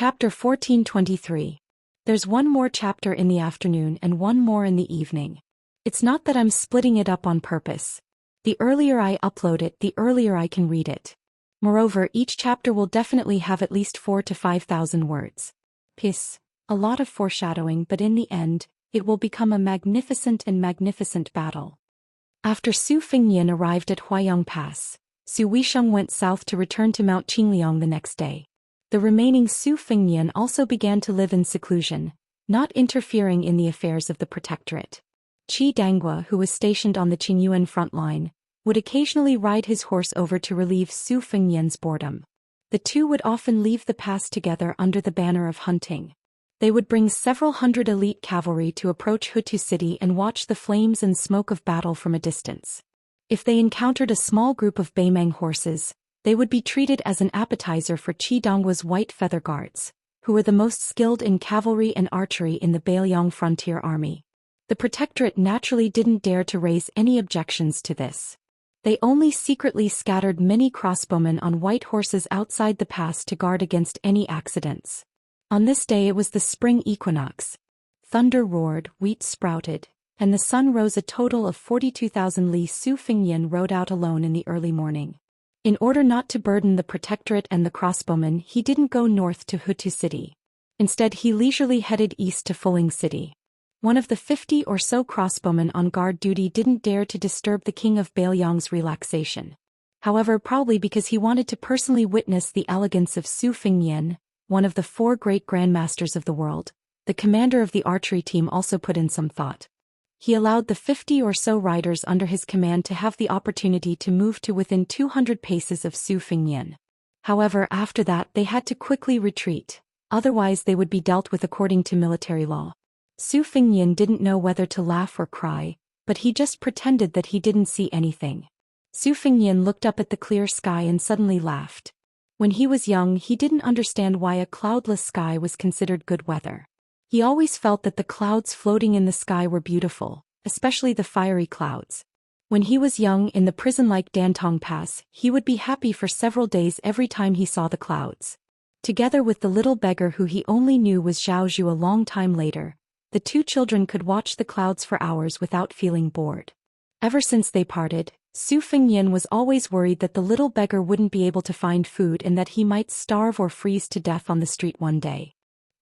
Chapter 1423. There's one more chapter in the afternoon and one more in the evening. It's not that I'm splitting it up on purpose. The earlier I upload it, the earlier I can read it. Moreover, each chapter will definitely have at least 4,000 to 5,000 words. Piss. A lot of foreshadowing, but in the end, it will become a magnificent battle. After Su Fengnian arrived at Huayang Pass, Su Weisheng went south to return to Mount Qingliang the next day. The remaining Su Fengnian also began to live in seclusion, not interfering in the affairs of the protectorate. Qi Danghua, who was stationed on the Qingyuan front line, would occasionally ride his horse over to relieve Su Fengnian's boredom. The two would often leave the pass together under the banner of hunting. They would bring several hundred elite cavalry to approach Hutu City and watch the flames and smoke of battle from a distance. If they encountered a small group of Beimeng horses, they would be treated as an appetizer for Qi Donghua's White Feather Guards, who were the most skilled in cavalry and archery in the Beiliang frontier army. The protectorate naturally didn't dare to raise any objections to this. They only secretly scattered many crossbowmen on white horses outside the pass to guard against any accidents. On this day it was the spring equinox. Thunder roared, wheat sprouted, and the sun rose. A total of 42,000 li. Su Fengnian rode out alone in the early morning. In order not to burden the protectorate and the crossbowmen, he didn't go north to Hutu City. Instead, he leisurely headed east to Fuling City. One of the 50 or so crossbowmen on guard duty didn't dare to disturb the king of Beiliang's relaxation. However, probably because he wanted to personally witness the elegance of Su Fengnian, one of the 4 great grandmasters of the world, the commander of the archery team also put in some thought. He allowed the 50 or so riders under his command to have the opportunity to move to within 200 paces of Su Fengnian. However, after that they had to quickly retreat, otherwise they would be dealt with according to military law. Su Fengnian didn't know whether to laugh or cry, but he just pretended that he didn't see anything. Su Fengnian looked up at the clear sky and suddenly laughed. When he was young, he didn't understand why a cloudless sky was considered good weather. He always felt that the clouds floating in the sky were beautiful, especially the fiery clouds. When he was young in the prison-like Dantong Pass, he would be happy for several days every time he saw the clouds. Together with the little beggar who he only knew was Zhao Zhu a long time later, the two children could watch the clouds for hours without feeling bored. Ever since they parted, Su Fengnian was always worried that the little beggar wouldn't be able to find food and that he might starve or freeze to death on the street one day.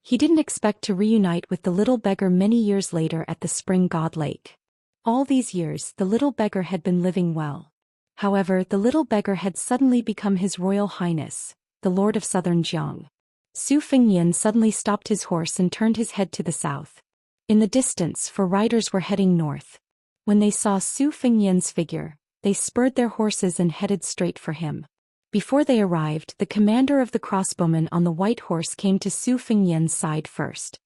He didn't expect to reunite with the little beggar many years later at the Spring God Lake. All these years, the little beggar had been living well. However, the little beggar had suddenly become His Royal Highness, the Lord of Southern Jiang. Su Fengnian suddenly stopped his horse and turned his head to the south. In the distance, 4 riders were heading north. When they saw Su Fengnian's figure, they spurred their horses and headed straight for him. Before they arrived, the commander of the crossbowmen on the white horse came to Su Fengnian's side first.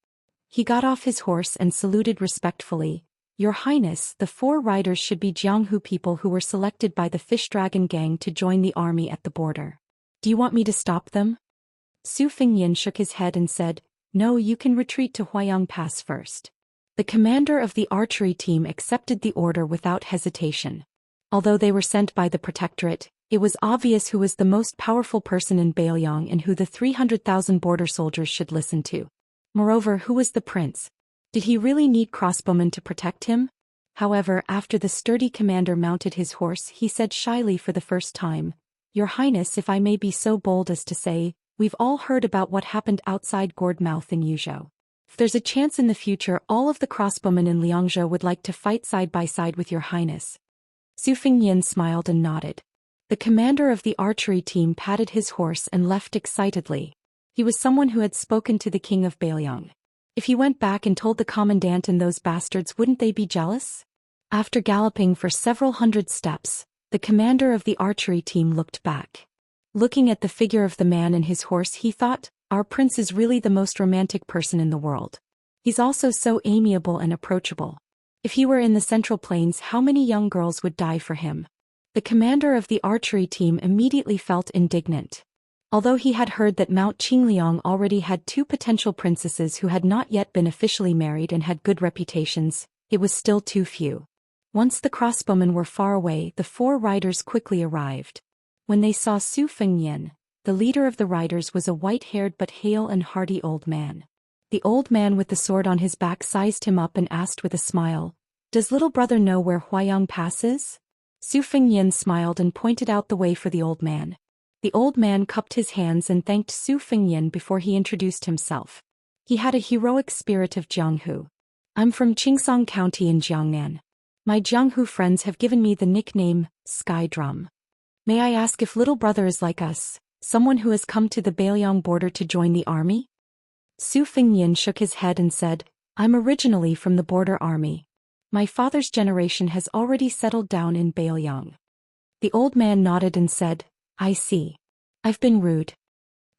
He got off his horse and saluted respectfully. "Your Highness, the 4 riders should be Jianghu people who were selected by the Fish Dragon gang to join the army at the border. Do you want me to stop them?" Su Fengnian shook his head and said, "No, you can retreat to Huayang Pass first." The commander of the archery team accepted the order without hesitation. Although they were sent by the protectorate, it was obvious who was the most powerful person in Beiliang and who the 300,000 border soldiers should listen to. Moreover, who was the prince? Did he really need crossbowmen to protect him? However, after the sturdy commander mounted his horse, he said shyly for the first time, "Your Highness, if I may be so bold as to say, we've all heard about what happened outside Gourdmouth in Yuzhou. If there's a chance in the future, all of the crossbowmen in Liangzhou would like to fight side by side with your Highness." Su Fengnian smiled and nodded. The commander of the archery team patted his horse and left excitedly. He was someone who had spoken to the king of Beiliang. If he went back and told the commandant and those bastards, wouldn't they be jealous? After galloping for several hundred steps, the commander of the archery team looked back. Looking at the figure of the man and his horse, he thought, "Our prince is really the most romantic person in the world. He's also so amiable and approachable. If he were in the Central Plains, how many young girls would die for him?" The commander of the archery team immediately felt indignant. Although he had heard that Mount Qingliang already had 2 potential princesses who had not yet been officially married and had good reputations, it was still too few. Once the crossbowmen were far away, the 4 riders quickly arrived. When they saw Su Fengnian, The leader of the riders was a white-haired but hale and hearty old man. The old man with the sword on his back sized him up and asked with a smile, "Does little brother know where Huayang Pass is?" Su Fengyan smiled and pointed out the way for the old man. The old man cupped his hands and thanked Su Fengyan before he introduced himself. He had a heroic spirit of Jianghu. "I'm from Qingsong County in Jiangnan. My Jianghu friends have given me the nickname, Sky Drum. May I ask if little brother is like us, someone who has come to the Beiliang border to join the army?" Su Fengyan shook his head and said, "I'm originally from the border army. My father's generation has already settled down in Beiliang." The old man nodded and said, "I see. I've been rude."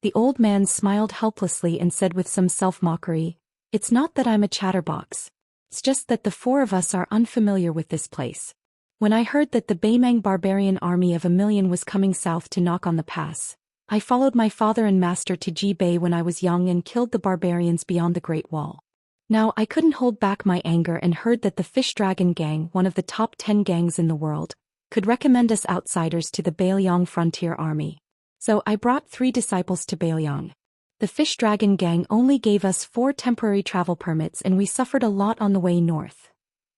The old man smiled helplessly and said with some self-mockery, "It's not that I'm a chatterbox. It's just that the four of us are unfamiliar with this place. When I heard that the Beimang barbarian army of 1,000,000 was coming south to knock on the pass, I followed my father and master to Jibei when I was young and killed the barbarians beyond the Great Wall. Now I couldn't hold back my anger and heard that the Fish Dragon Gang, one of the top 10 gangs in the world, could recommend us outsiders to the Beiliang frontier army. So I brought 3 disciples to Beiliang. The Fish Dragon Gang only gave us 4 temporary travel permits and we suffered a lot on the way north."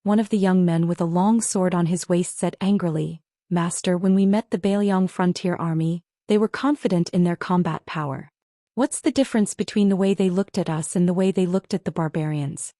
One of the young men with a long sword on his waist said angrily, "Master, when we met the Beiliang frontier army, they were confident in their combat power. What's the difference between the way they looked at us and the way they looked at the barbarians?"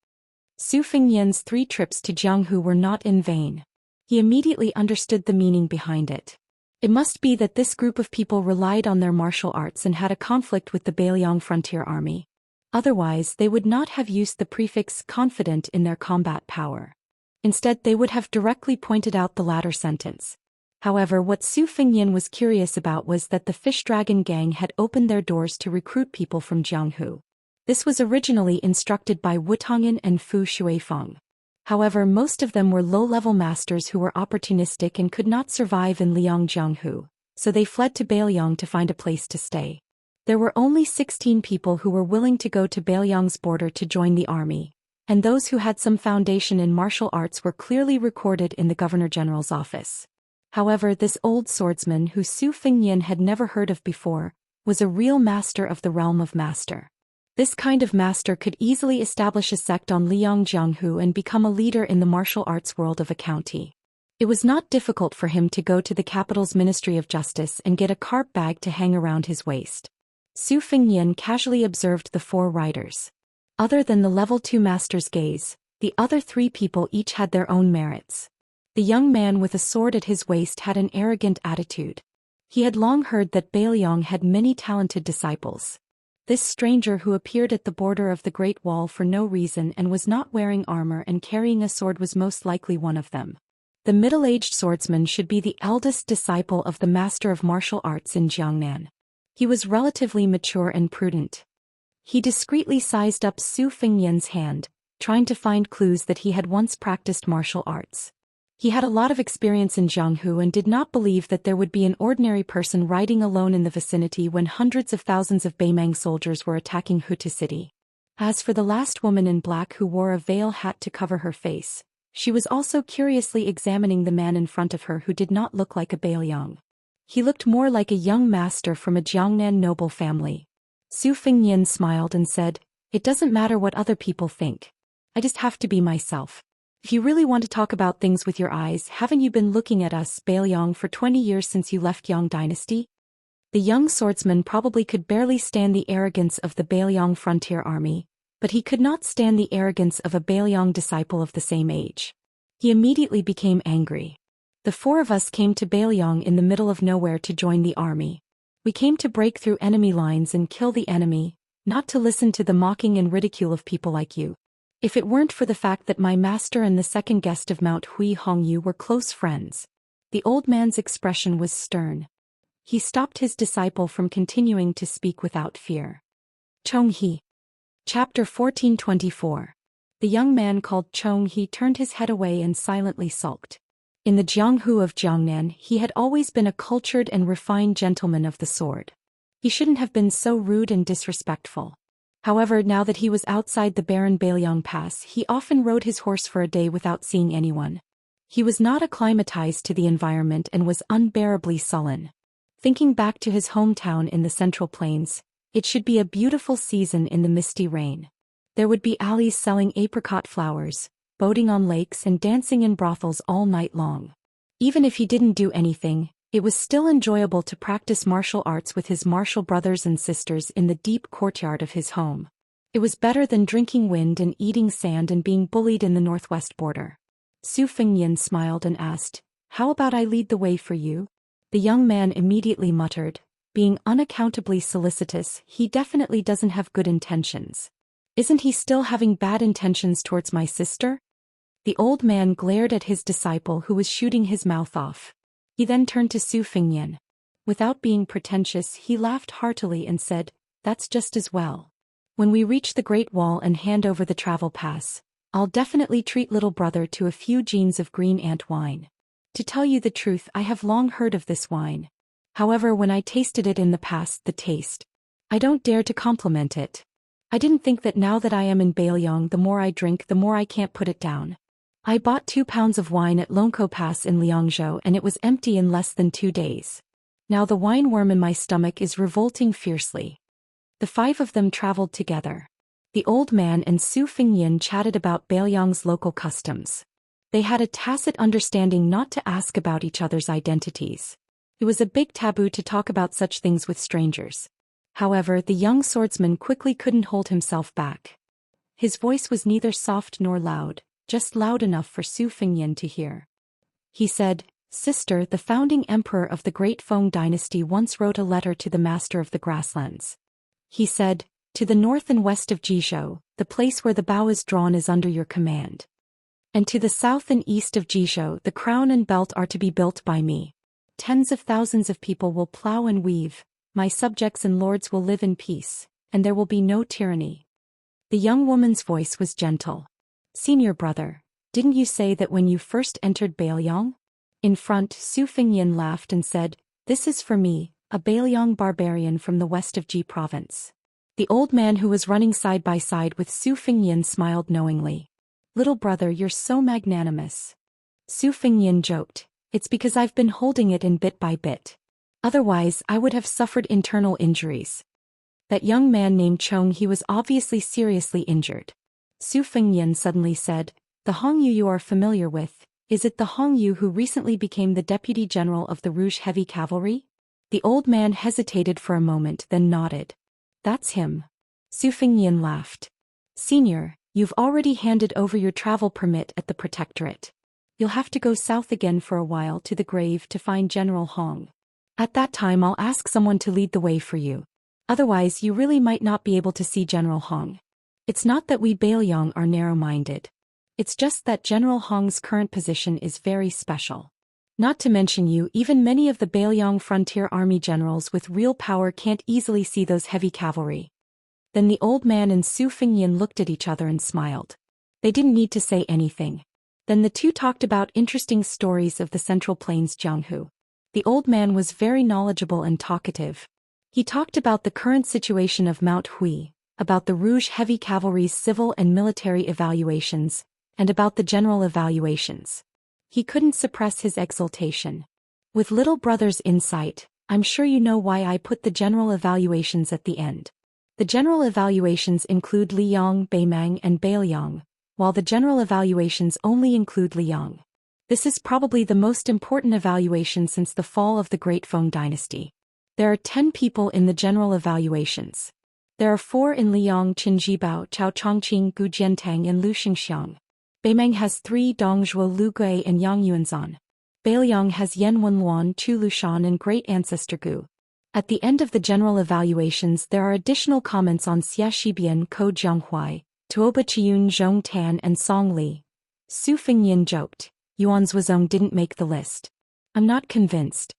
Su Fengyan's 3 trips to Jianghu were not in vain. He immediately understood the meaning behind it. It must be that this group of people relied on their martial arts and had a conflict with the Beiliang frontier army. Otherwise, they would not have used the prefix confident in their combat power. Instead, they would have directly pointed out the latter sentence. However, what Su Fengyan was curious about was that the Fish Dragon Gang had opened their doors to recruit people from Jianghu. This was originally instructed by Wu Tongyan and Fu Shuifeng. However, most of them were low-level masters who were opportunistic and could not survive in Liang Jianghu, so they fled to Beiliang to find a place to stay. There were only 16 people who were willing to go to Beiliang's border to join the army, and those who had some foundation in martial arts were clearly recorded in the Governor-General's office. However, this old swordsman who Su Fengyan had never heard of before, was a real master of the realm of master. This kind of master could easily establish a sect on Liang Jianghu and become a leader in the martial arts world of a county. It was not difficult for him to go to the capital's Ministry of Justice and get a carp bag to hang around his waist. Su Fengyan casually observed the 4 riders. Other than the level 2 master's gaze, the other 3 people each had their own merits. The young man with a sword at his waist had an arrogant attitude. He had long heard that Beiliang had many talented disciples. This stranger who appeared at the border of the Great Wall for no reason and was not wearing armor and carrying a sword was most likely one of them. The middle-aged swordsman should be the eldest disciple of the master of martial arts in Jiangnan. He was relatively mature and prudent. He discreetly sized up Su Fengyan's hand, trying to find clues that he had once practiced martial arts. He had a lot of experience in Jianghu and did not believe that there would be an ordinary person riding alone in the vicinity when hundreds of thousands of Beimang soldiers were attacking Hutu City. As for the last woman in black who wore a veil hat to cover her face, she was also curiously examining the man in front of her who did not look like a Beiliang. He looked more like a young master from a Jiangnan noble family. Su Fengyan smiled and said, "It doesn't matter what other people think. I just have to be myself. If you really want to talk about things with your eyes, haven't you been looking at us, Beiliang, for 20 years since you left Yang Dynasty?" The young swordsman probably could barely stand the arrogance of the Beiliang frontier army, but he could not stand the arrogance of a Beiliang disciple of the same age. He immediately became angry. "The 4 of us came to Beiliang in the middle of nowhere to join the army. We came to break through enemy lines and kill the enemy, not to listen to the mocking and ridicule of people like you. If it weren't for the fact that my master and the second guest of Mount Hui Hongyu were close friends." The old man's expression was stern. He stopped his disciple from continuing to speak without fear. Chong He. Chapter 1424. The young man called Chong He turned his head away and silently sulked. In the Jianghu of Jiangnan, he had always been a cultured and refined gentleman of the sword. He shouldn't have been so rude and disrespectful. However, now that he was outside the barren Beiliang Pass, he often rode his horse for a day without seeing anyone. He was not acclimatized to the environment and was unbearably sullen. Thinking back to his hometown in the Central Plains, it should be a beautiful season in the misty rain. There would be alleys selling apricot flowers, boating on lakes and dancing in brothels all night long. Even if he didn't do anything, it was still enjoyable to practice martial arts with his martial brothers and sisters in the deep courtyard of his home. It was better than drinking wind and eating sand and being bullied in the northwest border. Su Fengyan smiled and asked, "How about I lead the way for you?" The young man immediately muttered, being unaccountably solicitous, "He definitely doesn't have good intentions. Isn't he still having bad intentions towards my sister?" The old man glared at his disciple who was shooting his mouth off. He then turned to Su Fengyan. Without being pretentious, he laughed heartily and said, "That's just as well. When we reach the Great Wall and hand over the travel pass, I'll definitely treat little brother to a few jeans of green ant wine. To tell you the truth, I have long heard of this wine. However, when I tasted it in the past, I don't dare to compliment it. I didn't think that now that I am in Bailiang, the more I drink, the more I can't put it down. I bought 2 pounds of wine at Longko Pass in Liangzhou and it was empty in less than 2 days. Now the wine worm in my stomach is revolting fiercely." The 5 of them traveled together. The old man and Su Fengyan chatted about Bailiang's local customs. They had a tacit understanding not to ask about each other's identities. It was a big taboo to talk about such things with strangers. However, the young swordsman quickly couldn't hold himself back. His voice was neither soft nor loud, just loud enough for Su Fengyan to hear. He said, "Sister, the founding emperor of the Great Feng dynasty once wrote a letter to the master of the grasslands. He said, 'To the north and west of Jizhou, the place where the bow is drawn is under your command. And to the south and east of Jizhou, the crown and belt are to be built by me. Tens of thousands of people will plow and weave, my subjects and lords will live in peace, and there will be no tyranny.'" The young woman's voice was gentle. "Senior brother, didn't you say that when you first entered Bailiang?" In front, Su Fengyan laughed and said, "This is for me, a Bailiang barbarian from the west of Ji province." The old man who was running side by side with Su Fengyan smiled knowingly. "Little brother, you're so magnanimous." Su Fengyan joked, "It's because I've been holding it in bit by bit. Otherwise, I would have suffered internal injuries." That young man named Chong, he was obviously seriously injured. Su Fengyan suddenly said, "The Hongyu you are familiar with, is it the Hongyu who recently became the deputy general of the Rouge Heavy Cavalry?" The old man hesitated for a moment then nodded. "That's him." Su Fengyan laughed. "Senior, you've already handed over your travel permit at the protectorate. You'll have to go south again for a while to the grave to find General Hong. At that time I'll ask someone to lead the way for you. Otherwise you really might not be able to see General Hong. It's not that we Bailiang are narrow-minded. It's just that General Hong's current position is very special. Not to mention you, even many of the Bailiang frontier army generals with real power can't easily see those heavy cavalry." Then the old man and Su Fengyan looked at each other and smiled. They didn't need to say anything. Then the two talked about interesting stories of the Central Plains Jianghu. The old man was very knowledgeable and talkative. He talked about the current situation of Mount Hui, about the Rouge Heavy Cavalry's civil and military evaluations, and about the general evaluations. He couldn't suppress his exultation. "With little brother's insight, I'm sure you know why I put the general evaluations at the end. The general evaluations include Liang, Beimang and Bailiang, while the general evaluations only include Liang. This is probably the most important evaluation since the fall of the Great Feng dynasty. There are 10 people in the general evaluations. There are 4 in Liang: Qin Jibao, Chao Chongqing, Gu Jiantang and Lu Xingxiang. Beimang has 3: Dong Zhuo, Lu Gui and Yang Yuanzan. Bailiang has Yan Wenluan, Chu Lushan and Great Ancestor Gu. At the end of the general evaluations there are additional comments on Xia Shibian, Ko Jianghuai, Tuoba Chiyun, Zhong Tan and Song Li." Su Fengyan joked, "Yuan Zuozong didn't make the list. I'm not convinced."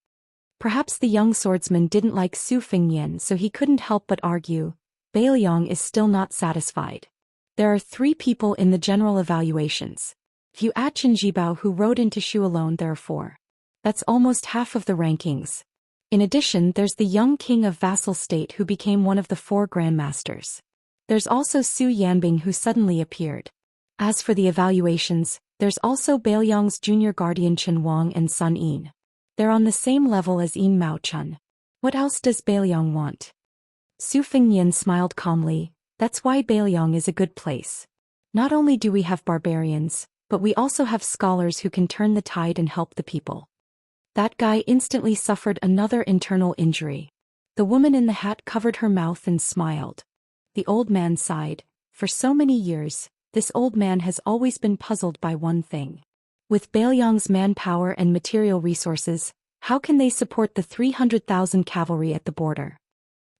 Perhaps the young swordsman didn't like Su Fengyan, so he couldn't help but argue. Bailiang is still not satisfied. There are 3 people in the general evaluations. If you add Qin Jibao who rode into Shu alone, there are 4. That's almost half of the rankings. In addition, there's the young king of vassal state who became one of the 4 grandmasters. There's also Su Yanbing who suddenly appeared. As for the evaluations, there's also Bailiang's junior guardian Chen Wang and Sun Yin. They're on the same level as Yin Mao Chun. What else does Beiliang want? Su Fengnian smiled calmly. That's why Beiliang is a good place. Not only do we have barbarians, but we also have scholars who can turn the tide and help the people. That guy instantly suffered another internal injury. The woman in the hat covered her mouth and smiled. The old man sighed. For so many years, this old man has always been puzzled by one thing. With Beiliang's manpower and material resources, how can they support the 300,000 cavalry at the border?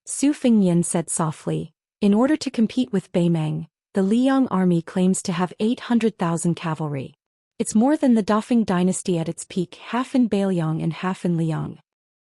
Su Fengnian said softly, in order to compete with Beimang, the Liang army claims to have 800,000 cavalry. It's more than the Dafeng dynasty at its peak, half in Beiliang and half in Liang.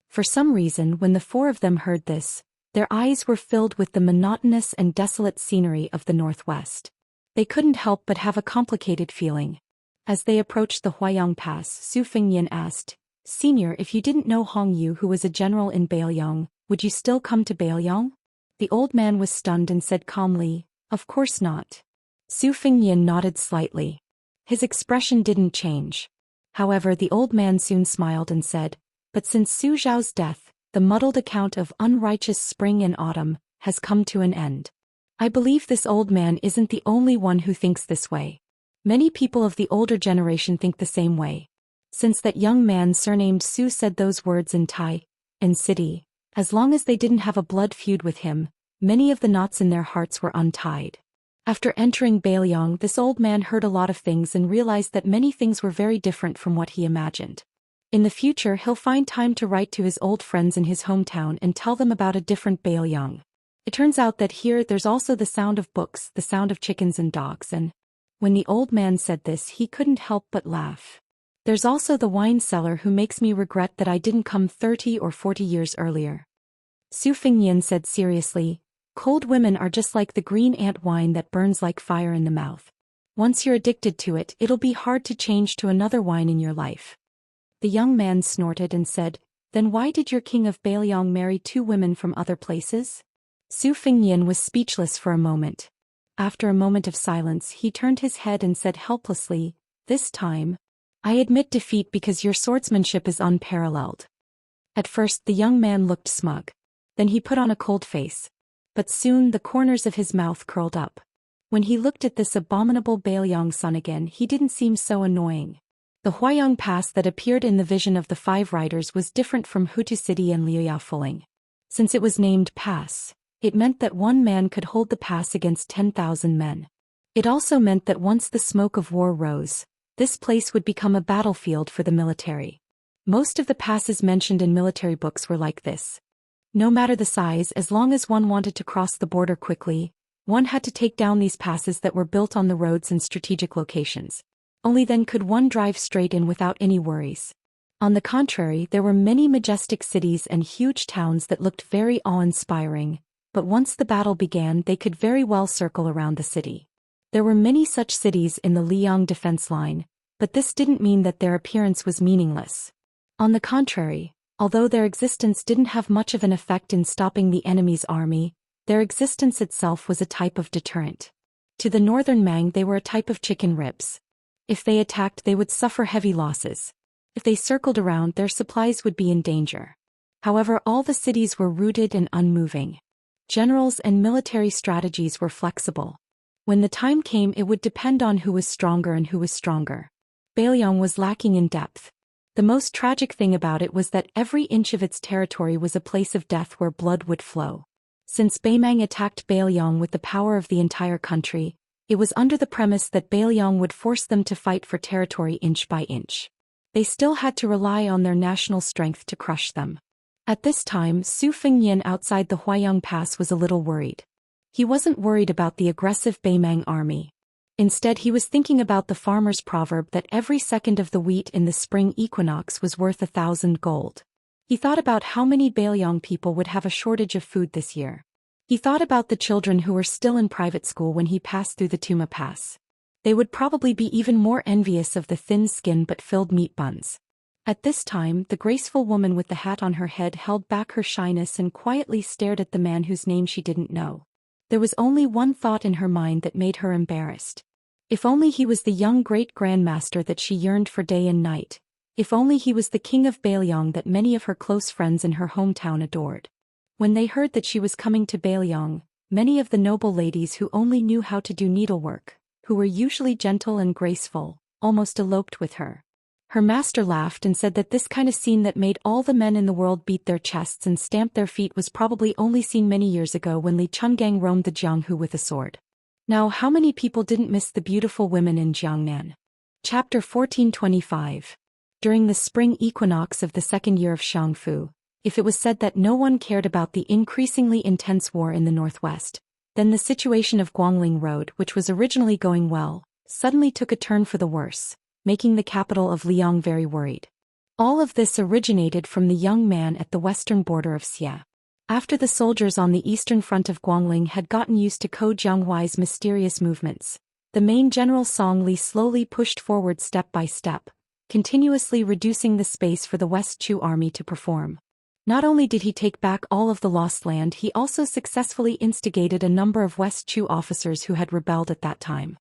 For some reason, when the four of them heard this, their eyes were filled with the monotonous and desolate scenery of the northwest. They couldn't help but have a complicated feeling. As they approached the Huayang Pass, Su Fengnian asked, Senior, if you didn't know Hong Yu, who was a general in Beiliang, would you still come to Beiliang? The old man was stunned and said calmly, Of course not. Su Fengnian nodded slightly. His expression didn't change. However, the old man soon smiled and said, But since Su Zhao's death, the muddled account of unrighteous spring and autumn has come to an end. I believe this old man isn't the only one who thinks this way. Many people of the older generation think the same way. Since that young man surnamed Su said those words in Tai and City, as long as they didn't have a blood feud with him, many of the knots in their hearts were untied. After entering Beiliang, this old man heard a lot of things and realized that many things were very different from what he imagined. In the future, he'll find time to write to his old friends in his hometown and tell them about a different Beiliang. It turns out that here there's also the sound of books, the sound of chickens and dogs, and when the old man said this, he couldn't help but laugh. There's also the wine cellar who makes me regret that I didn't come 30 or 40 years earlier. Su Fengnian said seriously, Cold women are just like the green ant wine that burns like fire in the mouth. Once you're addicted to it, it'll be hard to change to another wine in your life. The young man snorted and said, Then why did your king of Beiliang marry 2 women from other places? Su Fengnian was speechless for a moment. After a moment of silence, he turned his head and said helplessly, This time, I admit defeat because your swordsmanship is unparalleled. At first the young man looked smug. Then he put on a cold face. But soon the corners of his mouth curled up. When he looked at this abominable Beiliang sun again, he didn't seem so annoying. The Huayang Pass that appeared in the vision of the 5 riders was different from Hutu City and Liuyafuling. Since it was named Pass, it meant that one man could hold the pass against 10,000 men. It also meant that once the smoke of war rose, this place would become a battlefield for the military. Most of the passes mentioned in military books were like this. No matter the size, as long as one wanted to cross the border quickly, one had to take down these passes that were built on the roads and strategic locations. Only then could one drive straight in without any worries. On the contrary, there were many majestic cities and huge towns that looked very awe-inspiring, but once the battle began, they could very well circle around the city. There were many such cities in the Liang defense line, but this didn't mean that their appearance was meaningless. On the contrary, although their existence didn't have much of an effect in stopping the enemy's army, their existence itself was a type of deterrent. To the northern Mang, they were a type of chicken ribs. If they attacked, they would suffer heavy losses. If they circled around, their supplies would be in danger. However, all the cities were rooted and unmoving. Generals and military strategies were flexible. When the time came, it would depend on who was stronger and who was stronger. Beiliang was lacking in depth. The most tragic thing about it was that every inch of its territory was a place of death where blood would flow. Since Beimang attacked Beiliang with the power of the entire country, it was under the premise that Beiliang would force them to fight for territory inch by inch. They still had to rely on their national strength to crush them. At this time, Su Fengnian outside the Huayang Pass was a little worried. He wasn't worried about the aggressive Beimang army. Instead, he was thinking about the farmer's proverb that every second of the wheat in the spring equinox was worth 1,000 gold. He thought about how many Beiliang people would have a shortage of food this year. He thought about the children who were still in private school when he passed through the Tuma Pass. They would probably be even more envious of the thin skin but filled meat buns. At this time, the graceful woman with the hat on her head held back her shyness and quietly stared at the man whose name she didn't know. There was only one thought in her mind that made her embarrassed. If only he was the young great-grandmaster that she yearned for day and night. If only he was the king of Bailiang that many of her close friends in her hometown adored. When they heard that she was coming to Bailiang, many of the noble ladies who only knew how to do needlework, who were usually gentle and graceful, almost eloped with her. Her master laughed and said that this kind of scene that made all the men in the world beat their chests and stamp their feet was probably only seen many years ago when Li Chungang roamed the Jianghu with a sword. Now how many people didn't miss the beautiful women in Jiangnan? Chapter 1425. During the spring equinox of the second year of Shangfu, if it was said that no one cared about the increasingly intense war in the northwest, then the situation of Guangling Road, which was originally going well, suddenly took a turn for the worse, making the capital of Liang very worried. All of this originated from the young man at the western border of Xia. After the soldiers on the eastern front of Guangling had gotten used to Ko Jianghuai's mysterious movements, the main general Song Li slowly pushed forward step by step, continuously reducing the space for the West Chu army to perform. Not only did he take back all of the lost land, he also successfully instigated a number of West Chu officers who had rebelled at that time.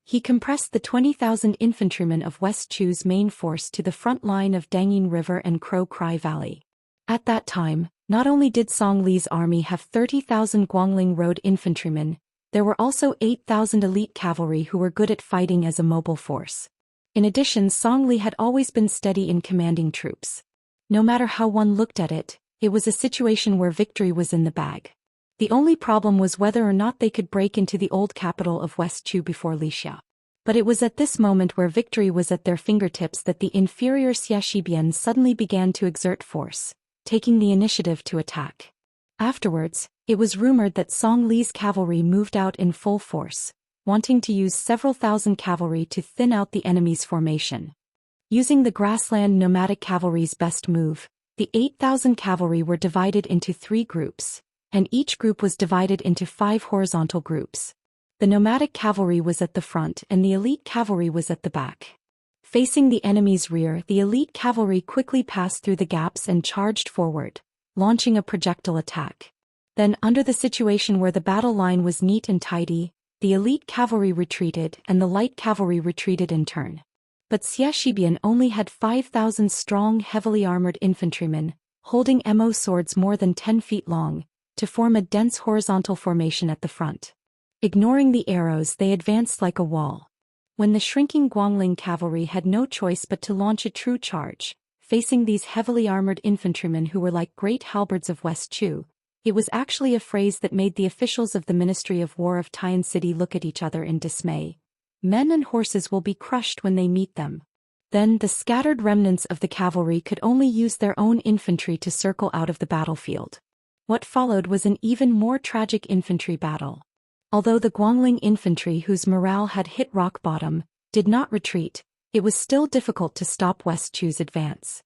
He compressed the 20,000 infantrymen of West Chu's main force to the front line of Dangyin River and Crow Cry Valley. At that time, not only did Song Li's army have 30,000 Guangling Road infantrymen, there were also 8,000 elite cavalry who were good at fighting as a mobile force. In addition, Song Li had always been steady in commanding troops. No matter how one looked at it, it was a situation where victory was in the bag. The only problem was whether or not they could break into the old capital of West Chu before Lixia. But it was at this moment where victory was at their fingertips that the inferior Xiaxibian suddenly began to exert force, taking the initiative to attack. Afterwards, it was rumored that Song Li's cavalry moved out in full force, wanting to use several thousand cavalry to thin out the enemy's formation. Using the grassland nomadic cavalry's best move, the 8,000 cavalry were divided into 3 groups, and each group was divided into 5 horizontal groups. The nomadic cavalry was at the front and the elite cavalry was at the back. Facing the enemy's rear, the elite cavalry quickly passed through the gaps and charged forward, launching a projectile attack. Then, under the situation where the battle line was neat and tidy, the elite cavalry retreated and the light cavalry retreated in turn. But Xiaxibian only had 5,000 strong, heavily armored infantrymen, holding mo swords more than 10 feet long, to form a dense horizontal formation at the front. Ignoring the arrows, they advanced like a wall. When the shrinking Guangling cavalry had no choice but to launch a true charge, facing these heavily armored infantrymen who were like great halberds of West Chu, it was actually a phrase that made the officials of the Ministry of War of Tian City look at each other in dismay. Men and horses will be crushed when they meet them. Then the scattered remnants of the cavalry could only use their own infantry to circle out of the battlefield. What followed was an even more tragic infantry battle. Although the Guangling infantry, whose morale had hit rock bottom, did not retreat, it was still difficult to stop West Chu's advance.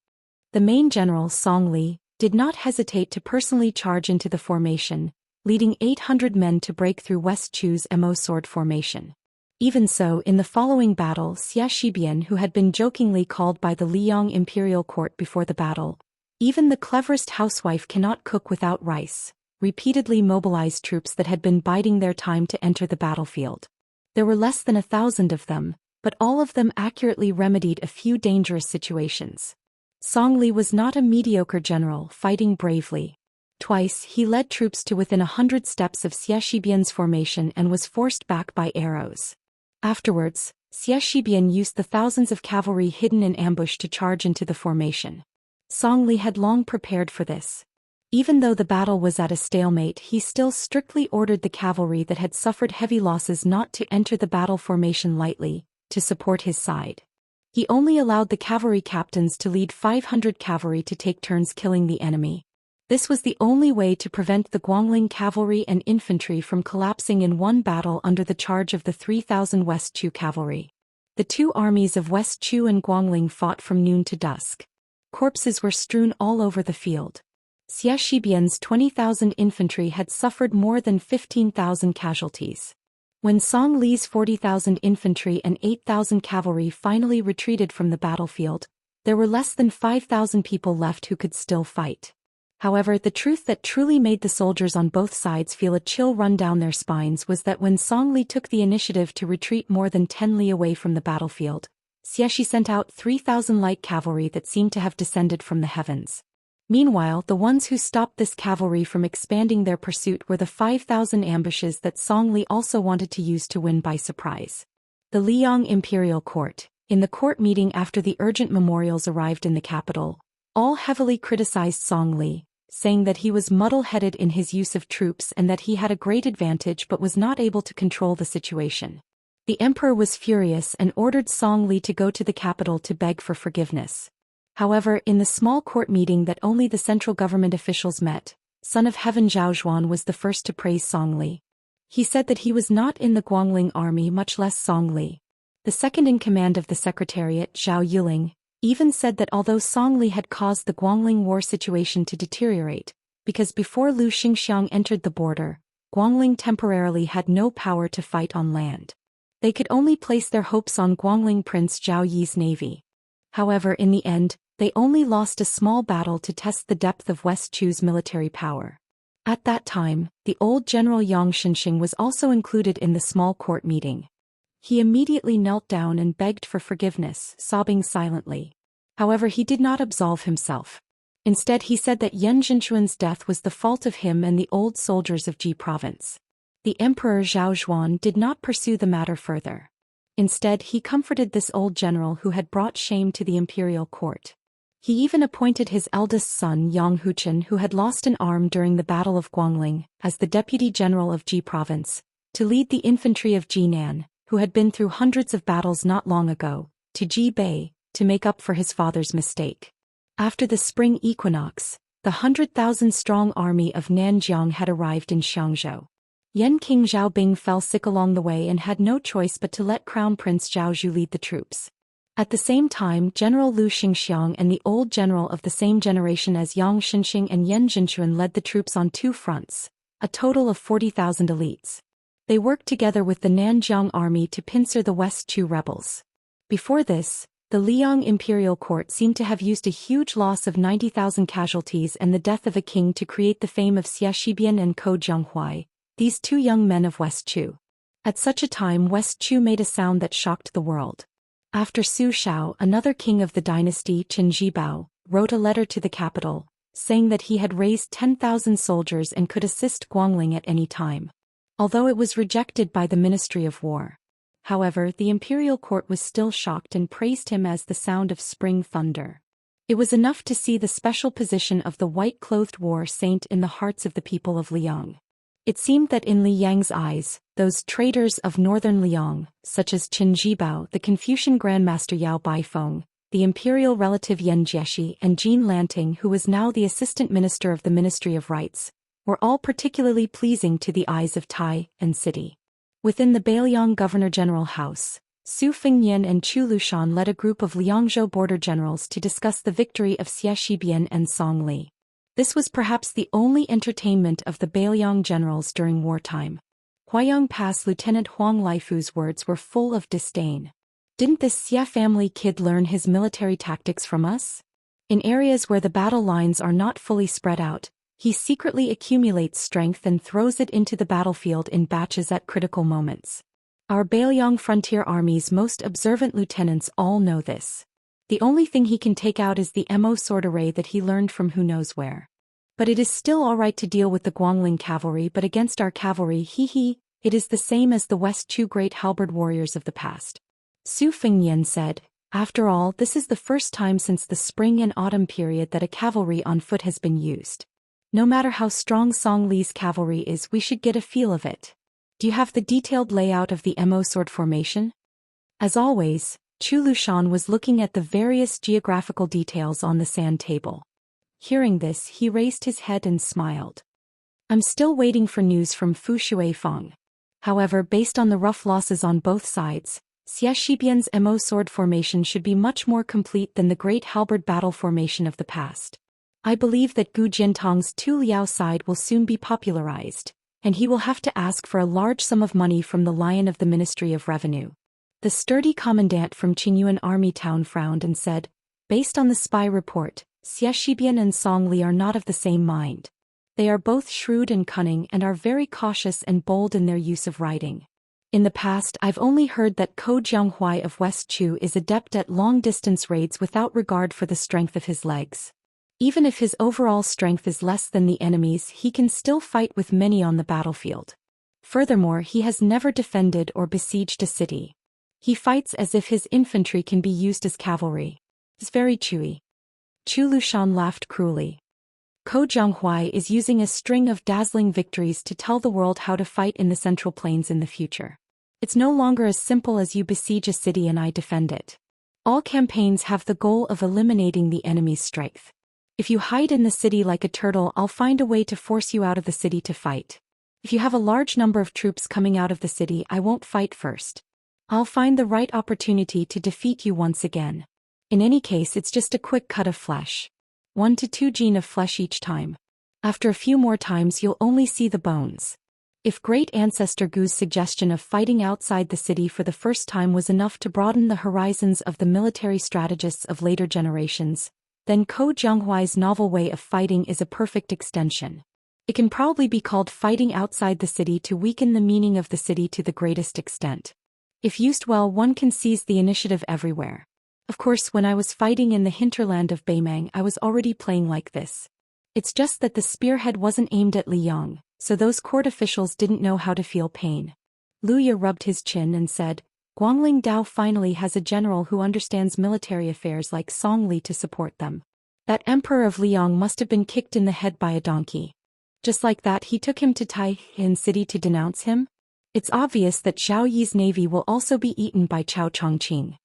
The main general, Song Li, did not hesitate to personally charge into the formation, leading 800 men to break through West Chu's mo sword formation. Even so, in the following battle, Xiaxibian, who had been jokingly called by the Liang imperial court before the battle, "Even the cleverest housewife cannot cook without rice," repeatedly mobilized troops that had been biding their time to enter the battlefield. There were less than 1,000 of them, but all of them accurately remedied a few dangerous situations. Song Li was not a mediocre general, fighting bravely. Twice, he led troops to within 100 steps of Xiaxibian's formation and was forced back by arrows. Afterwards, Xiaxibian used the thousands of cavalry hidden in ambush to charge into the formation. Song Li had long prepared for this. Even though the battle was at a stalemate, he still strictly ordered the cavalry that had suffered heavy losses not to enter the battle formation lightly, to support his side. He only allowed the cavalry captains to lead 500 cavalry to take turns killing the enemy. This was the only way to prevent the Guangling cavalry and infantry from collapsing in one battle under the charge of the 3,000 West Chu cavalry. The two armies of West Chu and Guangling fought from noon to dusk. Corpses were strewn all over the field. Xiaxibian's 20,000 infantry had suffered more than 15,000 casualties. When Song Li's 40,000 infantry and 8,000 cavalry finally retreated from the battlefield, there were less than 5,000 people left who could still fight. However, the truth that truly made the soldiers on both sides feel a chill run down their spines was that when Song Li took the initiative to retreat more than 10 li away from the battlefield, Xianxia sent out 3,000 light cavalry that seemed to have descended from the heavens. Meanwhile, the ones who stopped this cavalry from expanding their pursuit were the 5,000 ambushes that Song Li also wanted to use to win by surprise. The Liang Imperial Court. In the court meeting after the urgent memorials arrived in the capital, all heavily criticized Song Li, saying that he was muddle-headed in his use of troops and that he had a great advantage but was not able to control the situation. The emperor was furious and ordered Song Li to go to the capital to beg for forgiveness. However, in the small court meeting that only the central government officials met, Son of Heaven Zhou Xian was the first to praise Song Li. He said that he was not in the Guangling army, much less Song Li. The second in command of the secretariat, Zhao Yuling, even said that although Song Li had caused the Guangling war situation to deteriorate, because before Lu Xingxiang entered the border, Guangling temporarily had no power to fight on land. They could only place their hopes on Guangling Prince Zhao Yi's navy. However, in the end, they only lost a small battle to test the depth of West Chu's military power. At that time, the old general Yang Xianxia was also included in the small court meeting. He immediately knelt down and begged for forgiveness, sobbing silently. However, he did not absolve himself. Instead, he said that Yan Zhenchuan's death was the fault of him and the old soldiers of Ji province. The Emperor Zhao Xuan did not pursue the matter further. Instead, he comforted this old general who had brought shame to the imperial court. He even appointed his eldest son Yang Huchen, who had lost an arm during the Battle of Guangling, as the deputy general of Ji province, to lead the infantry of Jinan, who had been through hundreds of battles not long ago, to Ji Bei, to make up for his father's mistake. After the spring equinox, the 100,000-strong army of Nanjiang had arrived in Xianxia. Yan King Zhaobing fell sick along the way and had no choice but to let Crown Prince Zhao Zhu lead the troops. At the same time, General Lu Xingxiang and the old general of the same generation as Yang Xianxia and Yan Zhenchuan led the troops on two fronts, a total of 40,000 elites. They worked together with the Nanjiang army to pincer the West Chu rebels. Before this, the Liang Imperial Court seemed to have used a huge loss of 90,000 casualties and the death of a king to create the fame of Xia Shibian and Ko Jianghuai, these two young men of West Chu. At such a time, West Chu made a sound that shocked the world. After Su Shao, another king of the dynasty Qin Zhibao, wrote a letter to the capital, saying that he had raised 10,000 soldiers and could assist Guangling at any time. Although it was rejected by the Ministry of War. However, the imperial court was still shocked and praised him as the sound of spring thunder. It was enough to see the special position of the white-clothed war saint in the hearts of the people of Liang. It seemed that in Li Yang's eyes, those traitors of northern Liang, such as Qin Zhibao, the Confucian Grandmaster Yao Baifeng, the imperial relative Yan Jieshi, and Jean Lanting, who was now the assistant minister of the Ministry of Rights, were all particularly pleasing to the eyes of Tai and City. Within the Beiliang Governor-General House, Su Fengnian and Chu Lushan led a group of Liangzhou border generals to discuss the victory of Xia Shibian and Song Li. This was perhaps the only entertainment of the Beiliang generals during wartime. Huayang Pass Lieutenant Huang Laifu's words were full of disdain. Didn't this Xia family kid learn his military tactics from us? In areas where the battle lines are not fully spread out, he secretly accumulates strength and throws it into the battlefield in batches at critical moments. Our Beiliang frontier army's most observant lieutenants all know this. The only thing he can take out is the MO sword array that he learned from who knows where. But it is still alright to deal with the Guangling cavalry, but against our cavalry, it is the same as the West Chu great halberd warriors of the past. Su Fengnian said, after all, this is the first time since the spring and autumn period that a cavalry on foot has been used. No matter how strong Song Li's cavalry is, we should get a feel of it. Do you have the detailed layout of the MO sword formation? As always, Chu Lushan was looking at the various geographical details on the sand table. Hearing this, he raised his head and smiled. I'm still waiting for news from Fu Shuifeng. However, based on the rough losses on both sides, Xia Shibian's MO sword formation should be much more complete than the great halberd battle formation of the past. I believe that Gu Jiantong's Tu Liao side will soon be popularized, and he will have to ask for a large sum of money from the Lion of the Ministry of Revenue. The sturdy commandant from Qingyuan Army Town frowned and said, based on the spy report, Xia Shibian and Song Li are not of the same mind. They are both shrewd and cunning and are very cautious and bold in their use of writing. In the past I've only heard that Ko Jianghuai of West Chu is adept at long-distance raids without regard for the strength of his legs. Even if his overall strength is less than the enemy's, he can still fight with many on the battlefield. Furthermore, he has never defended or besieged a city. He fights as if his infantry can be used as cavalry. It's very chewy. Chu Lushan laughed cruelly. Ko Jianghuai is using a string of dazzling victories to tell the world how to fight in the Central Plains in the future. It's no longer as simple as you besiege a city and I defend it. All campaigns have the goal of eliminating the enemy's strength. If you hide in the city like a turtle, I'll find a way to force you out of the city to fight. If you have a large number of troops coming out of the city, I won't fight first. I'll find the right opportunity to defeat you once again. In any case, it's just a quick cut of flesh. 1 to 2 gene of flesh each time. After a few more times you'll only see the bones. If Great Ancestor Gu's suggestion of fighting outside the city for the first time was enough to broaden the horizons of the military strategists of later generations, then Ko Jianghuai's novel way of fighting is a perfect extension. It can probably be called fighting outside the city to weaken the meaning of the city to the greatest extent. If used well, one can seize the initiative everywhere. Of course, when I was fighting in the hinterland of Beimang, I was already playing like this. It's just that the spearhead wasn't aimed at Liang, so those court officials didn't know how to feel pain. Luya rubbed his chin and said, Guangling Dao finally has a general who understands military affairs like Song Li to support them. That emperor of Liang must have been kicked in the head by a donkey. Just like that, he took him to Tai-Hin City to denounce him? It's obvious that Zhao Yi's navy will also be eaten by Cao Chongqing.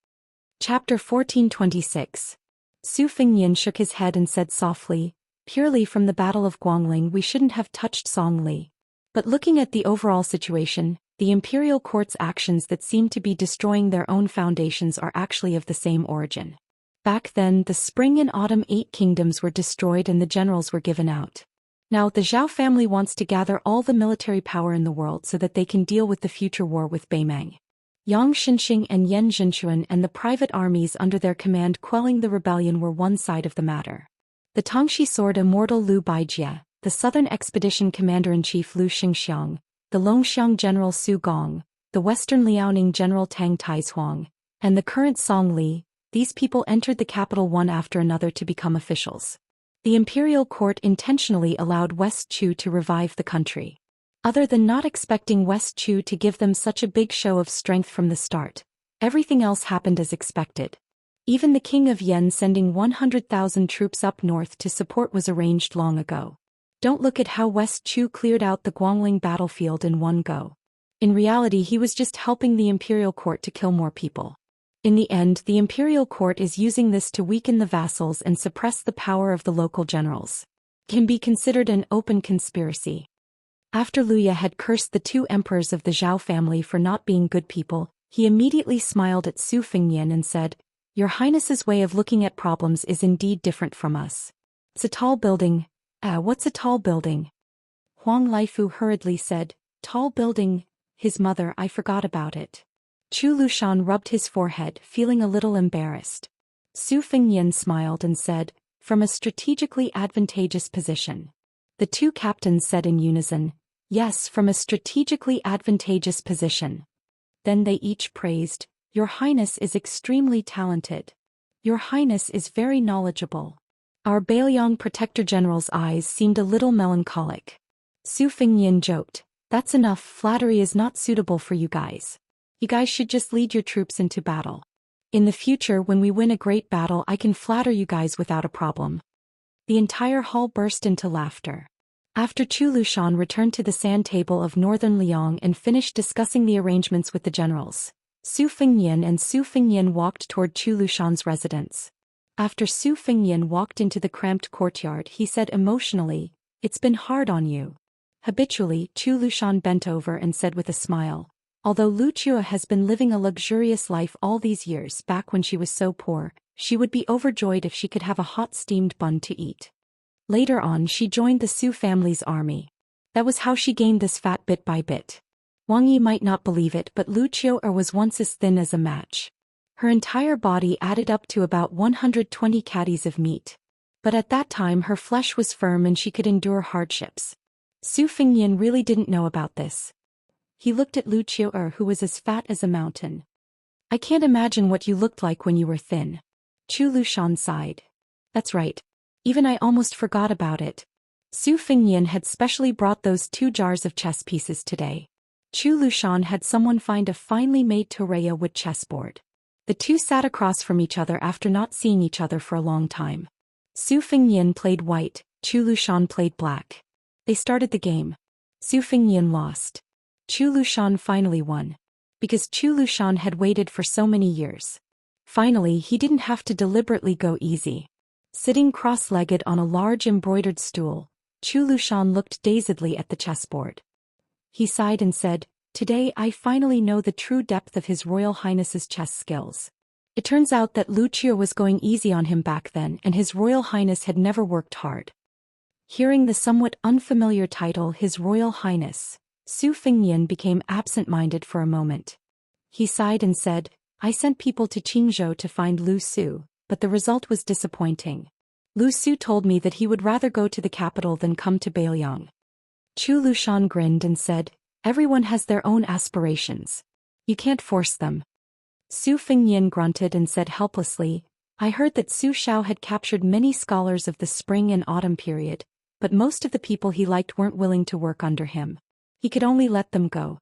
Chapter 1426. Su Fengnian shook his head and said softly, purely from the Battle of Guangling we shouldn't have touched Song Li. But looking at the overall situation, the imperial court's actions that seem to be destroying their own foundations are actually of the same origin. Back then, the spring and autumn 8 kingdoms were destroyed and the generals were given out. Now the Zhao family wants to gather all the military power in the world so that they can deal with the future war with Beimang. Yang Xinxing and Yan Zhenchuan and the private armies under their command quelling the rebellion were one side of the matter. The Tongxi sword Immortal Liu Baijie, the Southern Expedition Commander-in-Chief Lu Xingxiang, the Longxiang General Su Gong, the Western Liaoning General Tang Taizuang, and the current Song Li, these people entered the capital one after another to become officials. The imperial court intentionally allowed West Chu to revive the country. Other than not expecting West Chu to give them such a big show of strength from the start, everything else happened as expected. Even the king of Yen sending 100,000 troops up north to support was arranged long ago. Don't look at how West Chu cleared out the Guangling battlefield in one go. In reality, he was just helping the imperial court to kill more people. In the end, the imperial court is using this to weaken the vassals and suppress the power of the local generals. It can be considered an open conspiracy. After Luya had cursed the 2 emperors of the Zhao family for not being good people, he immediately smiled at Su Fengnian and said, Your Highness's way of looking at problems is indeed different from us. It's a tall building. What's a tall building? Huang Laifu hurriedly said, Tall building, his mother, I forgot about it. Chu Lushan rubbed his forehead, feeling a little embarrassed. Su Fengnian smiled and said, From a strategically advantageous position. The 2 captains said in unison, Yes, from a strategically advantageous position. Then they each praised, Your Highness is extremely talented. Your Highness is very knowledgeable. Our Bailiang Protector General's eyes seemed a little melancholic. Su Fengnian joked, That's enough, flattery is not suitable for you guys. You guys should just lead your troops into battle. In the future, when we win a great battle, I can flatter you guys without a problem. The entire hall burst into laughter. After Chu Lushan returned to the sand table of northern Liang and finished discussing the arrangements with the generals, Su Fengnian walked toward Chu Lushan's residence. After Su Fengnian walked into the cramped courtyard, he said emotionally, It's been hard on you. Habitually, Chu Lushan bent over and said with a smile, Although Lu Chua has been living a luxurious life all these years, back when she was so poor, she would be overjoyed if she could have a hot steamed bun to eat. Later on, she joined the Su family's army. That was how she gained this fat bit by bit. Wang Yi might not believe it, but Lu Chua was once as thin as a match. Her entire body added up to about 120 caddies of meat. But at that time her flesh was firm and she could endure hardships. Su Fengnian really didn't know about this. He looked at Lu Qiu, who was as fat as a mountain. I can't imagine what you looked like when you were thin. Chu Lushan sighed. That's right. Even I almost forgot about it. Su Fingyan had specially brought those 2 jars of chess pieces today. Chu Lushan had someone find a finely made Torreya wood chessboard. The two sat across from each other after not seeing each other for a long time. Su Fingyan played white, Chu Lushan played black. They started the game. Su Fingyan lost. Chu Lushan finally won. Because Chu Lushan had waited for so many years. Finally, he didn't have to deliberately go easy. Sitting cross-legged on a large embroidered stool, Chu Lushan looked dazedly at the chessboard. He sighed and said, "Today I finally know the true depth of His Royal Highness's chess skills." It turns out that Lu Qiu was going easy on him back then, and His Royal Highness had never worked hard. Hearing the somewhat unfamiliar title His Royal Highness, Su Fingyan became absent-minded for a moment. He sighed and said, "I sent people to Qingzhou to find Lu Su, but the result was disappointing. Lu Su told me that he would rather go to the capital than come to Beiliang." Chu Lushan grinned and said, "Everyone has their own aspirations. You can't force them." Su Fingyan grunted and said helplessly, "I heard that Su Xiao had captured many scholars of the spring and autumn period, but most of the people he liked weren't willing to work under him. He could only let them go."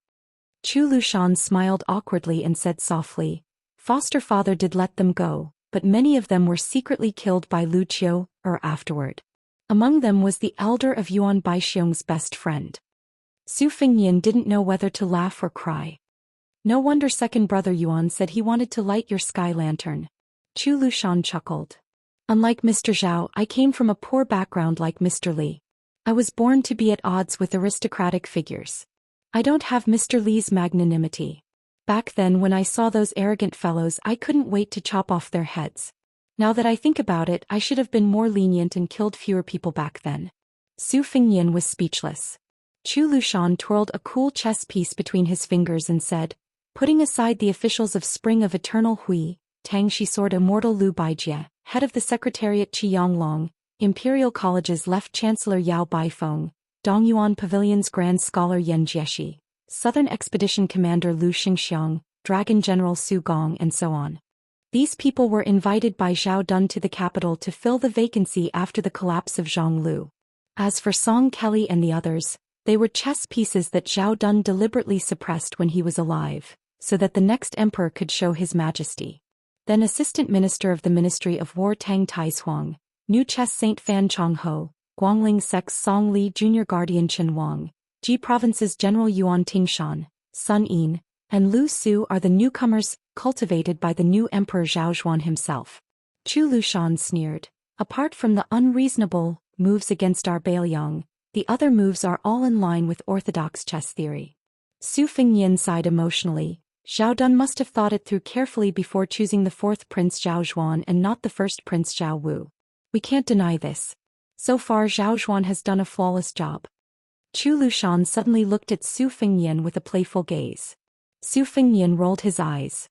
Chu Lushan smiled awkwardly and said softly, "Foster father did let them go, but many of them were secretly killed by Lu Qiu, afterward. Among them was the elder of Yuan Baixiong's best friend." Su Fingyan didn't know whether to laugh or cry. "No wonder second brother Yuan said he wanted to light your sky lantern." Chu Lushan chuckled. "Unlike Mr. Zhao, I came from a poor background like Mr. Li. I was born to be at odds with aristocratic figures. I don't have Mr. Li's magnanimity. Back then when I saw those arrogant fellows I couldn't wait to chop off their heads. Now that I think about it, I should have been more lenient and killed fewer people back then." Su Fingyan was speechless. Chu Lushan twirled a cool chess piece between his fingers and said, "Putting aside the officials of Spring of Eternal Hui, Tang Shi Sword Immortal Lu Baijie, head of the Secretariat Qi Yonglong, Imperial College's Left Chancellor Yao Baifeng, Dongyuan Pavilion's Grand Scholar Yan Jieshi, Southern Expedition Commander Lu Xingxiang, Dragon General Su Gong, and so on. These people were invited by Zhao Dun to the capital to fill the vacancy after the collapse of Zhonglu. As for Song Kelly and the others, they were chess pieces that Zhao Dun deliberately suppressed when he was alive, so that the next emperor could show his majesty. Then Assistant Minister of the Ministry of War Tang Taishuang, New Chess Saint Fan Chong Ho, Guangling Sex Song Li Junior Guardian Chen Wang, Ji Province's General Yuan Tingshan, Sun Yin, and Lu Su are the newcomers, cultivated by the new Emperor Zhao Zhuan himself. Chu Lushan sneered. "Apart from the unreasonable moves against our Beiliang, the other moves are all in line with orthodox chess theory." Su Fingyan sighed emotionally. Zhao Dun must have thought it through carefully before choosing the fourth Prince Zhao Zhuan and not the first Prince Zhao Wu. We can't deny this. So far Zhao Zhuan has done a flawless job. Chu Lushan suddenly looked at Su Fingyan with a playful gaze. Su Fingyan rolled his eyes.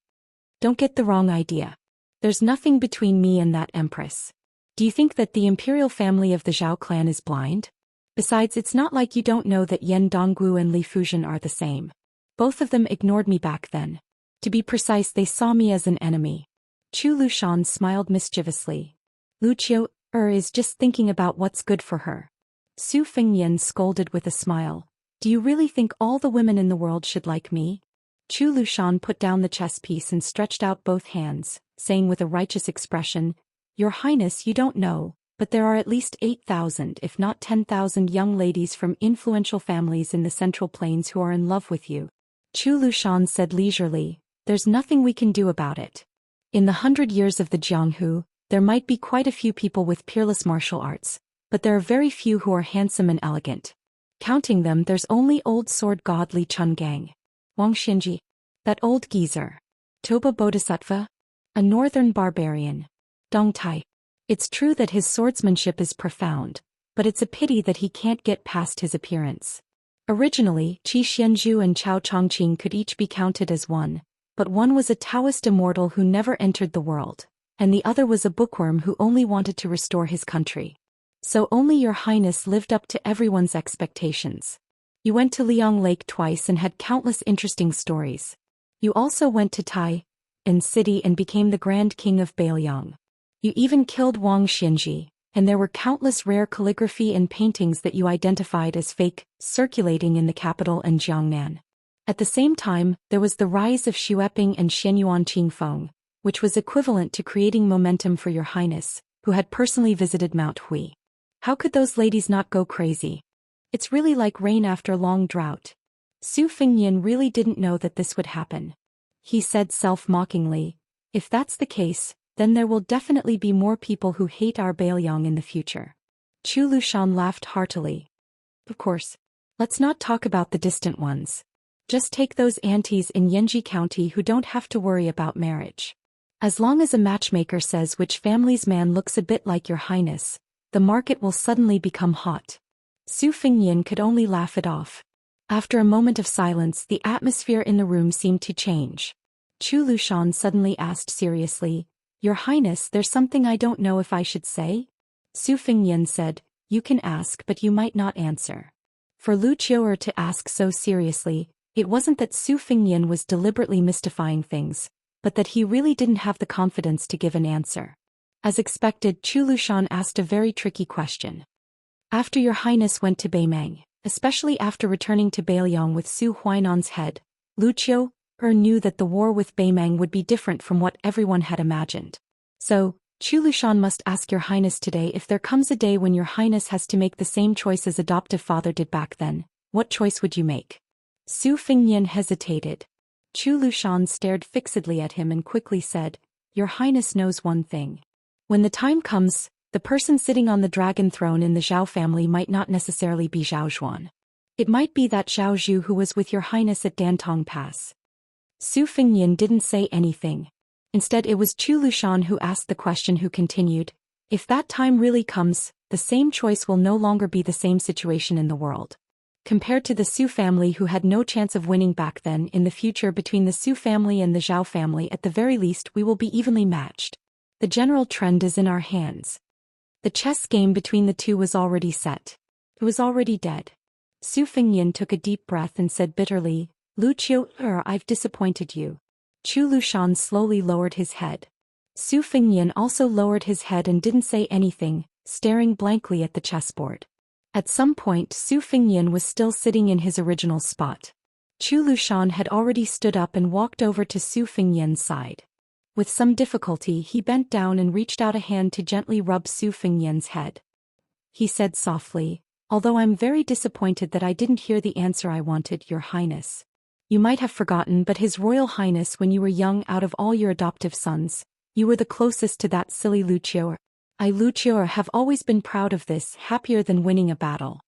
"Don't get the wrong idea. There's nothing between me and that empress. Do you think that the imperial family of the Zhao clan is blind? Besides, it's not like you don't know that Yan Donggu and Li Fujian are the same. Both of them ignored me back then. To be precise, they saw me as an enemy." Chu Lushan smiled mischievously. "Lu Qiu is just thinking about what's good for her." Su Fingyan scolded with a smile. "Do you really think all the women in the world should like me?" Chu Lushan put down the chess piece and stretched out both hands, saying with a righteous expression, "Your Highness, you don't know, but there are at least 8,000 if not 10,000 young ladies from influential families in the Central Plains who are in love with you." Chu Lushan said leisurely, "There's nothing we can do about it. In the 100 years of the Jianghu, there might be quite a few people with peerless martial arts, but there are very few who are handsome and elegant. Counting them, there's only old sword god Li Chungang. Wang Xinji, that old geezer. Toba Bodhisattva, a northern barbarian. Dong Tai. It's true that his swordsmanship is profound, but it's a pity that he can't get past his appearance. Originally, Qi Xianzhu and Chao Chongqing could each be counted as one, but one was a Taoist immortal who never entered the world, and the other was a bookworm who only wanted to restore his country. So only your Highness lived up to everyone's expectations." You went to Liang Lake twice and had countless interesting stories. You also went to Tai and city and became the Grand King of Bailiang. You even killed Wang Xinji, and there were countless rare calligraphy and paintings that you identified as fake, circulating in the capital and Jiangnan. At the same time, there was the rise of Xueping and Xianyuan Qingfeng, which was equivalent to creating momentum for your highness, who had personally visited Mount Hui. How could those ladies not go crazy? It's really like rain after a long drought. Su Fengnian really didn't know that this would happen. He said self-mockingly, if that's the case, then there will definitely be more people who hate our Bailiang in the future. Chu Lushan laughed heartily. Of course. Let's not talk about the distant ones. Just take those aunties in Yanji County who don't have to worry about marriage. As long as a matchmaker says which family's man looks a bit like your highness, the market will suddenly become hot. Su Fengnian could only laugh it off. After a moment of silence, the atmosphere in the room seemed to change. Chu Lushan suddenly asked seriously, Your Highness, there's something I don't know if I should say? Su Fengnian said, You can ask but you might not answer. For Lu Qiu'er to ask so seriously, it wasn't that Su Fengnian was deliberately mystifying things, but that he really didn't have the confidence to give an answer. As expected, Chu Lushan asked a very tricky question. After Your Highness went to Beimang, especially after returning to Bailiang with Su Huainan's head, Lu Qiu'er knew that the war with Beimang would be different from what everyone had imagined. So, Chu Lushan must ask Your Highness today, if there comes a day when Your Highness has to make the same choice as adoptive father did back then, what choice would you make? Su Fengnian hesitated. Chu Lushan stared fixedly at him and quickly said, Your Highness knows one thing. When the time comes, the person sitting on the dragon throne in the Zhao family might not necessarily be Zhao Zhuan. It might be that Zhao Zhu who was with Your Highness at Dantong Pass. Su Fengnian didn't say anything. Instead, it was Chu Lushan who asked the question, who continued, If that time really comes, the same choice will no longer be the same situation in the world. Compared to the Su family who had no chance of winning back then, in the future between the Su family and the Zhao family, at the very least we will be evenly matched. The general trend is in our hands. The chess game between the two was already set. It was already dead. Su Fengnian took a deep breath and said bitterly, Lu Qiu'er, I've disappointed you. Chu Lushan slowly lowered his head. Su Fengnian also lowered his head and didn't say anything, staring blankly at the chessboard. At some point, Su Fengnian was still sitting in his original spot. Chu Lushan had already stood up and walked over to Su Fengnian's side. With some difficulty, he bent down and reached out a hand to gently rub Su Fengnian's head. He said softly, Although I'm very disappointed that I didn't hear the answer I wanted, Your Highness. You might have forgotten, but His Royal Highness, when you were young, out of all your adoptive sons, you were the closest to that silly Lu Qiu'er. I, Lu Qiu'er, have always been proud of this, happier than winning a battle.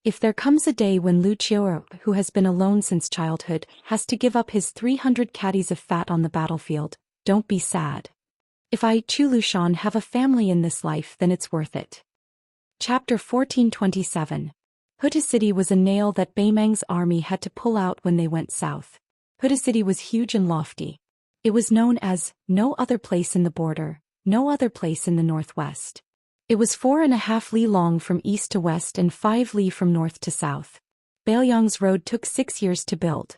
If there comes a day when Lu Qiu'er, who has been alone since childhood, has to give up his 300 caddies of fat on the battlefield, don't be sad. If I, Chu Lushan, have a family in this life, then it's worth it. Chapter 1427. Huda City was a nail that Beimang's army had to pull out when they went south. Huda City was huge and lofty. It was known as no other place in the border, no other place in the northwest. It was 4.5 li long from east to west and 5 li from north to south. Bailiang's road took 6 years to build.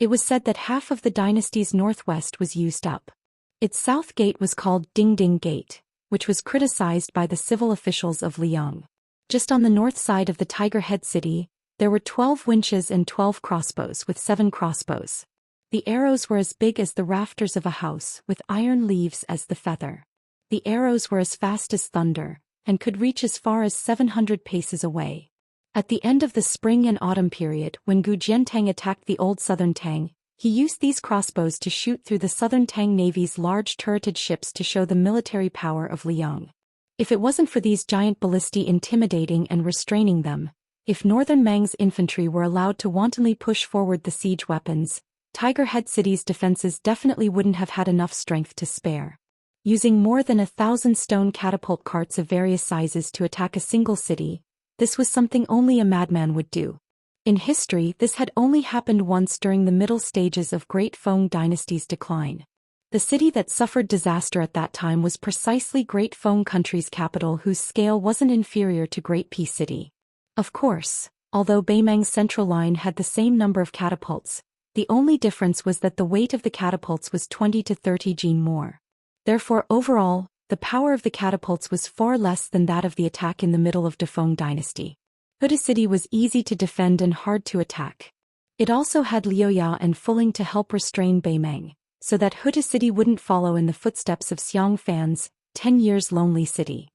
It was said that half of the dynasty's northwest was used up. Its south gate was called Ding Ding Gate, which was criticized by the civil officials of Liang. Just on the north side of the Tiger Head City, there were 12 winches and 12 crossbows with 7 crossbows. The arrows were as big as the rafters of a house, with iron leaves as the feather. The arrows were as fast as thunder, and could reach as far as 700 paces away. At the end of the spring and autumn period, when Gu Jiantang attacked the old southern Tang, he used these crossbows to shoot through the southern Tang Navy's large turreted ships to show the military power of Liang. If it wasn't for these giant ballistae intimidating and restraining them, if northern Mang's infantry were allowed to wantonly push forward the siege weapons, Tiger Head City's defenses definitely wouldn't have had enough strength to spare. Using more than 1,000 stone catapult carts of various sizes to attack a single city, this was something only a madman would do. In history, this had only happened once during the middle stages of Great Feng Dynasty's decline. The city that suffered disaster at that time was precisely Great Feng Country's capital, whose scale wasn't inferior to Great Peace City. Of course, Although Beimang's central line had the same number of catapults, the only difference was that the weight of the catapults was 20 to 30 jin more. Therefore, overall, the power of the catapults was far less than that of the attack in the middle of Defeng dynasty. Huta City was easy to defend and hard to attack. It also had Liuya and Fuling to help restrain Beimang, so that Huta City wouldn't follow in the footsteps of Xiang Fan's 10 years lonely city.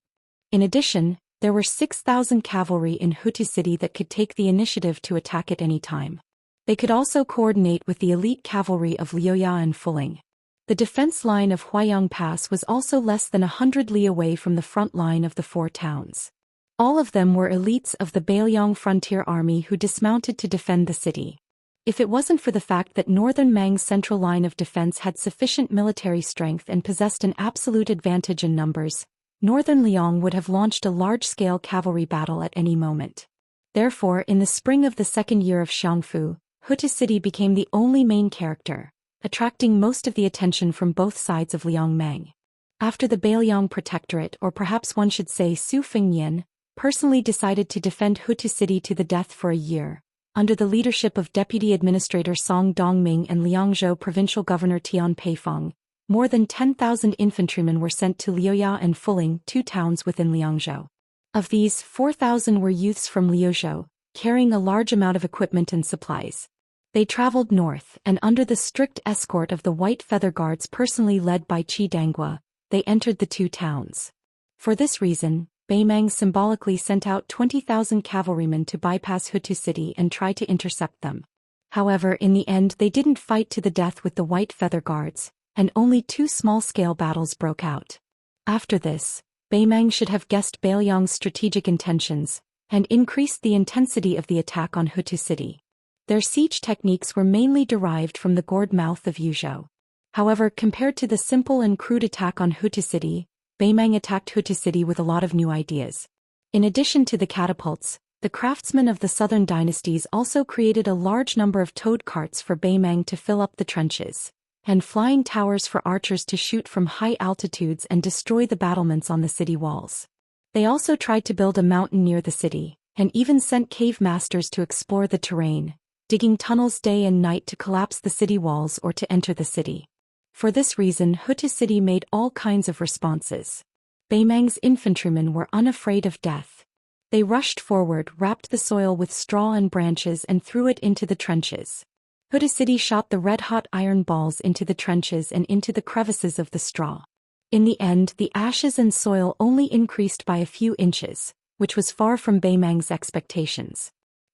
In addition, there were 6,000 cavalry in Huta City that could take the initiative to attack at any time. They could also coordinate with the elite cavalry of Liuya and Fuling. The defense line of Huayang Pass was also less than 100 li away from the front line of the four towns. All of them were elites of the Bailiang frontier army who dismounted to defend the city. If it wasn't for the fact that Northern Mang's central line of defense had sufficient military strength and possessed an absolute advantage in numbers, Northern Liang would have launched a large-scale cavalry battle at any moment. Therefore, in the spring of the second year of Xiangfu, Huta City became the only main character, attracting most of the attention from both sides of Liangmang. After the Bailiang Protectorate, or perhaps one should say Su Fengnian, personally decided to defend Huta City to the death for a year, under the leadership of Deputy Administrator Song Dongming and Liangzhou Provincial Governor Tian Peifeng, more than 10,000 infantrymen were sent to Liuya and Fuling, two towns within Liangzhou. Of these, 4,000 were youths from Liuzhou, carrying a large amount of equipment and supplies. They traveled north, and under the strict escort of the White Feather Guards personally led by Qi Dangua, they entered the two towns. For this reason, Beimang symbolically sent out 20,000 cavalrymen to bypass Hutu City and try to intercept them. However, in the end they didn't fight to the death with the White Feather Guards, and only two small-scale battles broke out. After this, Beimang should have guessed Bailiang's strategic intentions, and increased the intensity of the attack on Hutu City. Their siege techniques were mainly derived from the gourd mouth of Yuzhou. However, compared to the simple and crude attack on Hutu City, Beimang attacked Hutu City with a lot of new ideas. In addition to the catapults, the craftsmen of the southern dynasties also created a large number of toad carts for Beimang to fill up the trenches, and flying towers for archers to shoot from high altitudes and destroy the battlements on the city walls. They also tried to build a mountain near the city, and even sent cave masters to explore the terrain, digging tunnels day and night to collapse the city walls or to enter the city. For this reason, Hutu City made all kinds of responses. Beimang's infantrymen were unafraid of death. They rushed forward, wrapped the soil with straw and branches and threw it into the trenches. Hutu City shot the red-hot iron balls into the trenches and into the crevices of the straw. In the end, the ashes and soil only increased by a few inches, which was far from Beimang's expectations.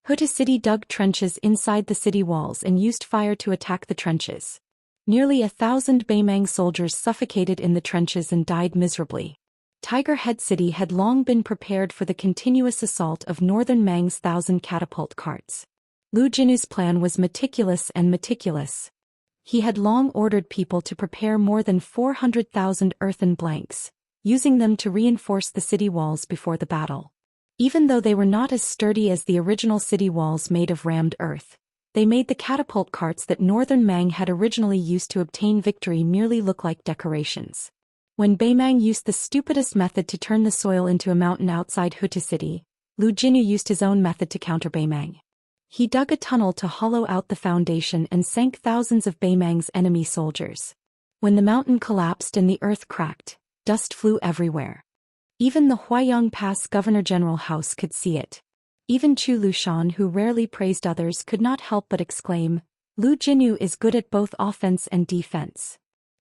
Hutu City dug trenches inside the city walls and used fire to attack the trenches. Nearly 1,000 Beimang soldiers suffocated in the trenches and died miserably. Tiger Head City had long been prepared for the continuous assault of Northern Mang's 1,000 catapult carts. Lu Jinu's plan was meticulous. He had long ordered people to prepare more than 400,000 earthen blanks, using them to reinforce the city walls before the battle. Even though they were not as sturdy as the original city walls made of rammed earth, they made the catapult carts that Northern Mang had originally used to obtain victory merely look like decorations. When Beimang used the stupidest method to turn the soil into a mountain outside Hutu City, Lu Jinu used his own method to counter Beimang. He dug a tunnel to hollow out the foundation and sank thousands of Beimang's enemy soldiers. When the mountain collapsed and the earth cracked, dust flew everywhere. Even the Huayang Pass Governor-General House could see it. Even Chu Lushan, who rarely praised others, could not help but exclaim, "Lu Jinu is good at both offense and defense."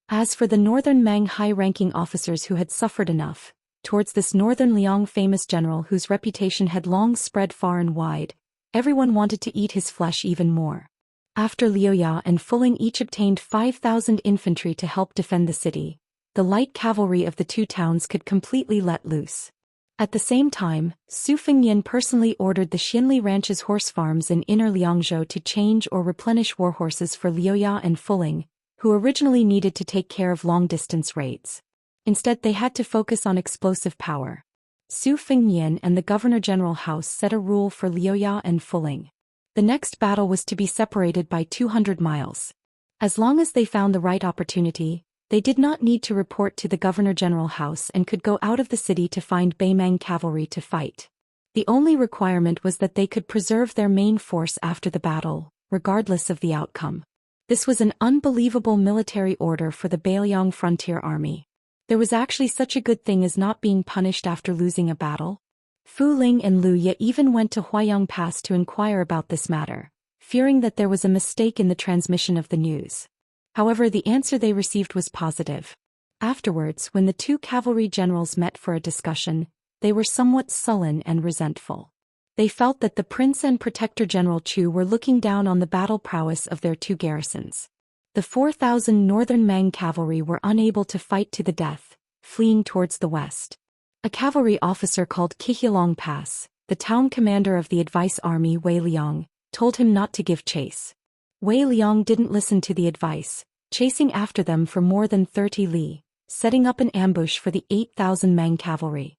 As for the Northern Mang high-ranking officers who had suffered enough, towards this Northern Liang famous general whose reputation had long spread far and wide, everyone wanted to eat his flesh even more. After Liuya and Fuling each obtained 5,000 infantry to help defend the city, the light cavalry of the two towns could completely let loose. At the same time, Su Fengnian personally ordered the Xianli Ranch's horse farms in Inner Liangzhou to change or replenish warhorses for Liuya and Fuling, who originally needed to take care of long-distance raids. Instead, they had to focus on explosive power. Su Fengnian and the Governor-General House set a rule for Liuya and Fuling. The next battle was to be separated by 200 miles. As long as they found the right opportunity, they did not need to report to the Governor-General House and could go out of the city to find Beimang cavalry to fight. The only requirement was that they could preserve their main force after the battle, regardless of the outcome. This was an unbelievable military order for the Beiliang Frontier Army. There was actually such a good thing as not being punished after losing a battle. Fu Ling and Lu Ye even went to Huayang Pass to inquire about this matter, fearing that there was a mistake in the transmission of the news. However, the answer they received was positive. Afterwards, when the two cavalry generals met for a discussion, they were somewhat sullen and resentful. They felt that the Prince and Protector General Chu were looking down on the battle prowess of their two garrisons. The 4,000 northern Mang cavalry were unable to fight to the death, fleeing towards the west. A cavalry officer called Qihilong Pass, the town commander of the advice army Wei Liang, told him not to give chase. Wei Liang didn't listen to the advice, chasing after them for more than 30 li, setting up an ambush for the 8,000 Mang cavalry.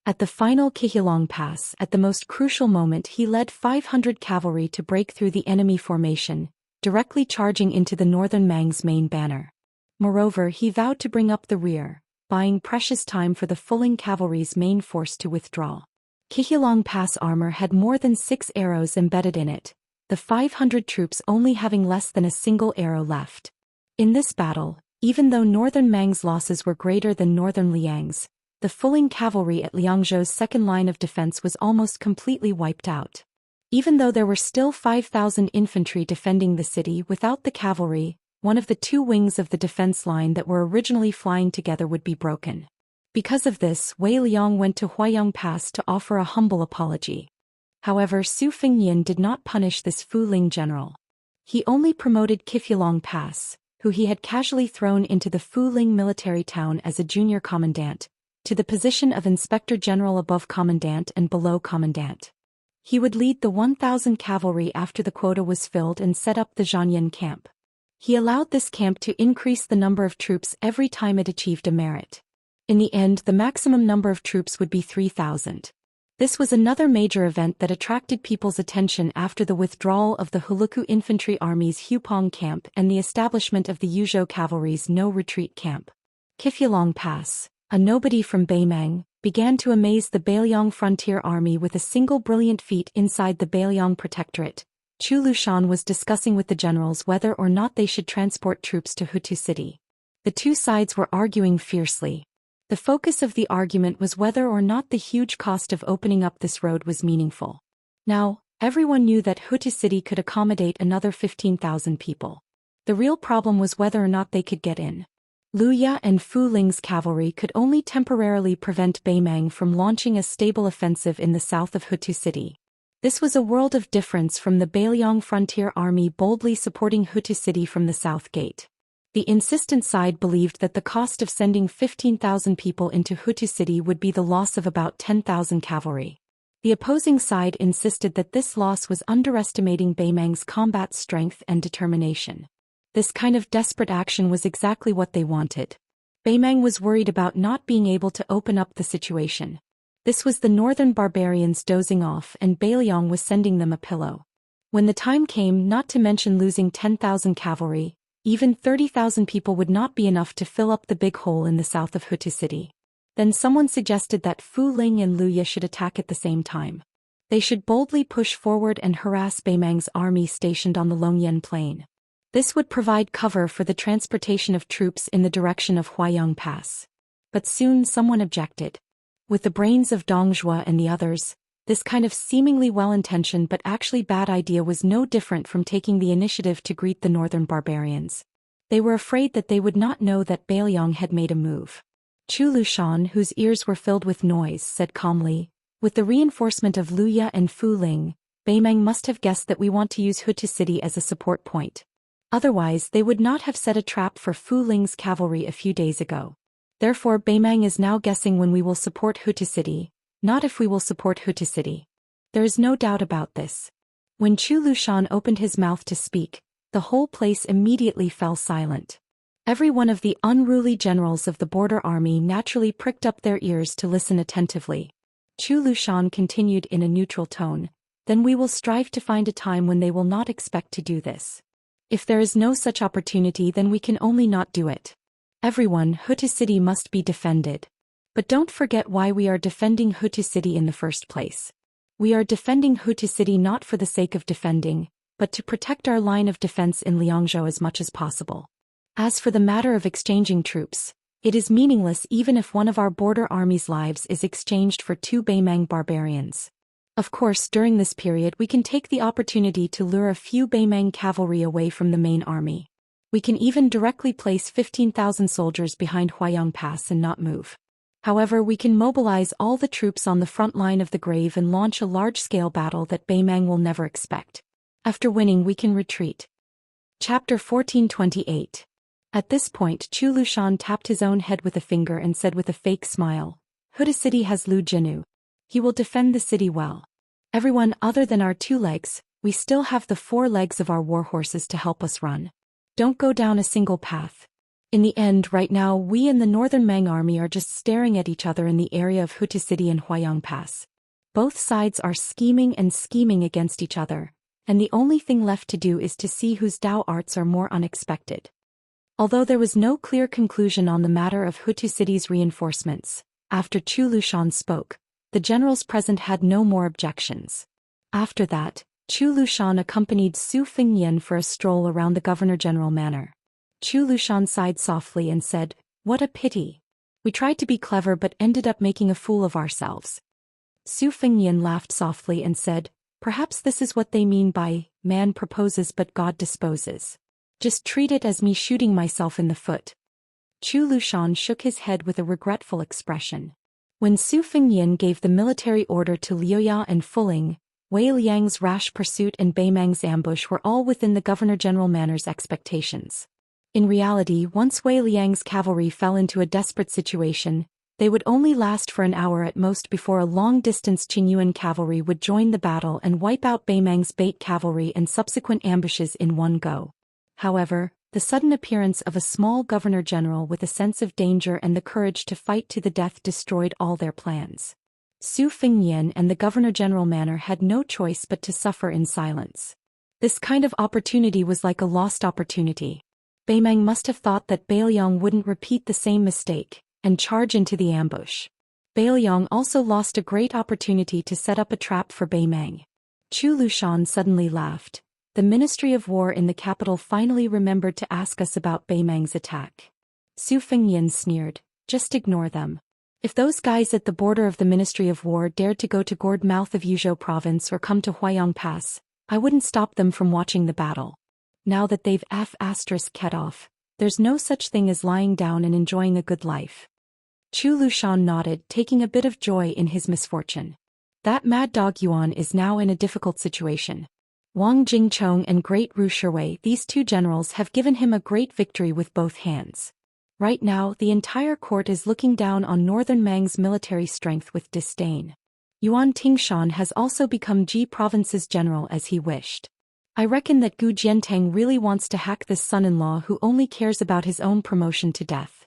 At the final Qihilong Pass, at the most crucial moment, he led 500 cavalry to break through the enemy formation, directly charging into the northern Mang's main banner. Moreover, he vowed to bring up the rear, buying precious time for the Fuling cavalry's main force to withdraw. Qihilong Pass armor had more than 6 arrows embedded in it, the 500 troops only having less than a single arrow left. In this battle, even though northern Mang's losses were greater than northern Liang's, the Fuling cavalry at Liangzhou's second line of defense was almost completely wiped out. Even though there were still 5,000 infantry defending the city, without the cavalry, one of the two wings of the defense line that were originally flying together would be broken. Because of this, Wei Liang went to Huayang Pass to offer a humble apology. However, Su Fengnian did not punish this Fu Ling general. He only promoted Qihilong Pass, who he had casually thrown into the Fu Ling military town as a junior commandant, to the position of inspector general above commandant and below commandant. He would lead the 1,000 cavalry after the quota was filled and set up the Zhanyan camp. He allowed this camp to increase the number of troops every time it achieved a merit. In the end, the maximum number of troops would be 3,000. This was another major event that attracted people's attention after the withdrawal of the Huluku Infantry Army's Hupong camp and the establishment of the Yuzhou Cavalry's no-retreat camp. Qihilong Pass, a nobody from Beimang, began to amaze the Beiliang Frontier Army with a single brilliant feat inside the Beiliang Protectorate. Chu Lushan was discussing with the generals whether or not they should transport troops to Hutu City. The two sides were arguing fiercely. The focus of the argument was whether or not the huge cost of opening up this road was meaningful. Now, everyone knew that Hutu City could accommodate another 15,000 people. The real problem was whether or not they could get in. Lu Ye and Fu Ling's cavalry could only temporarily prevent Beimang from launching a stable offensive in the south of Hutu City. This was a world of difference from the Beiliang Frontier Army boldly supporting Hutu City from the south gate. The insistent side believed that the cost of sending 15,000 people into Hutu City would be the loss of about 10,000 cavalry. The opposing side insisted that this loss was underestimating Beimang's combat strength and determination. This kind of desperate action was exactly what they wanted. Beimang was worried about not being able to open up the situation. This was the northern barbarians dozing off, and Beiliang was sending them a pillow. When the time came, not to mention losing 10,000 cavalry, even 30,000 people would not be enough to fill up the big hole in the south of Hutu City. Then someone suggested that Fu Ling and Lu Ye should attack at the same time. They should boldly push forward and harass Beimang's army stationed on the Longyan Plain. This would provide cover for the transportation of troops in the direction of Huayang Pass. But soon someone objected. With the brains of Dong Zhuo and the others, this kind of seemingly well-intentioned but actually bad idea was no different from taking the initiative to greet the northern barbarians. They were afraid that they would not know that Beiliang had made a move. Chu Lushan, whose ears were filled with noise, said calmly, "With the reinforcement of Lu Ye and Fu Ling, Beimang must have guessed that we want to use Hutu City as a support point. Otherwise, they would not have set a trap for Fu Ling's cavalry a few days ago. Therefore, Beimang is now guessing when we will support Hutu City, not if we will support Hutu City. There is no doubt about this." When Chu Lushan opened his mouth to speak, the whole place immediately fell silent. Every one of the unruly generals of the border army naturally pricked up their ears to listen attentively. Chu Lushan continued in a neutral tone, "Then we will strive to find a time when they will not expect to do this. If there is no such opportunity, then we can only not do it. Everyone, Hutu City must be defended. But don't forget why we are defending Hutu City in the first place. We are defending Hutu City not for the sake of defending, but to protect our line of defense in Liangzhou as much as possible. As for the matter of exchanging troops, it is meaningless even if one of our border army's lives is exchanged for 2 Beimang barbarians. Of course, during this period we can take the opportunity to lure a few Beimang cavalry away from the main army. We can even directly place 15,000 soldiers behind Huayang Pass and not move. However, we can mobilize all the troops on the front line of the grave and launch a large-scale battle that Beimang will never expect. After winning, we can retreat. Chapter 1428. At this point, Zhou Xian tapped his own head with a finger and said with a fake smile, Hutu City has Lu Jinu. He will defend the city well. Everyone other than our 2 legs, we still have the 4 legs of our war horses to help us run. Don't go down a single path. In the end, right now we and the Northern Mang army are just staring at each other in the area of Hutu City and Huayang Pass. Both sides are scheming against each other, and the only thing left to do is to see whose Dao arts are more unexpected. Although there was no clear conclusion on the matter of Hutu City's reinforcements, after Zhou Xian spoke, the generals present had no more objections. After that, Zhou Xian accompanied Su Fengnian for a stroll around the Governor-General Manor. Zhou Xian sighed softly and said, What a pity. We tried to be clever but ended up making a fool of ourselves. Su Fengnian laughed softly and said, Perhaps this is what they mean by, man proposes but God disposes. Just treat it as me shooting myself in the foot. Zhou Xian shook his head with a regretful expression. When Su Fengnian gave the military order to Liuya and Fuling, Wei Liang's rash pursuit and Beimang's ambush were all within the Governor-General Manor's expectations. In reality, once Wei Liang's cavalry fell into a desperate situation, they would only last for an hour at most before a long-distance Qingyuan cavalry would join the battle and wipe out Beimang's bait cavalry and subsequent ambushes in one go. However, the sudden appearance of a small governor-general with a sense of danger and the courage to fight to the death destroyed all their plans. Su Fengnian and the Governor-General Manor had no choice but to suffer in silence. This kind of opportunity was like a lost opportunity. Beimang must have thought that Bailiang wouldn't repeat the same mistake, and charge into the ambush. Bailiang also lost a great opportunity to set up a trap for Beimang. Zhou Xian suddenly laughed. The Ministry of War in the capital finally remembered to ask us about Beimang's attack. Su Fengnian sneered, Just ignore them. If those guys at the border of the Ministry of War dared to go to Gourd Mouth of Yuzhou Province or come to Huayang Pass, I wouldn't stop them from watching the battle. Now that they've *ket off, there's no such thing as lying down and enjoying a good life. Zhou Xian nodded, taking a bit of joy in his misfortune. That mad dog Yuan is now in a difficult situation. Wang Jingchong and Great Ru Shiwei, these 2 generals, have given him a great victory with both hands. Right now, the entire court is looking down on Northern Mang's military strength with disdain. Yuan Tingshan has also become Ji Province's general as he wished. I reckon that Gu Jiantang really wants to hack this son-in-law who only cares about his own promotion to death.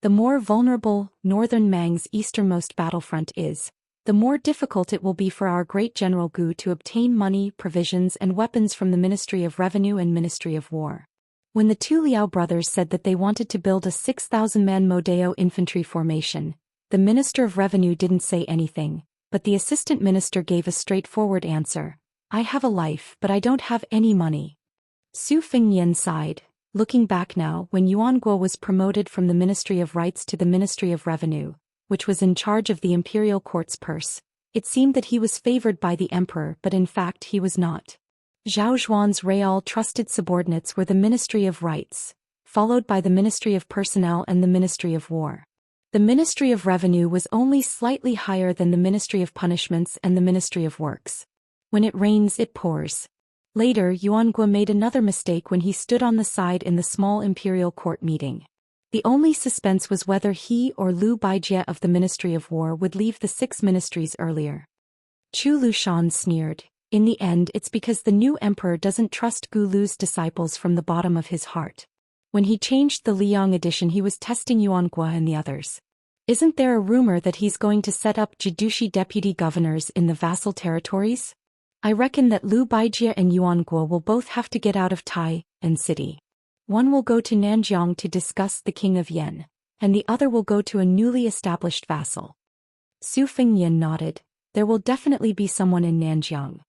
The more vulnerable Northern Mang's easternmost battlefront is, the more difficult it will be for our great General Gu to obtain money, provisions and weapons from the Ministry of Revenue and Ministry of War. When the 2 Liao brothers said that they wanted to build a 6,000-man Modeo infantry formation, the Minister of Revenue didn't say anything, but the Assistant Minister gave a straightforward answer. I have a life but I don't have any money. Su Fengnian sighed. Looking back now, when Yuan Guo was promoted from the Ministry of Rights to the Ministry of Revenue, which was in charge of the imperial court's purse, it seemed that he was favored by the emperor, but in fact he was not. Zhao Zhuan's real trusted subordinates were the Ministry of Rights, followed by the Ministry of Personnel and the Ministry of War. The Ministry of Revenue was only slightly higher than the Ministry of Punishments and the Ministry of Works. When it rains, it pours. Later, Yuan Guo made another mistake when he stood on the side in the small imperial court meeting. The only suspense was whether he or Lu Baijie of the Ministry of War would leave the 6 ministries earlier. Zhou Xian sneered. In the end, it's because the new emperor doesn't trust Gu Lu's disciples from the bottom of his heart. When he changed the Liang edition, he was testing Yuan Guo and the others. Isn't there a rumor that he's going to set up Jidushi deputy governors in the vassal territories? I reckon that Lu Baijie and Yuan Guo will both have to get out of Tai and city. One will go to Nanjiang to discuss the king of Yan, and the other will go to a newly established vassal. Su Fengnian nodded. there will definitely be someone in Nanjiang.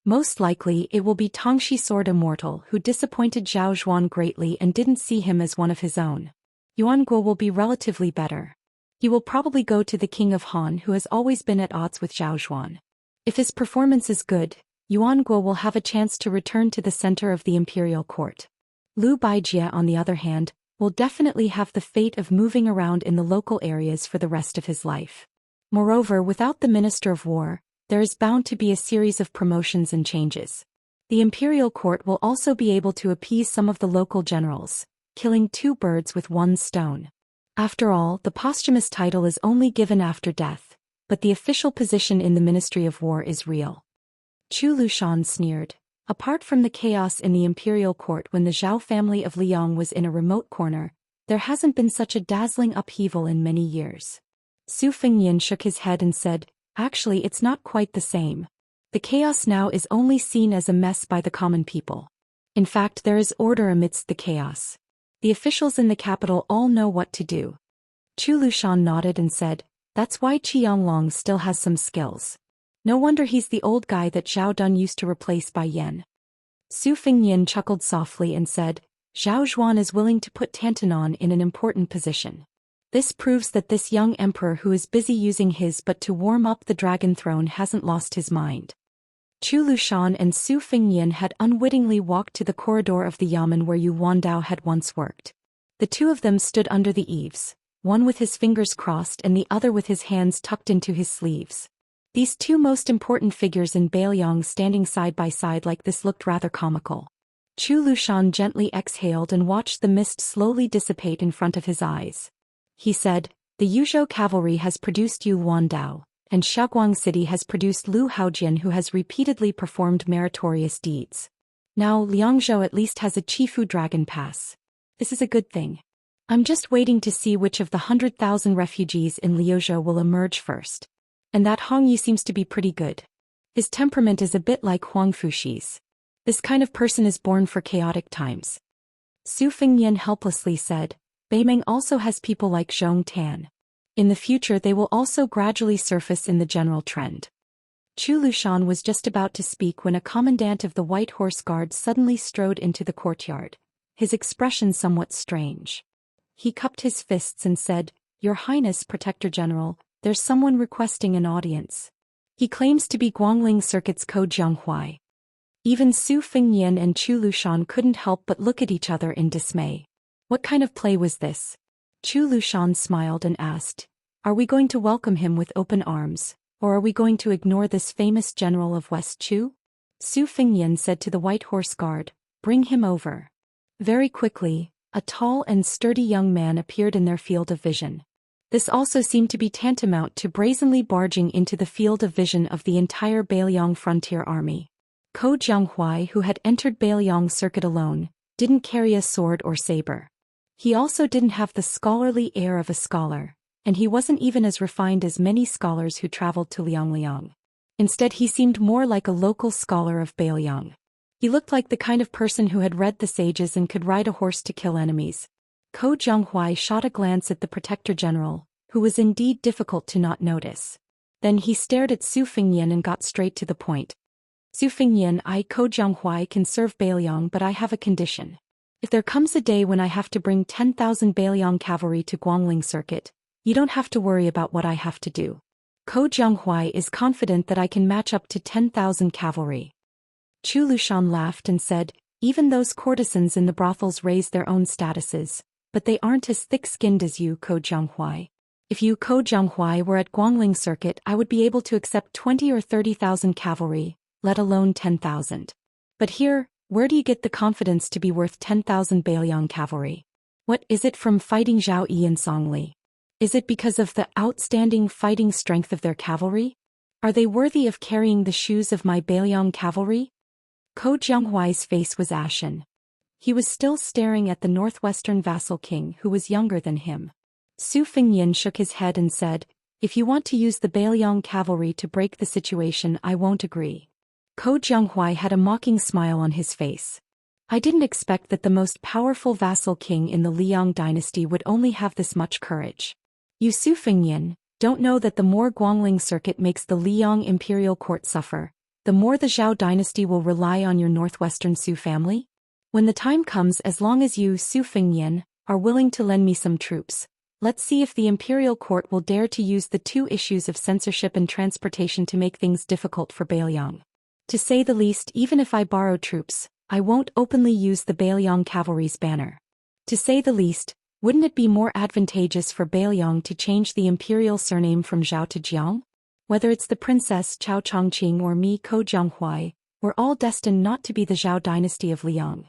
Most likely it will be Tongshi Sword Immortal who disappointed Zhao Zhuan greatly and didn't see him as one of his own. Yuan Guo will be relatively better. He will probably go to the King of Han who has always been at odds with Zhao Zhuan. If his performance is good, Yuan Guo will have a chance to return to the center of the imperial court. Liu Baijie, on the other hand, will definitely have the fate of moving around in the local areas for the rest of his life. Moreover, without the Minister of War, there is bound to be a series of promotions and changes. The imperial court will also be able to appease some of the local generals, killing two birds with one stone. After all, the posthumous title is only given after death, but the official position in the Ministry of War is real. Chu Lushan sneered. Apart from the chaos in the imperial court when the Zhao family of Liang was in a remote corner, there hasn't been such a dazzling upheaval in many years. Su Fengyan shook his head and said, "Actually, it's not quite the same. The chaos now is only seen as a mess by the common people. In fact, there is order amidst the chaos. The officials in the capital all know what to do." Chu Lushan nodded and said, "That's why Qianglong still has some skills. No wonder he's the old guy that Zhao Dun used to replace Bai Yan." Su Fengyan chuckled softly and said, "Zhao Zhuan is willing to put Tantanon in an important position. This proves that this young emperor who is busy using his but to warm up the dragon throne hasn't lost his mind." Chu Lushan and Su Fengyan had unwittingly walked to the corridor of the yamen where Yu Wandao had once worked. The two of them stood under the eaves, one with his fingers crossed and the other with his hands tucked into his sleeves. These two most important figures in Bailiang standing side by side like this looked rather comical. Chu Lushan gently exhaled and watched the mist slowly dissipate in front of his eyes. He said, "The Yuzhou cavalry has produced Yu Wandao, and Shaguang City has produced Lu Haojian who has repeatedly performed meritorious deeds. Now Liangzhou at least has a Chifu dragon pass. This is a good thing. I'm just waiting to see which of the 100,000 refugees in Liuzhou will emerge first. And that Hong Yi seems to be pretty good. His temperament is a bit like Huang Fuxi's. This kind of person is born for chaotic times." Su Fengyan helplessly said, "Beimeng also has people like Zhong Tan. In the future they will also gradually surface in the general trend." Chu Lushan was just about to speak when a commandant of the White Horse Guard suddenly strode into the courtyard, his expression somewhat strange. He cupped his fists and said, "Your Highness, Protector General, there's someone requesting an audience. He claims to be Guangling Circuit's Ko Jianghuai." Even Su Fengyan and Chu Lushan couldn't help but look at each other in dismay. What kind of play was this? Chu Lushan smiled and asked, "Are we going to welcome him with open arms, or are we going to ignore this famous general of West Chu?" Su Fengyan said to the White Horse Guard, "Bring him over." Very quickly, a tall and sturdy young man appeared in their field of vision. This also seemed to be tantamount to brazenly barging into the field of vision of the entire Bailiang frontier army. Ko Jianghuai, who had entered Bailiang Circuit alone, didn't carry a sword or saber. He also didn't have the scholarly air of a scholar, and he wasn't even as refined as many scholars who traveled to Liangliang. Instead, he seemed more like a local scholar of Bailiang. He looked like the kind of person who had read the sages and could ride a horse to kill enemies. Ko Jianghuai shot a glance at the Protector General, who was indeed difficult to not notice. Then he stared at Su Fengyan and got straight to the point. "Su Fengyan, I, Ko Jianghuai, can serve Bailiang, but I have a condition. If there comes a day when I have to bring 10,000 Bailiang cavalry to Guangling Circuit, you don't have to worry about what I have to do. Ko Jianghuai is confident that I can match up to 10,000 cavalry." Chu Lushan laughed and said, "Even those courtesans in the brothels raise their own statuses, but they aren't as thick-skinned as you, Ko Jianghuai. If you, Ko Jianghuai, were at Guangling Circuit, I would be able to accept 20 or 30,000 cavalry, let alone 10,000. But here, where do you get the confidence to be worth 10,000 Bailiang cavalry? What is it from fighting Zhao Yi and Song Li? Is it because of the outstanding fighting strength of their cavalry? Are they worthy of carrying the shoes of my Bailiang cavalry?" Ko Jianghuai's face was ashen. He was still staring at the northwestern vassal king who was younger than him. Su Fengyan shook his head and said, "If you want to use the Bailiang cavalry to break the situation, I won't agree." Ko Jianghuai had a mocking smile on his face. "I didn't expect that the most powerful vassal king in the Liang dynasty would only have this much courage. You Su Fengyan, don't know that the more Guangling Circuit makes the Liang Imperial Court suffer, the more the Zhou dynasty will rely on your northwestern Su family? When the time comes, as long as you, Su Fengnian, are willing to lend me some troops, let's see if the Imperial Court will dare to use the two issues of censorship and transportation to make things difficult for Bailiang. To say the least, even if I borrow troops, I won't openly use the Bailiang cavalry's banner. To say the least, wouldn't it be more advantageous for Bailiang to change the imperial surname from Zhao to Jiang? Whether it's the Princess Chao Chongqing or me Ko Jianghuai, we're all destined not to be the Zhao dynasty of Liang.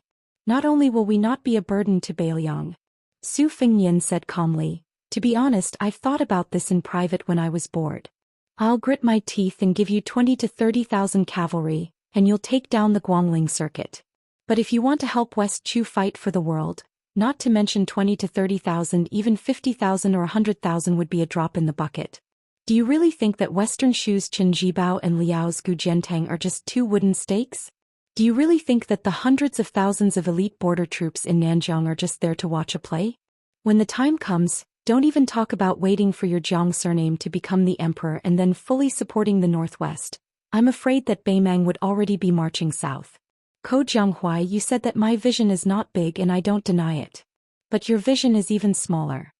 Not only will we not be a burden to Bailiang, Su Fengnian said calmly, to be honest, I've thought about this in private when I was bored. I'll grit my teeth and give you 20 to 30,000 cavalry, and you'll take down the Guangling Circuit. But if you want to help West Chu fight for the world, not to mention 20 to 30,000, even 50,000 or 100,000 would be a drop in the bucket. Do you really think that Western Shu's Chen Jibao and Liao's Gu Jiantang are just two wooden stakes? Do you really think that the hundreds of thousands of elite border troops in Nanjiang are just there to watch a play? When the time comes, don't even talk about waiting for your Jiang surname to become the emperor and then fully supporting the Northwest. I'm afraid that Beimang would already be marching south. Ko Jianghuai, you said that my vision is not big and I don't deny it. But your vision is even smaller.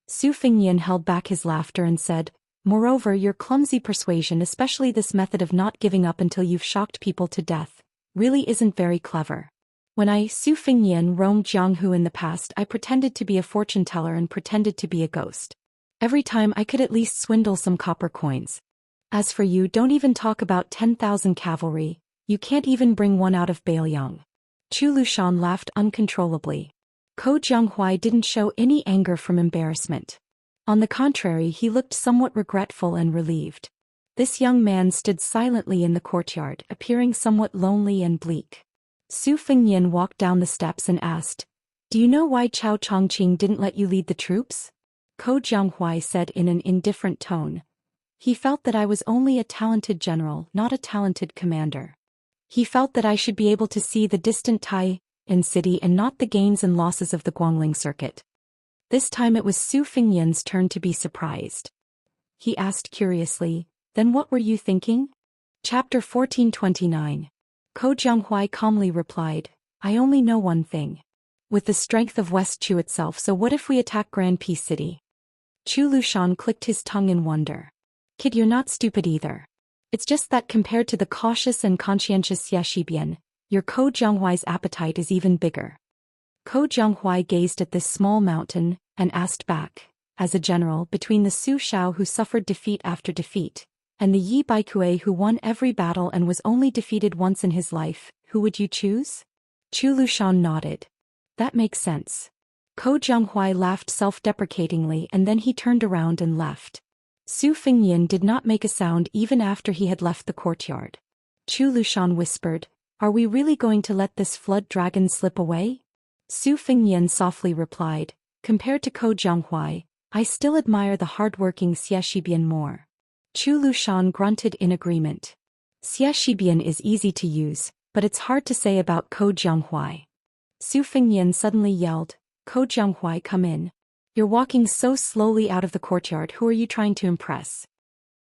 Su Fengnian held back his laughter and said, moreover, your clumsy persuasion, especially this method of not giving up until you've shocked people to death, really isn't very clever. When I, Su Fengnian, roamed Jianghu in the past, I pretended to be a fortune teller and pretended to be a ghost. Every time I could at least swindle some copper coins. As for you, don't even talk about 10,000 cavalry, you can't even bring one out of Bailiang. Chu Lushan laughed uncontrollably. Ko Jianghuai didn't show any anger from embarrassment. On the contrary, he looked somewhat regretful and relieved. This young man stood silently in the courtyard, appearing somewhat lonely and bleak. Su Fengnian walked down the steps and asked, do you know why Chao Chongqing didn't let you lead the troops? Ko Jianghuai said in an indifferent tone. He felt that I was only a talented general, not a talented commander. He felt that I should be able to see the distant Tai in city and not the gains and losses of the Guangling Circuit. This time it was Su Fengnian's turn to be surprised. He asked curiously, then what were you thinking? Chapter 1429. Ko Jianghuai calmly replied, I only know one thing. With the strength of West Chu itself, so what if we attack Grand Peace City? Chu Lushan clicked his tongue in wonder. Kid, you're not stupid either. It's just that compared to the cautious and conscientious Xie Shibian, your Ko Jianghuai's appetite is even bigger. Ko Jianghuai gazed at this small mountain, and asked back, as a general, between the Su Shao who suffered defeat after defeat, and the Yi Baikue who won every battle and was only defeated once in his life, who would you choose? Chu Lushan nodded. That makes sense. Ko Jianghuai laughed self-deprecatingly and then he turned around and left. Su Fengnian did not make a sound even after he had left the courtyard. Chu Lushan whispered, are we really going to let this flood dragon slip away? Su Fengnian softly replied, compared to Ko Jianghuai, I still admire the hard-working Xie Shibian more. Chu Lushan grunted in agreement. Xie Shibian is easy to use, but it's hard to say about Ko Jianghuai. Su Fengnian suddenly yelled, Ko Jianghuai, come in. You're walking so slowly out of the courtyard, who are you trying to impress?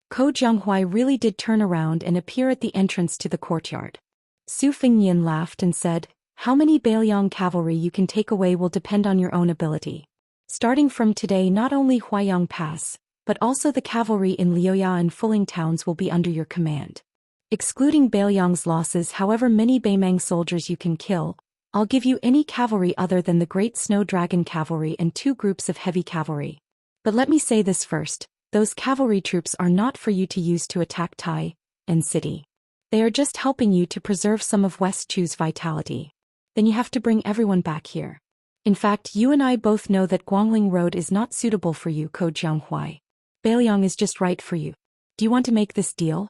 Ko Jianghuai really did turn around and appear at the entrance to the courtyard. Su Fengnian laughed and said, how many Bailiang cavalry you can take away will depend on your own ability. Starting from today, not only Huayang Pass, but also the cavalry in Liuya and Fuling towns will be under your command. Excluding Bailiang's losses, however many Beimang soldiers you can kill, I'll give you any cavalry other than the Great Snow Dragon cavalry and 2 groups of heavy cavalry. But let me say this first, those cavalry troops are not for you to use to attack Tai and city. They are just helping you to preserve some of West Chu's vitality. Then you have to bring everyone back here. In fact, you and I both know that Guangling Road is not suitable for you, Ko Jianghuai. Bailiang is just right for you. Do you want to make this deal?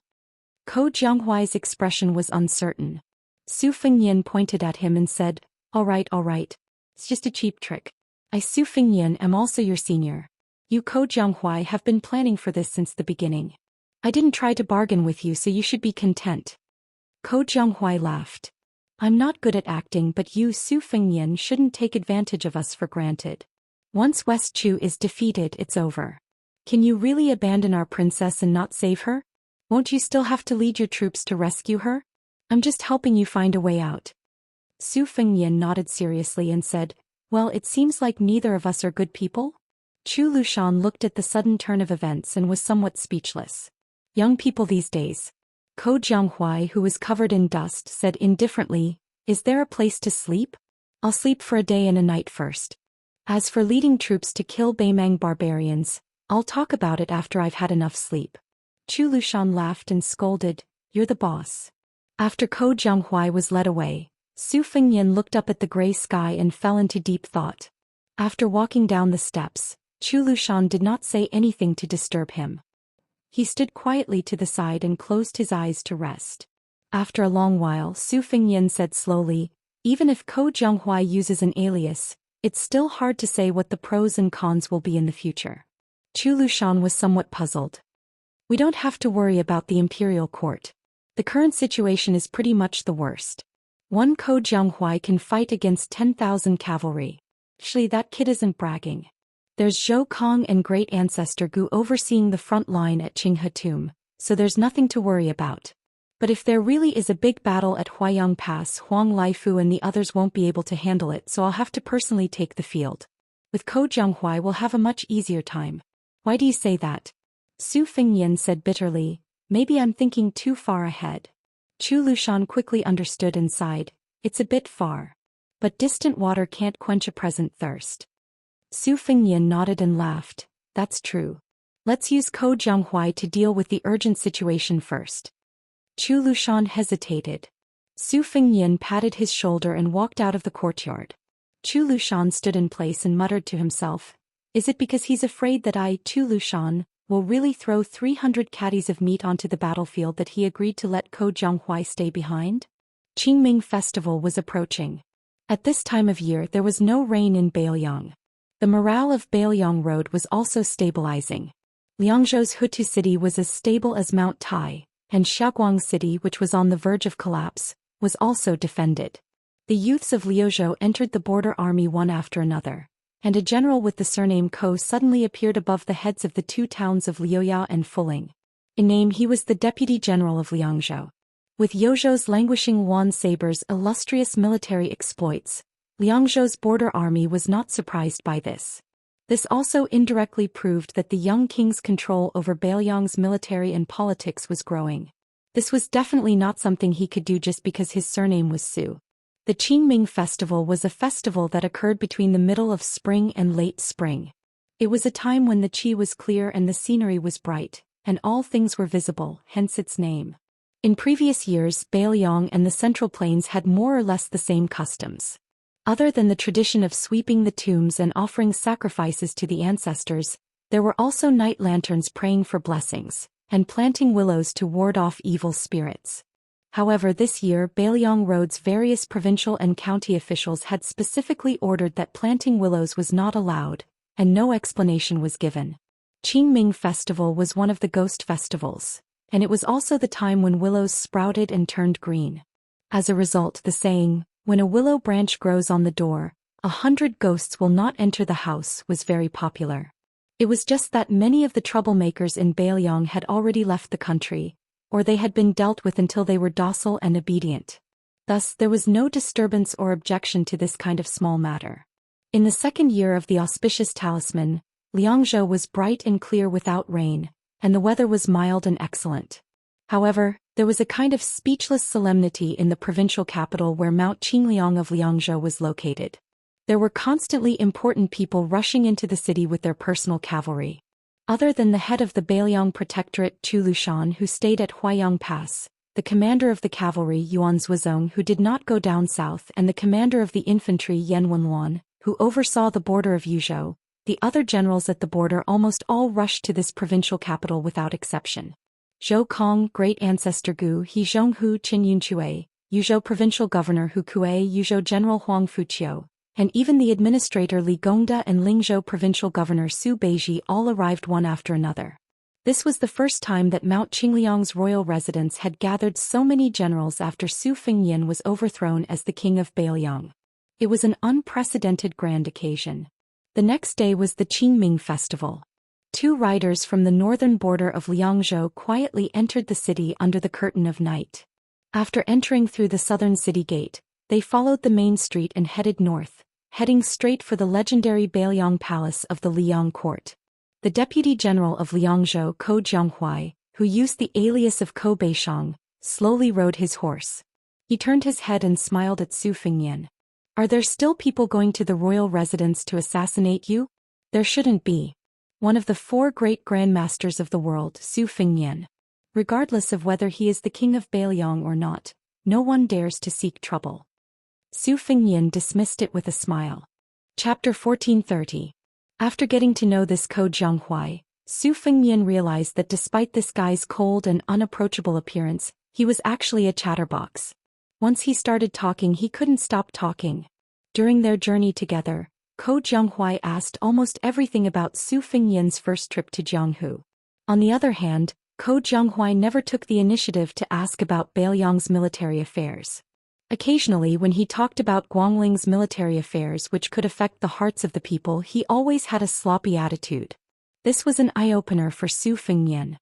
Ko Jianghuai's expression was uncertain. Su Fengnian pointed at him and said, all right. It's just a cheap trick. I, Su Fengnian, am also your senior. You, Ko Jianghuai, have been planning for this since the beginning. I didn't try to bargain with you, so you should be content. Ko Jianghuai laughed. I'm not good at acting, but you, Su Fengnian, shouldn't take advantage of us for granted. Once West Chu is defeated, it's over. Can you really abandon our princess and not save her? Won't you still have to lead your troops to rescue her? I'm just helping you find a way out. Su Fengnian nodded seriously and said, well, it seems like neither of us are good people. Chu Lushan looked at the sudden turn of events and was somewhat speechless. Young people these days. Ko Jianghuai, who was covered in dust, said indifferently, is there a place to sleep? I'll sleep for a day and a night first. As for leading troops to kill Beimang barbarians, I'll talk about it after I've had enough sleep. Chu Lushan laughed and scolded, you're the boss. After Ko Jianghuai was led away, Su Fengnian looked up at the gray sky and fell into deep thought. After walking down the steps, Chu Lushan did not say anything to disturb him. He stood quietly to the side and closed his eyes to rest. After a long while, Su Fengnian said slowly, even if Ko Jianghuai uses an alias, it's still hard to say what the pros and cons will be in the future. Chu Lushan was somewhat puzzled. We don't have to worry about the imperial court. The current situation is pretty much the worst. One Ko Jianghuai can fight against 10,000 cavalry. Actually, that kid isn't bragging. There's Zhou Kong and great ancestor Gu overseeing the front line at Qinghe Tomb, so there's nothing to worry about. But if there really is a big battle at Huayang Pass, Huang Laifu and the others won't be able to handle it, so I'll have to personally take the field. With Ko Jianghuai we'll have a much easier time. Why do you say that? Su Fengnian said bitterly, maybe I'm thinking too far ahead. Chu Lushan quickly understood and sighed, it's a bit far. But distant water can't quench a present thirst. Su Fengnian nodded and laughed, that's true. Let's use Ko Jianghuai to deal with the urgent situation first. Chu Lushan hesitated. Su Fengnian patted his shoulder and walked out of the courtyard. Chu Lushan stood in place and muttered to himself, is it because he's afraid that I, Chu Lushan, will really throw 300 caddies of meat onto the battlefield that he agreed to let Ko Jianghuai stay behind? Qingming festival was approaching. At this time of year there was no rain in Bailiang. The morale of Bailiang Road was also stabilizing. Liangzhou's Hutu city was as stable as Mount Tai, and Xiaoguang city, which was on the verge of collapse, was also defended. The youths of Liuzhou entered the border army one after another, and a general with the surname Ko suddenly appeared above the heads of the two towns of Liuya and Fuling. In name he was the deputy general of Liangzhou. With Liuzhou's languishing Wan Saber's illustrious military exploits, Liangzhou's border army was not surprised by this. This also indirectly proved that the young king's control over Bailiang's military and politics was growing. This was definitely not something he could do just because his surname was Su. The Qingming festival was a festival that occurred between the middle of spring and late spring. It was a time when the qi was clear and the scenery was bright, and all things were visible, hence its name. In previous years, Bailiang and the Central Plains had more or less the same customs. Other than the tradition of sweeping the tombs and offering sacrifices to the ancestors, there were also night lanterns praying for blessings, and planting willows to ward off evil spirits. However, this year Bailiang Road's various provincial and county officials had specifically ordered that planting willows was not allowed, and no explanation was given. Qingming Festival was one of the ghost festivals, and it was also the time when willows sprouted and turned green. As a result, the saying, when a willow branch grows on the door, 100 ghosts will not enter the house, was very popular. It was just that many of the troublemakers in Bailiang had already left the country, or they had been dealt with until they were docile and obedient. Thus, there was no disturbance or objection to this kind of small matter. In the second year of the auspicious talisman, Liangzhou was bright and clear without rain, and the weather was mild and excellent. However, there was a kind of speechless solemnity in the provincial capital where Mount Qingliang of Liangzhou was located. There were constantly important people rushing into the city with their personal cavalry. Other than the head of the Bailiang Protectorate Chu Lushan, who stayed at Huayang Pass, the commander of the cavalry Yuan Zuozong, who did not go down south, and the commander of the infantry Yan Wenluan, who oversaw the border of Yuzhou, the other generals at the border almost all rushed to this provincial capital without exception. Zhou Kong, great ancestor Gu He Zhonghu Qin Yunchue, Yuzhou provincial governor Hu Kue, Yuzhou general Huang Fuqiu, and even the administrator Li Gongda and Lingzhou provincial governor Su Beiji all arrived one after another. This was the first time that Mount Qingliang's royal residence had gathered so many generals after Su Fengnian was overthrown as the king of Bailiang. It was an unprecedented grand occasion. The next day was the Qingming festival. Two riders from the northern border of Liangzhou quietly entered the city under the curtain of night. After entering through the southern city gate, they followed the main street and headed north, heading straight for the legendary Beiliang Palace of the Liang court. The deputy general of Liangzhou, Ko Jianghuai, who used the alias of Ko Beishang, slowly rode his horse. He turned his head and smiled at Su Fengnian. "Are there still people going to the royal residence to assassinate you?" "There shouldn't be. One of the four great grandmasters of the world, Su Fengnian. Regardless of whether he is the king of Beiliang or not, no one dares to seek trouble." Su Fengnian dismissed it with a smile. Chapter 1430. After getting to know this Ko Jianghuai, Su Fengnian realized that despite this guy's cold and unapproachable appearance, he was actually a chatterbox. Once he started talking, he couldn't stop talking. During their journey together, Ko Jianghuai asked almost everything about Su Fengnian's first trip to Jianghu. On the other hand, Ko Jianghuai never took the initiative to ask about Beiliang's military affairs. Occasionally, when he talked about Guangling's military affairs which could affect the hearts of the people, he always had a sloppy attitude. This was an eye-opener for Su Fengnian.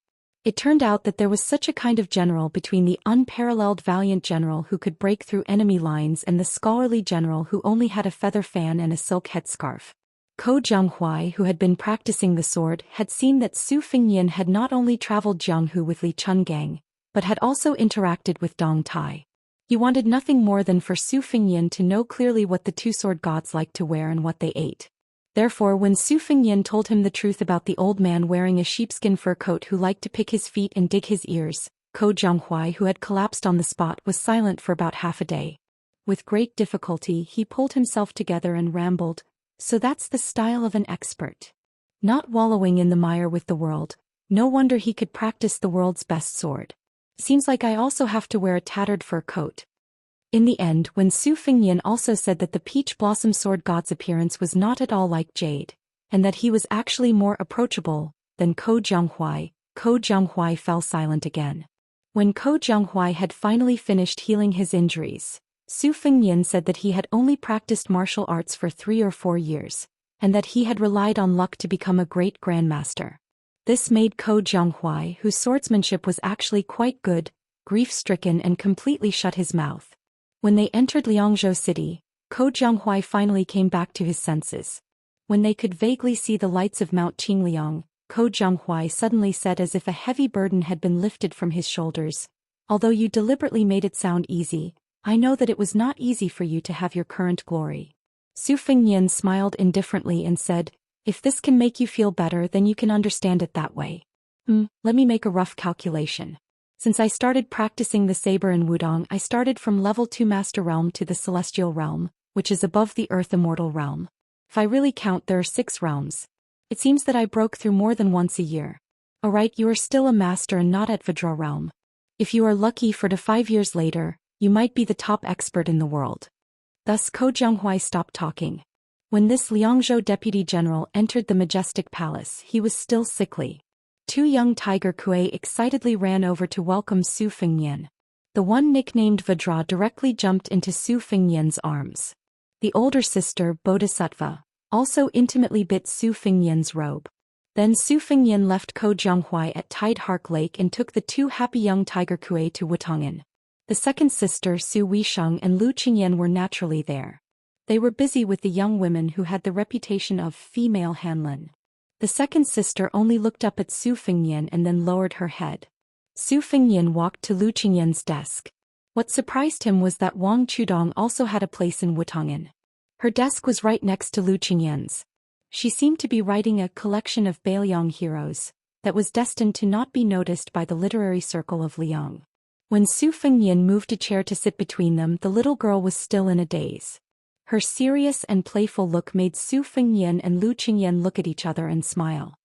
It turned out that there was such a kind of general between the unparalleled valiant general who could break through enemy lines and the scholarly general who only had a feather fan and a silk headscarf. Ko Jianghuai, who had been practicing the sword, had seen that Su Fengnian had not only traveled Jianghu with Li Chungang, but had also interacted with Dong Tai. He wanted nothing more than for Su Fengnian to know clearly what the two sword gods liked to wear and what they ate. Therefore, when Su Fengnian told him the truth about the old man wearing a sheepskin fur coat who liked to pick his feet and dig his ears, Ko Jianghuai, who had collapsed on the spot, was silent for about half a day. With great difficulty, he pulled himself together and rambled, "So that's the style of an expert. Not wallowing in the mire with the world, no wonder he could practice the world's best sword. Seems like I also have to wear a tattered fur coat." In the end, when Su Fengnian also said that the peach blossom sword god's appearance was not at all like jade, and that he was actually more approachable than Ko Jianghuai fell silent again. When Ko Jianghuai had finally finished healing his injuries, Su Fengnian said that he had only practiced martial arts for 3 or 4 years, and that he had relied on luck to become a great grandmaster. This made Ko Jianghuai, whose swordsmanship was actually quite good, grief-stricken and completely shut his mouth. When they entered Liangzhou city, Ko Jianghuai finally came back to his senses. When they could vaguely see the lights of Mount Qingliang, Ko Jianghuai suddenly said as if a heavy burden had been lifted from his shoulders, "Although you deliberately made it sound easy, I know that it was not easy for you to have your current glory." Su Fengnian smiled indifferently and said, "If this can make you feel better, then you can understand it that way. Let me make a rough calculation. Since I started practicing the saber in Wudong, I started from level 2 Master Realm to the Celestial Realm, which is above the Earth Immortal Realm. If I really count, there are 6 realms. It seems that I broke through more than once a year. Alright, you are still a master and not at Vajra Realm. If you are lucky, 4 to 5 years later, you might be the top expert in the world." Thus Ko Jianghuai stopped talking. When this Liangzhou deputy general entered the majestic palace, he was still sickly. 2 young tiger kuei excitedly ran over to welcome Su Fengnian. The one nicknamed Vajra directly jumped into Su Fengnian's arms. The older sister, Bodhisattva, also intimately bit Su Fengnian's robe. Then Su Fengnian left Ko Jianghuai at Tidehark Lake and took the 2 happy young tiger kuei to Wutong'an. The second sister, Su Weisheng, and Lu Qingyan were naturally there. They were busy with the young women who had the reputation of female Hanlin. The second sister only looked up at Su Fengnian and then lowered her head. Su Fengnian walked to Lu Qingyan's desk. What surprised him was that Wang Chudong also had a place in Wutong'an. Her desk was right next to Lu Qingyan's. She seemed to be writing a collection of Beiliang heroes that was destined to not be noticed by the literary circle of Liang. When Su Fengnian moved a chair to sit between them, the little girl was still in a daze. Her serious and playful look made Su Fengnian and Lu Qingyan look at each other and smile.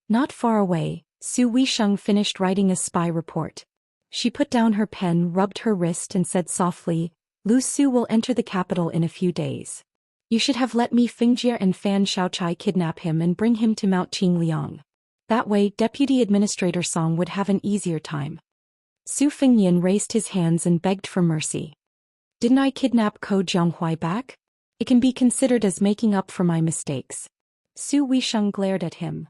Not far away, Su Weisheng finished writing a spy report. She put down her pen, rubbed her wrist and said softly, "Lu Su will enter the capital in a few days. You should have let me, Fingjie and Fan Shaochai, kidnap him and bring him to Mount Qingliang. That way, Deputy Administrator Song would have an easier time." Su Fengnian raised his hands and begged for mercy. "Didn't I kidnap Ko Jianghuai back? It can be considered as making up for my mistakes." Su Weisheng glared at him.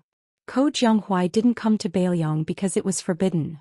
Ko Jianghuai didn't come to Beiliang because it was forbidden.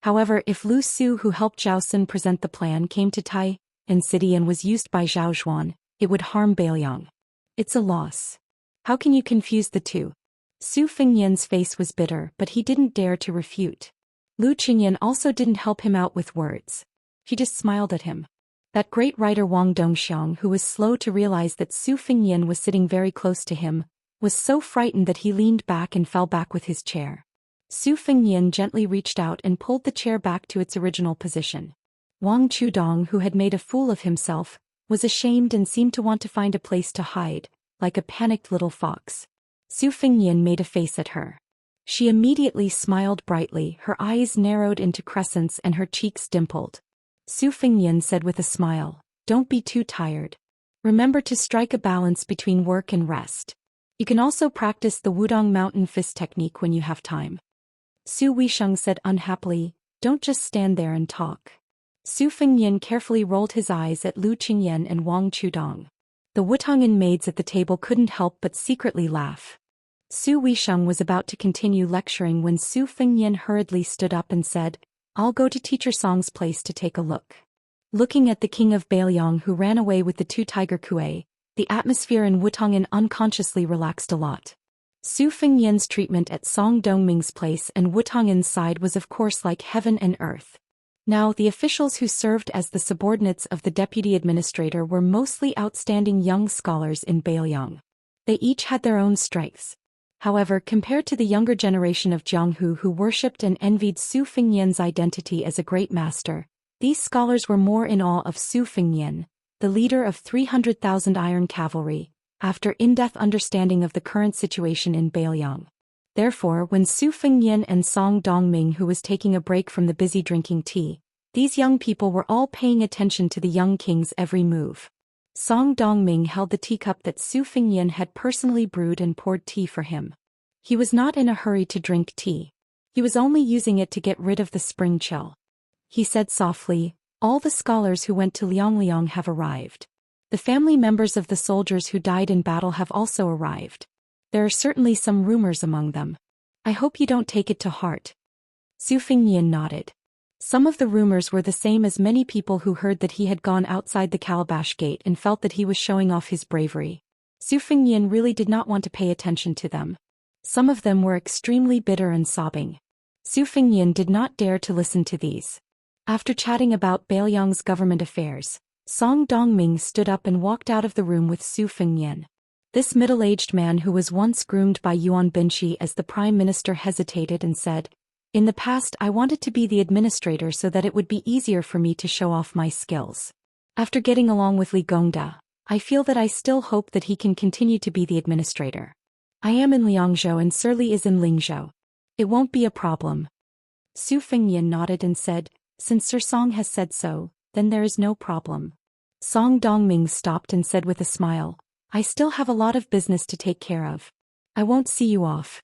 However, if Lu Su, who helped Zhao Xin present the plan, came to Tai and city and was used by Zhao Xuan, it would harm Beiliang. It's a loss. How can you confuse the two? Su Fengyan's face was bitter, but he didn't dare to refute. Lu Qingyan also didn't help him out with words. He just smiled at him. That great writer Wang Dongxiang, who was slow to realize that Su Fengyan was sitting very close to him, was so frightened that he leaned back and fell back with his chair. Su Fengyan gently reached out and pulled the chair back to its original position. Wang Chudong, who had made a fool of himself, was ashamed and seemed to want to find a place to hide, like a panicked little fox. Su Fengyan made a face at her. She immediately smiled brightly, her eyes narrowed into crescents and her cheeks dimpled. Su Fengyan said with a smile, "Don't be too tired. Remember to strike a balance between work and rest. You can also practice the Wudong Mountain Fist technique when you have time." Su Weisheng said unhappily, "Don't just stand there and talk." Su Fengyan carefully rolled his eyes at Lu Qingyan and Wang Chudong. The Wutongan maids at the table couldn't help but secretly laugh. Su Weisheng was about to continue lecturing when Su Fengyan hurriedly stood up and said, "I'll go to Teacher Song's place to take a look." Looking at the king of Beiliang, who ran away with the two tiger kuei, the atmosphere in Wutongan unconsciously relaxed a lot. Su Fengyan's treatment at Song Dongming's place and Wutongan's side was of course like heaven and earth. Now, the officials who served as the subordinates of the deputy administrator were mostly outstanding young scholars in Beiliang. They each had their own strengths. However, compared to the younger generation of Jianghu who worshipped and envied Su Fengyan's identity as a great master, these scholars were more in awe of Su Fengyan, the leader of 300,000 iron cavalry, after in-depth understanding of the current situation in Beiliang. Therefore, when Su Fengyan and Song Dongming, who was taking a break from the busy drinking tea, these young people were all paying attention to the young king's every move. Song Dongming held the teacup that Su Fengyan had personally brewed and poured tea for him. He was not in a hurry to drink tea. He was only using it to get rid of the spring chill. He said softly, "All the scholars who went to Liangliang have arrived. The family members of the soldiers who died in battle have also arrived. There are certainly some rumors among them. I hope you don't take it to heart." Su Fengyan nodded. Some of the rumors were the same as many people who heard that he had gone outside the Calabash Gate and felt that he was showing off his bravery. Su Fengyan really did not want to pay attention to them. Some of them were extremely bitter and sobbing. Su Fengyan did not dare to listen to these. After chatting about Beiliang's government affairs, Song Dongming stood up and walked out of the room with Su Fengyan. This middle-aged man who was once groomed by Yuan Binshi as the prime minister hesitated and said, "In the past I wanted to be the administrator so that it would be easier for me to show off my skills. After getting along with Li Gongda, I feel that I still hope that he can continue to be the administrator. I am in Liangzhou and Sir Li is in Lingzhou. It won't be a problem." Su Fengyan nodded and said, "Since Sir Song has said so, then there is no problem." Song Dongming stopped and said with a smile, "I still have a lot of business to take care of. I won't see you off."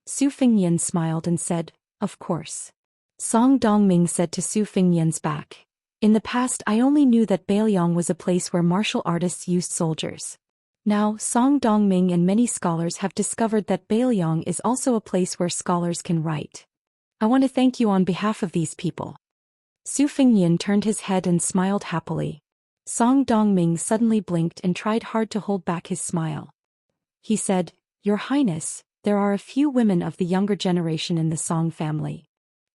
Su Fengyan smiled and said, "Of course." Song Dongming said to Su Fengyan's back, "In the past I only knew that Beiliang was a place where martial artists used soldiers. Now, Song Dongming and many scholars have discovered that Beiliang is also a place where scholars can write. I want to thank you on behalf of these people." Su Fengyan turned his head and smiled happily. Song Dongming suddenly blinked and tried hard to hold back his smile. He said, "Your Highness, there are a few women of the younger generation in the Song family.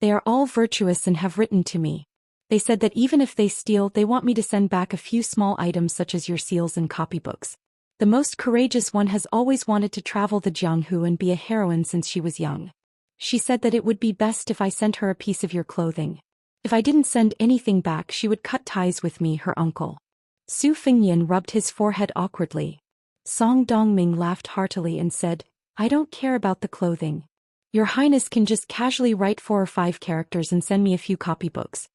They are all virtuous and have written to me. They said that even if they steal, they want me to send back a few small items such as your seals and copybooks. The most courageous one has always wanted to travel the Jianghu and be a heroine since she was young. She said that it would be best if I sent her a piece of your clothing. If I didn't send anything back, she would cut ties with me, her uncle." Su Fengyan rubbed his forehead awkwardly. Song Dongming laughed heartily and said, "I don't care about the clothing. Your Highness can just casually write 4 or 5 characters and send me a few copybooks."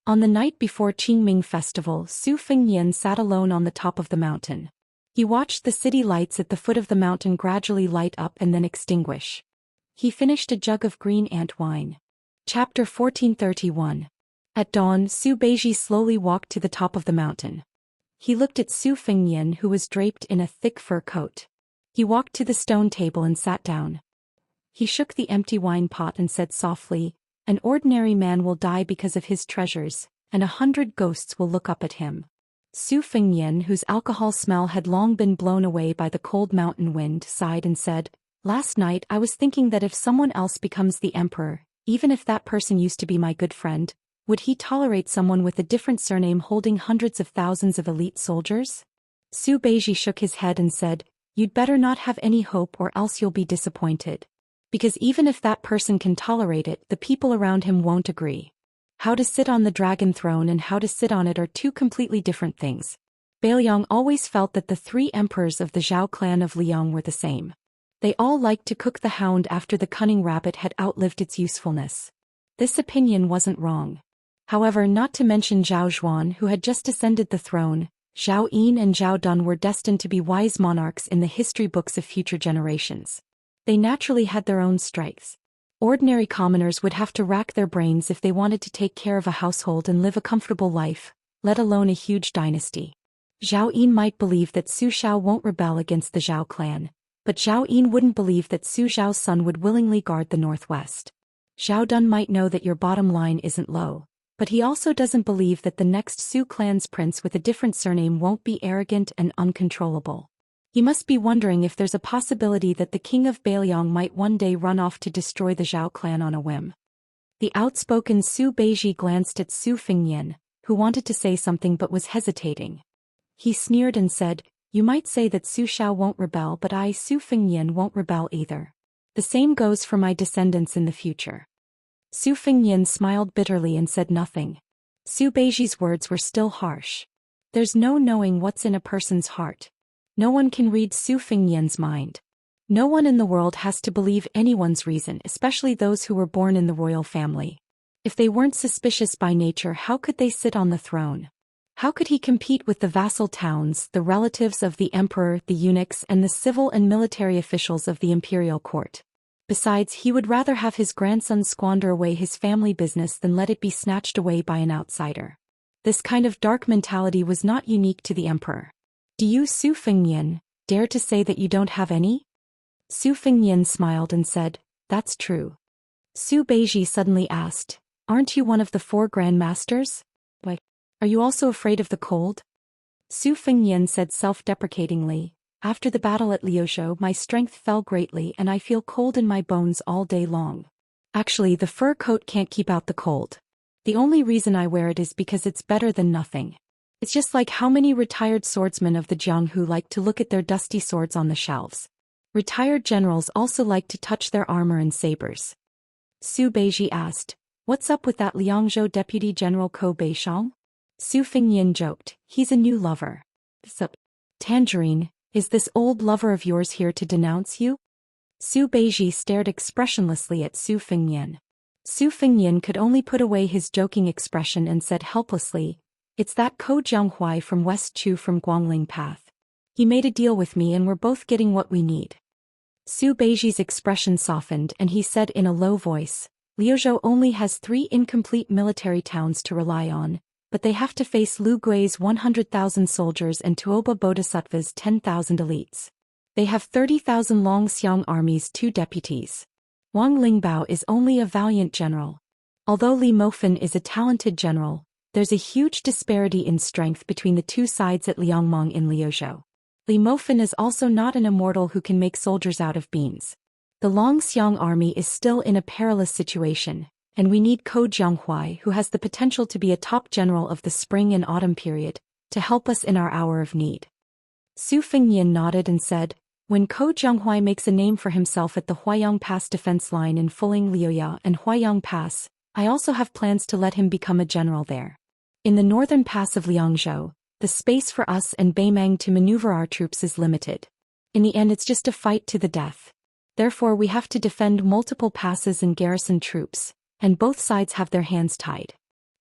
On the night before Qingming Festival, Su Fengyan sat alone on the top of the mountain. He watched the city lights at the foot of the mountain gradually light up and then extinguish. He finished a jug of green ant wine. Chapter 1431. At dawn, Su Beiji slowly walked to the top of the mountain. He looked at Su Fengyan, who was draped in a thick fur coat. He walked to the stone table and sat down. He shook the empty wine pot and said softly, "An ordinary man will die because of his treasures, and 100 ghosts will look up at him." Su Fengnian, whose alcohol smell had long been blown away by the cold mountain wind, sighed and said, "Last night I was thinking that if someone else becomes the emperor, even if that person used to be my good friend, would he tolerate someone with a different surname holding hundreds of thousands of elite soldiers?" Su Beiji shook his head and said, "You'd better not have any hope or else you'll be disappointed. Because even if that person can tolerate it, the people around him won't agree. How to sit on the dragon throne and how to sit on it are two completely different things." Bailiang always felt that the 3 emperors of the Zhao clan of Liang were the same. They all liked to cook the hound after the cunning rabbit had outlived its usefulness. This opinion wasn't wrong. However, not to mention Zhao Zhuan, who had just ascended the throne, Zhao Yin and Zhao Dun were destined to be wise monarchs in the history books of future generations. They naturally had their own strengths. Ordinary commoners would have to rack their brains if they wanted to take care of a household and live a comfortable life, let alone a huge dynasty. Zhao Yin might believe that Su Xiao won't rebel against the Zhao clan, but Zhao Yin wouldn't believe that Su Xiao's son would willingly guard the northwest. Zhao Dun might know that your bottom line isn't low, but he also doesn't believe that the next Su clan's prince with a different surname won't be arrogant and uncontrollable. He must be wondering if there's a possibility that the king of Bailiang might one day run off to destroy the Zhao clan on a whim. The outspoken Su Beiji glanced at Su Fengnian, who wanted to say something but was hesitating. He sneered and said, "You might say that Su Xiao won't rebel, but I, Su Fengnian, won't rebel either. The same goes for my descendants in the future." Su Fengnian smiled bitterly and said nothing. Su Beiji's words were still harsh. There's no knowing what's in a person's heart. No one can read Su Fengnian's mind. No one in the world has to believe anyone's reason, especially those who were born in the royal family. If they weren't suspicious by nature, how could they sit on the throne? How could he compete with the vassal towns, the relatives of the emperor, the eunuchs, and the civil and military officials of the imperial court? Besides, he would rather have his grandson squander away his family business than let it be snatched away by an outsider. This kind of dark mentality was not unique to the emperor. "Do you, Su Fengnian, dare to say that you don't have any?" Su Fengnian smiled and said, "That's true." Su Beiji suddenly asked, "Aren't you one of the 4 Grand Masters? Why, are you also afraid of the cold?" Su Fengnian said self-deprecatingly, "After the battle at Liuzhou, my strength fell greatly and I feel cold in my bones all day long. Actually, the fur coat can't keep out the cold. The only reason I wear it is because it's better than nothing. It's just like how many retired swordsmen of the Jianghu like to look at their dusty swords on the shelves. Retired generals also like to touch their armor and sabers." Su Beiji asked, "What's up with that Liangzhou Deputy General Ko Beishang?" Su Fengnian joked, "He's a new lover." "So, Tangerine, is this old lover of yours here to denounce you?" Su Beiji stared expressionlessly at Su Fengnian. Su Fengnian could only put away his joking expression and said helplessly, "It's that Ko Jianghuai from West Chu from Guangling Path. He made a deal with me and we're both getting what we need." Su Beiji's expression softened and he said in a low voice, "Liuzhou only has 3 incomplete military towns to rely on, but they have to face Lu Gui's 100,000 soldiers and Tuoba Bodhisattva's 10,000 elites. They have 30,000 Longxiang army's 2 deputies. Wang Lingbao is only a valiant general. Although Li Mofan is a talented general, there's a huge disparity in strength between the 2 sides at Liangmong in Liuzhou. Li Mofan is also not an immortal who can make soldiers out of beans. The Longxiang army is still in a perilous situation, and we need Ko Jianghuai, who has the potential to be a top general of the spring and autumn period, to help us in our hour of need." Su Fengnian nodded and said, "When Ko Jianghuai makes a name for himself at the Huayang Pass defense line in Fuling Liuya and Huayang Pass, I also have plans to let him become a general there. In the northern pass of Liangzhou, the space for us and Beimang to maneuver our troops is limited. In the end, it's just a fight to the death. Therefore, we have to defend multiple passes and garrison troops, and both sides have their hands tied.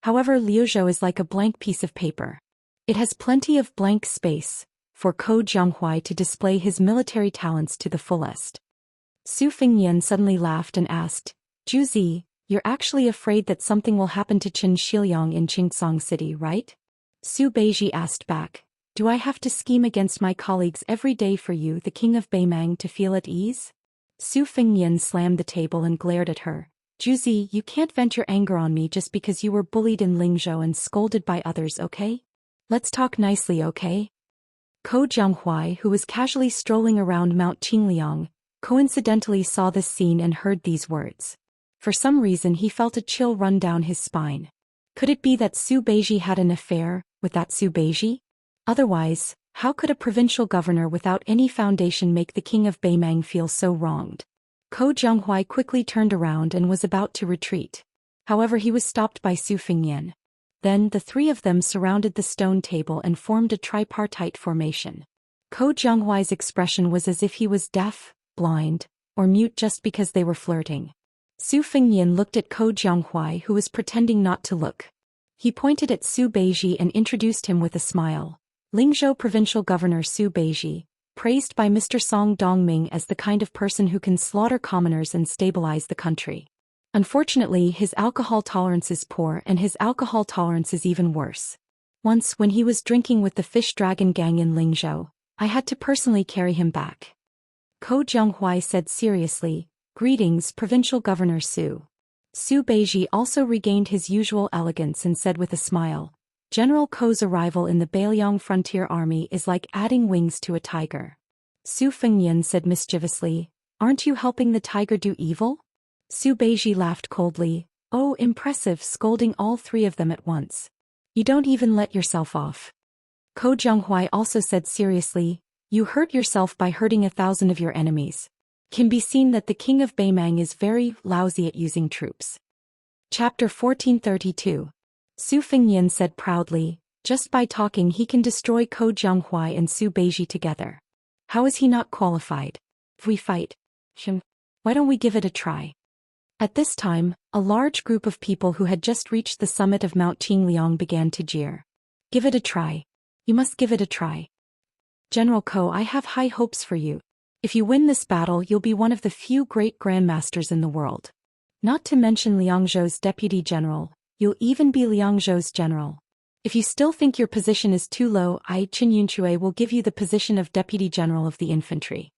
However, Liuzhou is like a blank piece of paper. It has plenty of blank space for Ko Jianghuai to display his military talents to the fullest." Su Fengnian suddenly laughed and asked, "Juzi, you're actually afraid that something will happen to Qin Shiliang in Qingsong City, right?" Su Beiji asked back, "Do I have to scheme against my colleagues every day for you, the king of Beimang, to feel at ease?" Su Fengnian slammed the table and glared at her. Juzi, you can't vent your anger on me just because you were bullied in Lingzhou and scolded by others, okay? Let's talk nicely, okay? Ko Jianghuai, who was casually strolling around Mount Qingliang, coincidentally saw this scene and heard these words. For some reason he felt a chill run down his spine. Could it be that Su Beiji had an affair with that Su Beiji? Otherwise, how could a provincial governor without any foundation make the king of Beimang feel so wronged? Ko Jianghuai quickly turned around and was about to retreat. However, he was stopped by Su Fengnian. Then the three of them surrounded the stone table and formed a tripartite formation. Ko Jianghuai's expression was as if he was deaf, blind, or mute just because they were flirting. Su Fengnian looked at Ko Jianghuai, who was pretending not to look. He pointed at Su Beiji and introduced him with a smile. Lingzhou Provincial Governor Su Beiji, praised by Mr. Song Dongming as the kind of person who can slaughter commoners and stabilize the country. Unfortunately, his alcohol tolerance is poor and his alcohol tolerance is even worse. Once, when he was drinking with the Fish Dragon gang in Lingzhou, I had to personally carry him back. Ko Jianghuai said seriously, "Greetings, Provincial Governor Su." Su Beiji also regained his usual elegance and said with a smile, "General Ko's arrival in the Beiliang Frontier Army is like adding wings to a tiger." Su Fengnian said mischievously, "Aren't you helping the tiger do evil?" Su Beiji laughed coldly, "Oh, impressive, scolding all three of them at once. You don't even let yourself off." Ko Jianghuai also said seriously, "You hurt yourself by hurting 1,000 of your enemies. Can be seen that the king of Beimang is very lousy at using troops." Chapter 1432. Su Fengnian said proudly, "Just by talking he can destroy Ko Jianghuai and Su Beiji together. How is he not qualified? If we fight him, why don't we give it a try?" At this time, a large group of people who had just reached the summit of Mount Qingliang began to jeer. "Give it a try. You must give it a try. General Ko, I have high hopes for you. If you win this battle, you'll be one of the few great grandmasters in the world. Not to mention Liangzhou's deputy general, you'll even be Liangzhou's general. If you still think your position is too low, Qin Yunchui will give you the position of deputy general of the infantry.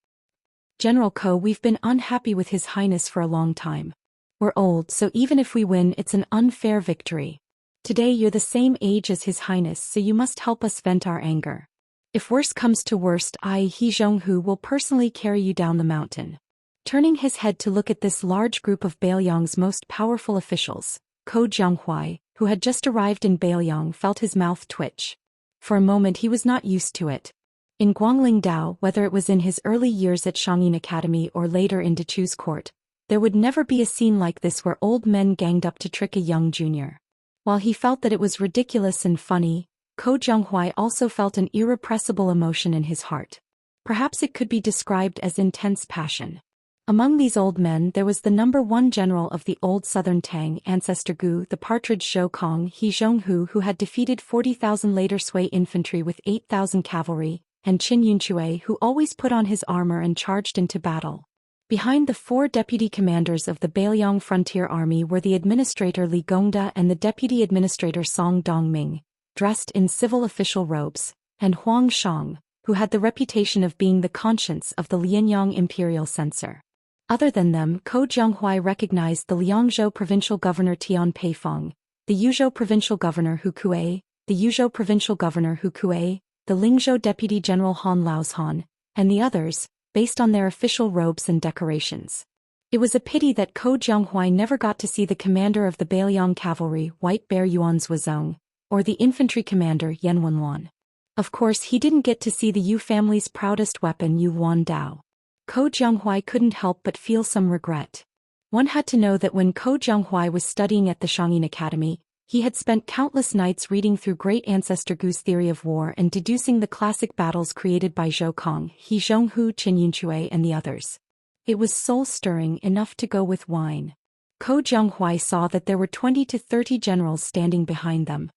General Ko, we've been unhappy with His Highness for a long time. We're old, so even if we win, it's an unfair victory. Today you're the same age as His Highness, so you must help us vent our anger. If worst comes to worst, He Zhonghu will personally carry you down the mountain." Turning his head to look at this large group of Beiliang's most powerful officials, Ko Jianghuai, who had just arrived in Beiliang, felt his mouth twitch. For a moment he was not used to it. In Guangling Dao, whether it was in his early years at Xianxia Academy or later in Dechu's court, there would never be a scene like this where old men ganged up to trick a young junior. While he felt that it was ridiculous and funny, Ko Jianghuai also felt an irrepressible emotion in his heart. Perhaps it could be described as intense passion. Among these old men there was the #1 general of the old southern Tang ancestor Gu, the partridge Zhou Kong He Zhonghu, who had defeated 40,000 later Sui infantry with 8,000 cavalry, and Qin Yunchui, who always put on his armor and charged into battle. Behind the 4 deputy commanders of the Beiliang Frontier Army were the administrator Li Gongda and the deputy administrator Song Dongming, dressed in civil official robes, and Huang Shang, who had the reputation of being the conscience of the Lianyang imperial censor. Other than them, Ko Jianghuai recognized the Liangzhou provincial governor Tian Peifeng, the Yuzhou provincial governor Hu Kuei, the Yuzhou provincial governor Hu Kuei, the Lingzhou deputy general Han Laozhan, and the others, based on their official robes and decorations. It was a pity that Ko Jianghuai never got to see the commander of the Beiliang cavalry, White Bear Yuan Zuozong, or the infantry commander Yan Wenluan. Of course, he didn't get to see the Yu family's proudest weapon, Yu Wan Dao. Ko Jianghuai couldn't help but feel some regret. One had to know that when Ko Jianghuai was studying at the Xianxia Academy, he had spent countless nights reading through great ancestor Gu's theory of war and deducing the classic battles created by Zhou Kong, He Zhonghu, Qin Yunchui, and the others. It was soul-stirring enough to go with wine. Ko Jianghuai saw that there were 20 to 30 generals standing behind them.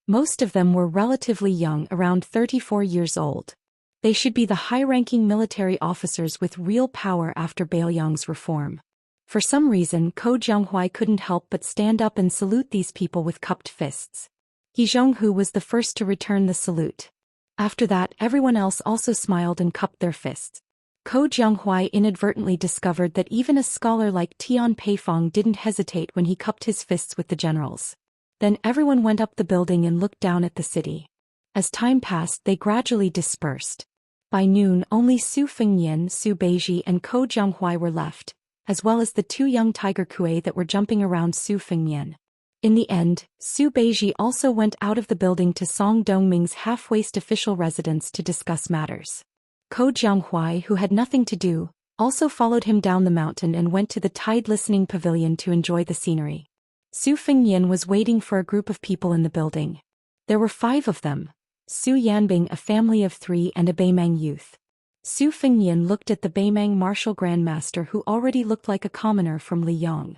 Most of them were relatively young, around 34 years old. They should be the high-ranking military officers with real power after Beiliang's reform. For some reason, Ko Jianghuai couldn't help but stand up and salute these people with cupped fists. He Zhonghu was the first to return the salute. After that, everyone else also smiled and cupped their fists. Ko Jianghuai inadvertently discovered that even a scholar like Tian Peifong didn't hesitate when he cupped his fists with the generals. Then everyone went up the building and looked down at the city. As time passed, they gradually dispersed. By noon, only Su Fengyan, Su Beiji and Ko Jianghuai were left, as well as the two young tiger kuei that were jumping around Su Fengyan. In the end, Su Beiji also went out of the building to Song Dongming's half-waist official residence to discuss matters. Ko Jianghuai, who had nothing to do, also followed him down the mountain and went to the Tide Listening Pavilion to enjoy the scenery. Su Fengyan was waiting for a group of people in the building. There were 5 of them. Su Yanbing, a family of 3, and a Beimang youth. Su Fengyan looked at the Beimang martial grandmaster, who already looked like a commoner from Liyang.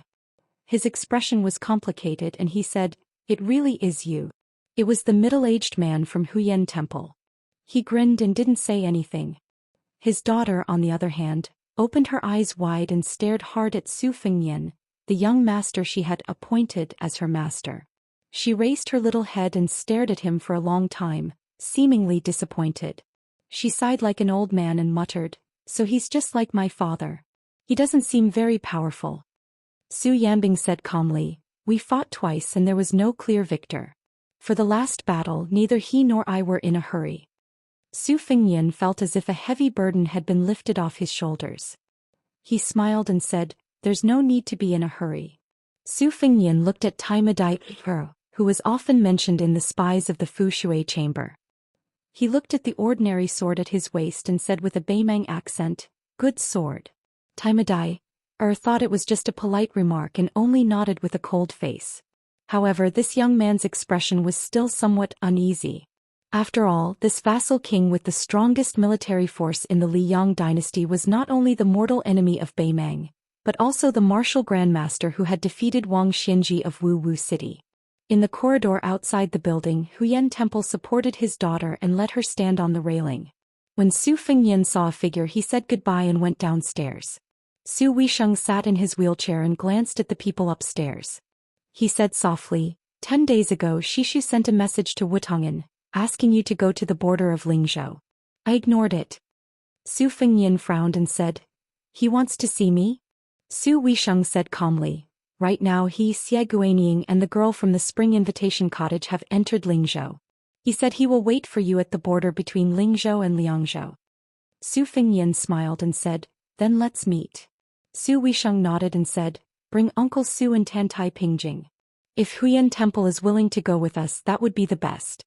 His expression was complicated and he said, "It really is you." It was the middle-aged man from Huyen Temple. He grinned and didn't say anything. His daughter, on the other hand, opened her eyes wide and stared hard at Su Fengyan, the young master she had appointed as her master. She raised her little head and stared at him for a long time, seemingly disappointed. She sighed like an old man and muttered, "So he's just like my father. He doesn't seem very powerful." Su Yanbing said calmly, "We fought twice and there was no clear victor. For the last battle, neither he nor I were in a hurry." Su Fengyan felt as if a heavy burden had been lifted off his shoulders. He smiled and said, "There's no need to be in a hurry." Su Fengyan looked at Taimadai, who was often mentioned in the spies of the Fu Shui chamber. He looked at the ordinary sword at his waist and said with a Beimang accent, "Good sword." Taimadai thought it was just a polite remark and only nodded with a cold face. However, this young man's expression was still somewhat uneasy. After all, this vassal king with the strongest military force in the Liyang dynasty was not only the mortal enemy of Beimang, but also the martial grandmaster who had defeated Wang Xinji of Wu Wu City. In the corridor outside the building, Huyen Temple supported his daughter and let her stand on the railing. When Su Fengyan saw a figure, he said goodbye and went downstairs. Su Weisheng sat in his wheelchair and glanced at the people upstairs. He said softly, 10 days ago Shishu sent a message to Wutong'an, asking you to go to the border of Lingzhou. I ignored it." Su Fengyan frowned and said, "He wants to see me?" Su Weisheng said calmly, "Right now he, Xie Guanying and the girl from the Spring Invitation Cottage have entered Lingzhou. He said he will wait for you at the border between Lingzhou and Liangzhou." Su Fengyan smiled and said, "Then let's meet." Su Weisheng nodded and said, "Bring Uncle Su and Tantai Pingjing. If Huyen Temple is willing to go with us, that would be the best."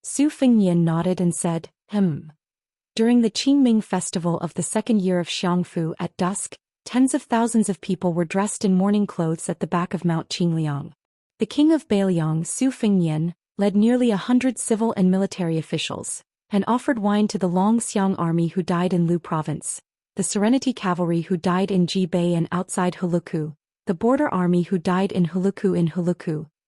Su Fengyan nodded and said, During the Qingming festival of the second year of Xiangfu at dusk, tens of thousands of people were dressed in mourning clothes at the back of Mount Qingliang. The king of Beiliang, Su Fengyan, led nearly 100 civil and military officials, and offered wine to the Longxiang army who died in Lu province, the Serenity Cavalry who died in Jibei and outside Huluku, the Border Army who died in Huluku,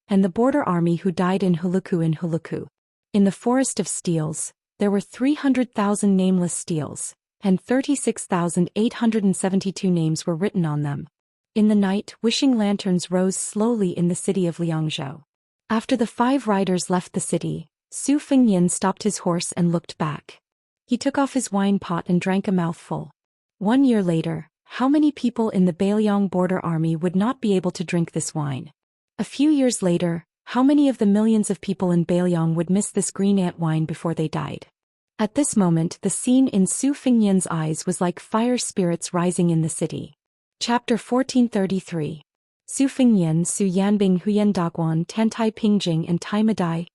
and the Border Army who died in Huluku. In the Forest of Steels, there were 300,000 nameless steels, and 36,872 names were written on them. In the night, wishing lanterns rose slowly in the city of Liangzhou. After the 5 riders left the city, Su Fengyan stopped his horse and looked back. He took off his wine pot and drank a mouthful. 1 year later, how many people in the Beiliang border army would not be able to drink this wine? A few years later, how many of the millions of people in Beiliang would miss this green ant wine before they died? At this moment, the scene in Su Fengyan's eyes was like fire spirits rising in the city. Chapter 1433. Su Fengyan, Su Yanbing, Huyen Daguan, Tantai Pingjing and Taimadai,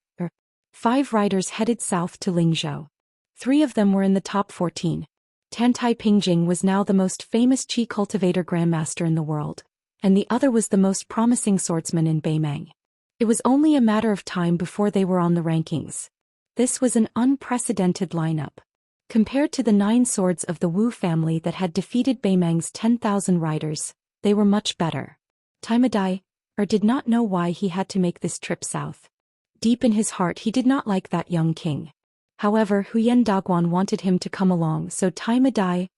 5 riders headed south to Lingzhou. 3 of them were in the top 14. Tantai Pingjing was now the most famous qi cultivator grandmaster in the world, and the other was the most promising swordsman in Beimang. It was only a matter of time before they were on the rankings. This was an unprecedented lineup. Compared to the 9 swords of the Wu family that had defeated Beimang's 10,000 riders, they were much better. Taimadai did not know why he had to make this trip south. Deep in his heart he did not like that young king. However, Huyen Daguan wanted him to come along, so Taimadai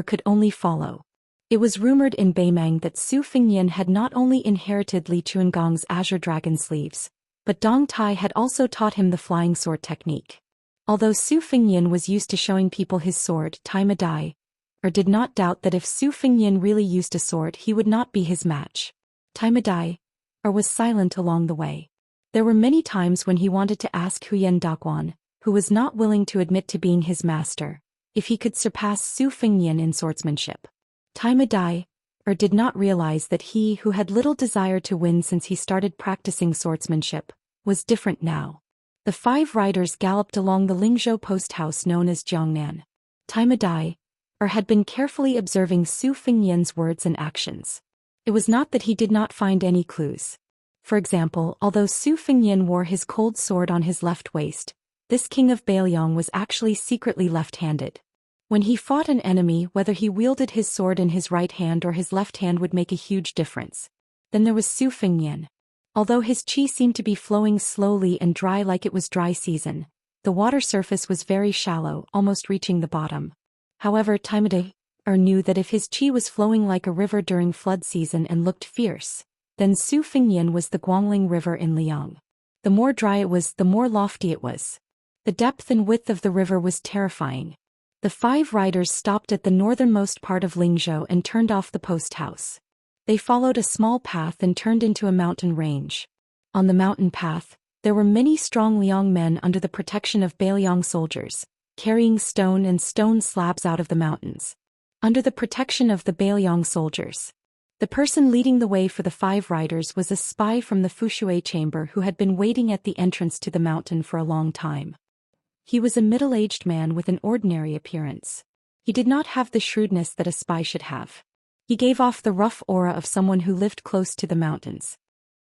could only follow. It was rumored in Beimang that Su Fengyan had not only inherited Li Chuangong's azure dragon sleeves, but Dong Tai had also taught him the flying sword technique. Although Su Fengyan was used to showing people his sword, Taimadai or did not doubt that if Su Fengyan really used a sword he would not be his match. Taimedai, or was silent along the way. There were many times when he wanted to ask Huyen Daguan, who was not willing to admit to being his master, if he could surpass Su Fengyan in swordsmanship. Taimedai, or did not realize that he who had little desire to win since he started practicing swordsmanship, was different now. The 5 riders galloped along the Lingzhou post house known as Jiangnan. Taimedai, or had been carefully observing Su Fengyan's words and actions. It was not that he did not find any clues. For example, although Su Fengyan wore his cold sword on his left waist, this king of Bailiang was actually secretly left-handed. When he fought an enemy, whether he wielded his sword in his right hand or his left hand would make a huge difference. Then there was Su Fengyan. Although his qi seemed to be flowing slowly and dry like it was dry season, the water surface was very shallow, almost reaching the bottom. However, Taimedai knew that if his qi was flowing like a river during flood season and looked fierce, then Su Fengyan was the Guangling River in Liang. The more dry it was, the more lofty it was. The depth and width of the river was terrifying. The 5 riders stopped at the northernmost part of Lingzhou and turned off the post house. They followed a small path and turned into a mountain range. On the mountain path, there were many strong Liang men under the protection of Bailiang soldiers, carrying stone and stone slabs out of the mountains. Under the protection of the Bailiang soldiers. The person leading the way for the 5 riders was a spy from the Fushui chamber who had been waiting at the entrance to the mountain for a long time. He was a middle-aged man with an ordinary appearance. He did not have the shrewdness that a spy should have. He gave off the rough aura of someone who lived close to the mountains.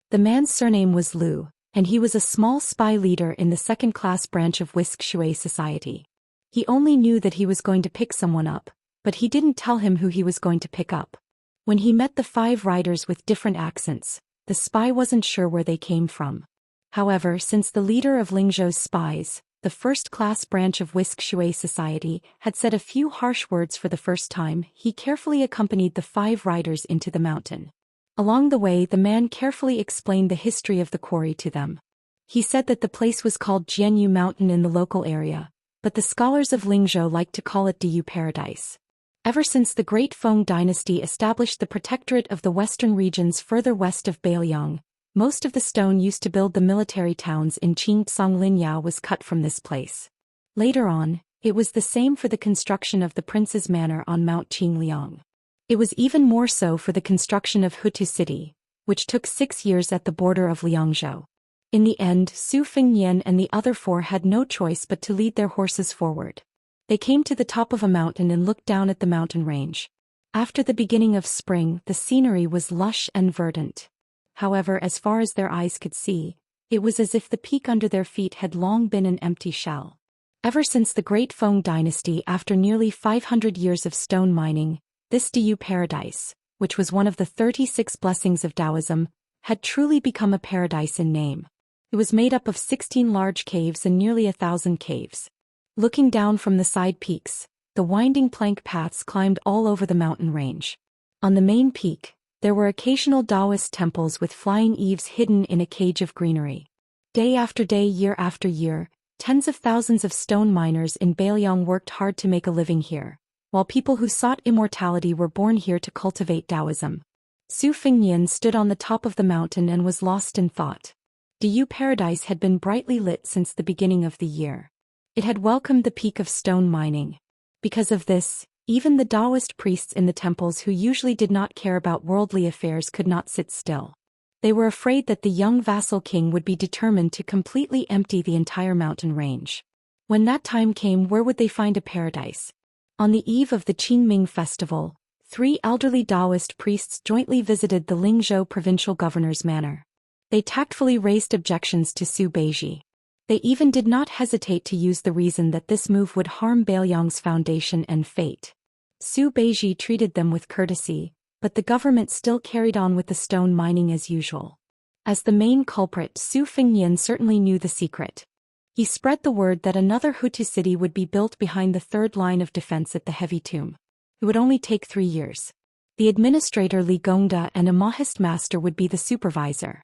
The man's surname was Lu, and he was a small spy leader in the second-class branch of Wuxia society. He only knew that he was going to pick someone up, but he didn't tell him who he was going to pick up. When he met the 5 riders with different accents, the spy wasn't sure where they came from. However, since the leader of Lingzhou's spies, the first-class branch of Wuxia society, had said a few harsh words for the first time, he carefully accompanied the 5 riders into the mountain. Along the way, the man carefully explained the history of the quarry to them. He said that the place was called Jianyu Mountain in the local area, but the scholars of Lingzhou like to call it Diyu Paradise. Ever since the Great Feng dynasty established the protectorate of the western regions further west of Bailiang, most of the stone used to build the military towns in Qingtsang Linyao was cut from this place. Later on, it was the same for the construction of the prince's manor on Mount Qingliang. It was even more so for the construction of Hutu City, which took 6 years at the border of Liangzhou. In the end, Su Fengyan and the other 4 had no choice but to lead their horses forward. They came to the top of a mountain and looked down at the mountain range. After the beginning of spring, the scenery was lush and verdant. However, as far as their eyes could see, it was as if the peak under their feet had long been an empty shell. Ever since the Great Feng dynasty, after nearly 500 years of stone mining, this Diyu Paradise, which was one of the 36 blessings of Taoism, had truly become a paradise in name. It was made up of 16 large caves and nearly 1,000 caves. Looking down from the side peaks, the winding plank paths climbed all over the mountain range. On the main peak, there were occasional Daoist temples with flying eaves hidden in a cage of greenery. Day after day, year after year, tens of thousands of stone miners in Bailiang worked hard to make a living here, while people who sought immortality were born here to cultivate Taoism. Su Fengyan stood on the top of the mountain and was lost in thought. Diyu Paradise had been brightly lit since the beginning of the year. It had welcomed the peak of stone mining. Because of this, even the Daoist priests in the temples who usually did not care about worldly affairs could not sit still. They were afraid that the young vassal king would be determined to completely empty the entire mountain range. When that time came, where would they find a paradise? On the eve of the Qingming festival, 3 elderly Daoist priests jointly visited the Lingzhou provincial governor's manor. They tactfully raised objections to Su Beiji. They even did not hesitate to use the reason that this move would harm Bailiang's foundation and fate. Su Beiji treated them with courtesy, but the government still carried on with the stone mining as usual. As the main culprit, Su Fengyan certainly knew the secret. He spread the word that another Hutu city would be built behind the 3rd line of defense at the heavy tomb. It would only take 3 years. The administrator Li Gongda and a Mahist master would be the supervisor.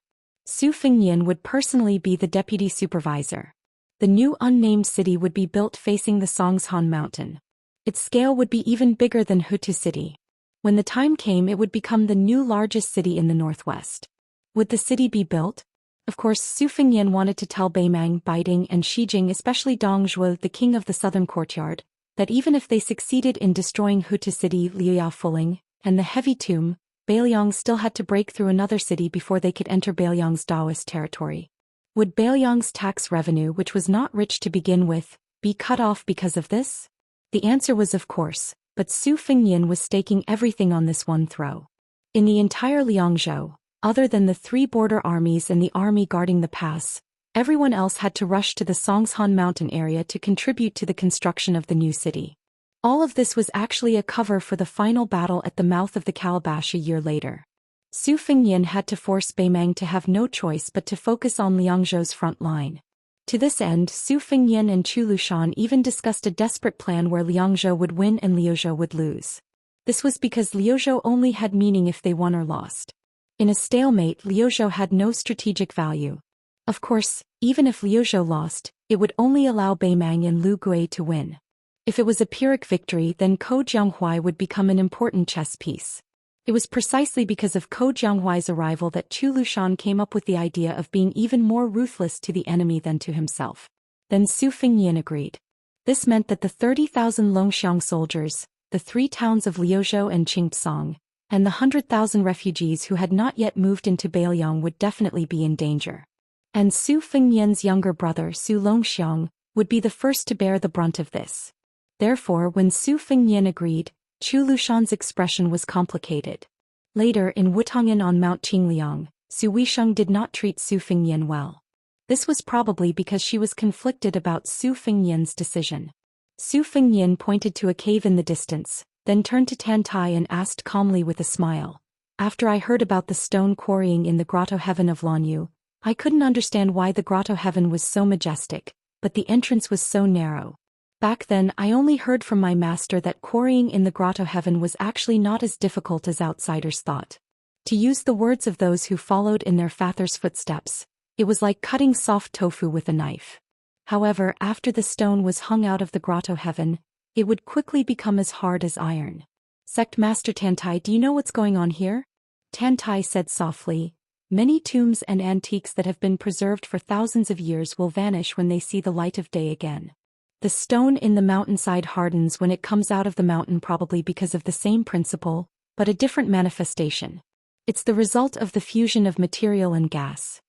Su Fengyan would personally be the deputy supervisor. The new unnamed city would be built facing the Songshan mountain. Its scale would be even bigger than Hutu City. When the time came, it would become the new largest city in the northwest. Would the city be built? Of course, Su Fengnian wanted to tell Beimang, Baiding, and Shijing, especially Dong Zhuo, the king of the southern courtyard, that even if they succeeded in destroying Hutu City, Liuyao Fuling, and the Heavy Tomb, Beiliang still had to break through another city before they could enter Beiliang's Daoist territory. Would Beiliang's tax revenue, which was not rich to begin with, be cut off because of this? The answer was of course, but Su Fengnian was staking everything on this one throw. In the entire Liangzhou, other than the 3 border armies and the army guarding the pass, everyone else had to rush to the Songshan mountain area to contribute to the construction of the new city. All of this was actually a cover for the final battle at the mouth of the Calabash a year later. Su Fengnian had to force Beimang to have no choice but to focus on Liangzhou's front line. To this end, Su Fengnian and Chu Lushan even discussed a desperate plan where Liangzhou would win and Liuzhou would lose. This was because Liuzhou only had meaning if they won or lost. In a stalemate, Liuzhou had no strategic value. Of course, even if Liuzhou lost, it would only allow Beimang and Lu Gui to win. If it was a Pyrrhic victory, then Ko Jianghuai would become an important chess piece. It was precisely because of Ko Jianghuai's arrival that Chu Lushan came up with the idea of being even more ruthless to the enemy than to himself. Then Su Fengnian agreed. This meant that the 30,000 Longxiang soldiers, the 3 towns of Liuzhou and Qingtsong, and the 100,000 refugees who had not yet moved into Beiliang would definitely be in danger. And Su Fengnian's younger brother Su Longxiang would be the first to bear the brunt of this. Therefore, when Su Fengnian agreed, Chu Lushan's expression was complicated. Later, in Wutongyan on Mount Qingliang, Su Weisheng did not treat Su Fengnian well. This was probably because she was conflicted about Su Fengnian's decision. Su Fengnian pointed to a cave in the distance, then turned to Tan Tai and asked calmly with a smile, "After I heard about the stone quarrying in the grotto heaven of Lanyu, I couldn't understand why the grotto heaven was so majestic, but the entrance was so narrow. Back then I only heard from my master that quarrying in the grotto heaven was actually not as difficult as outsiders thought. To use the words of those who followed in their father's footsteps, it was like cutting soft tofu with a knife. However, after the stone was hung out of the grotto heaven, it would quickly become as hard as iron." "Sect Master Tantai, do you know what's going on here?" Tantai said softly, "Many tombs and antiques that have been preserved for thousands of years will vanish when they see the light of day again. The stone in the mountainside hardens when it comes out of the mountain, probably because of the same principle, but a different manifestation. It's the result of the fusion of material and gas."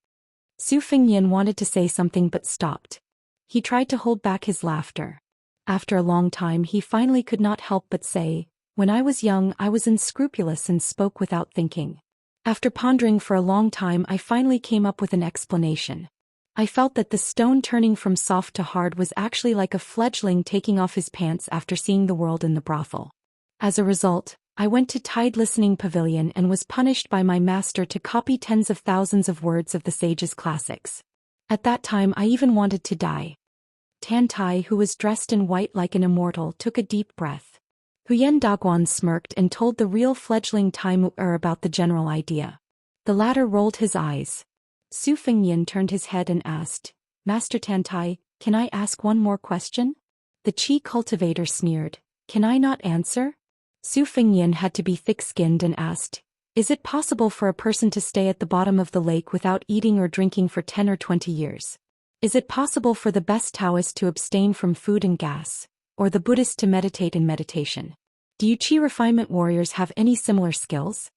Su Fengnian wanted to say something but stopped. He tried to hold back his laughter. After a long time he finally could not help but say, "When I was young I was unscrupulous and spoke without thinking. After pondering for a long time I finally came up with an explanation. I felt that the stone turning from soft to hard was actually like a fledgling taking off his pants after seeing the world in the brothel. As a result, I went to Tide Listening Pavilion and was punished by my master to copy tens of thousands of words of the sage's classics. At that time I even wanted to die." Tan Tai, who was dressed in white like an immortal, took a deep breath. Huyen Daguan smirked and told the real fledgling Tai Mu about the general idea. The latter rolled his eyes. Su Fengnian turned his head and asked, "Master Tantai, can I ask one more question?" The Qi cultivator sneered, "Can I not answer?" Su Fengnian had to be thick-skinned and asked, "Is it possible for a person to stay at the bottom of the lake without eating or drinking for 10 or 20 years? Is it possible for the best Taoist to abstain from food and gas, or the Buddhist to meditate in meditation? Do you Qi refinement warriors have any similar skills?"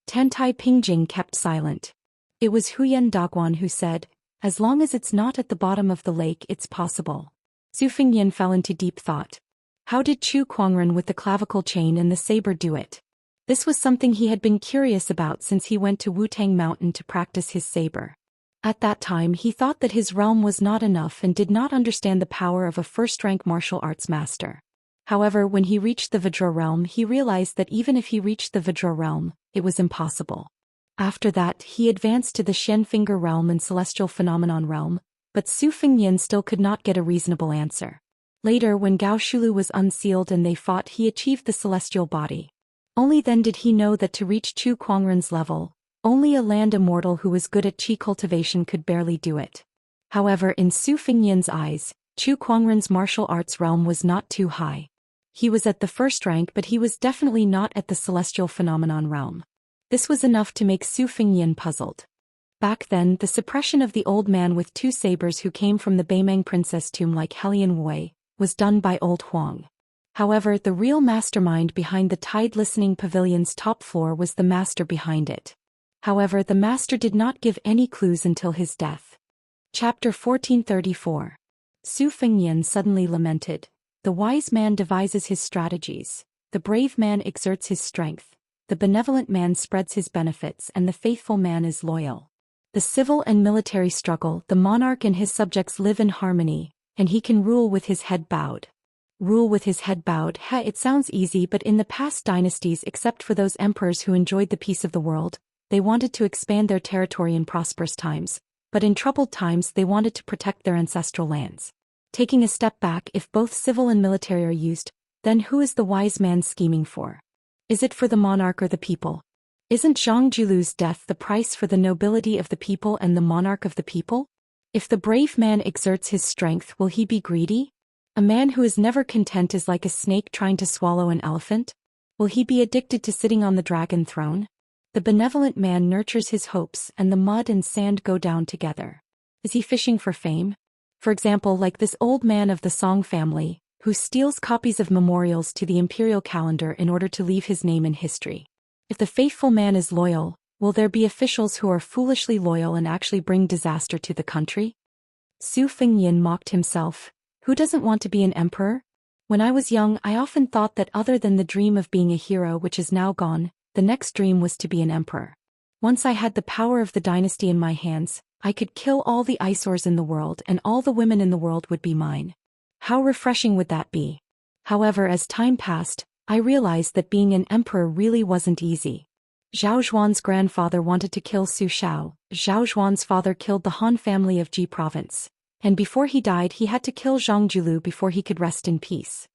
Tantai Pingjing kept silent. It was Huyen Daguan who said, "As long as it's not at the bottom of the lake, it's possible." Su Fengnian fell into deep thought. How did Chu Kuangren with the clavicle chain and the saber do it? This was something he had been curious about since he went to Wutang Mountain to practice his saber. At that time he thought that his realm was not enough and did not understand the power of a first-rank martial arts master. However, when he reached the Vajra realm he realized that even if he reached the Vajra realm, it was impossible. After that, he advanced to the Shen Finger realm and Celestial Phenomenon realm, but Su Fengnian still could not get a reasonable answer. Later, when Gao Shulu was unsealed and they fought, he achieved the celestial body. Only then did he know that to reach Chu Kuangren's level, only a land immortal who was good at Qi cultivation could barely do it. However, in Su Fengnian's eyes, Chu Kuangren's martial arts realm was not too high. He was at the first rank, but he was definitely not at the celestial phenomenon realm. This was enough to make Su Fengnian puzzled. Back then, the suppression of the old man with 2 sabers who came from the Beimeng princess tomb like Helian Wei was done by old Huang. However, the real mastermind behind the Tide Listening Pavilion's top floor was the master behind it. However, the master did not give any clues until his death. Chapter 1434. Su Fengnian suddenly lamented. The wise man devises his strategies, the brave man exerts his strength, the benevolent man spreads his benefits, and the faithful man is loyal. The civil and military struggle, the monarch and his subjects live in harmony, and he can rule with his head bowed. Rule with his head bowed. It sounds easy, but in the past dynasties, except for those emperors who enjoyed the peace of the world, they wanted to expand their territory in prosperous times, but in troubled times they wanted to protect their ancestral lands. Taking a step back, if both civil and military are used, then who is the wise man scheming for? Is it for the monarch or the people? Isn't Zhang Julu's death the price for the nobility of the people and the monarch of the people? If the brave man exerts his strength, will he be greedy? A man who is never content is like a snake trying to swallow an elephant. Will he be addicted to sitting on the dragon throne? The benevolent man nurtures his hopes, and the mud and sand go down together. Is he fishing for fame? For example, like this old man of the Song family, who steals copies of memorials to the imperial calendar in order to leave his name in history. If the faithful man is loyal, will there be officials who are foolishly loyal and actually bring disaster to the country? Su Fengnian mocked himself. Who doesn't want to be an emperor? When I was young, I often thought that other than the dream of being a hero, which is now gone, the next dream was to be an emperor. Once I had the power of the dynasty in my hands, I could kill all the eyesores in the world and all the women in the world would be mine. How refreshing would that be? However, as time passed, I realized that being an emperor really wasn't easy. Zhao Zhuan's grandfather wanted to kill Su Xiao. Zhao Zhuan's father killed the Han family of Ji province. And before he died, he had to kill Zhang Julu before he could rest in peace.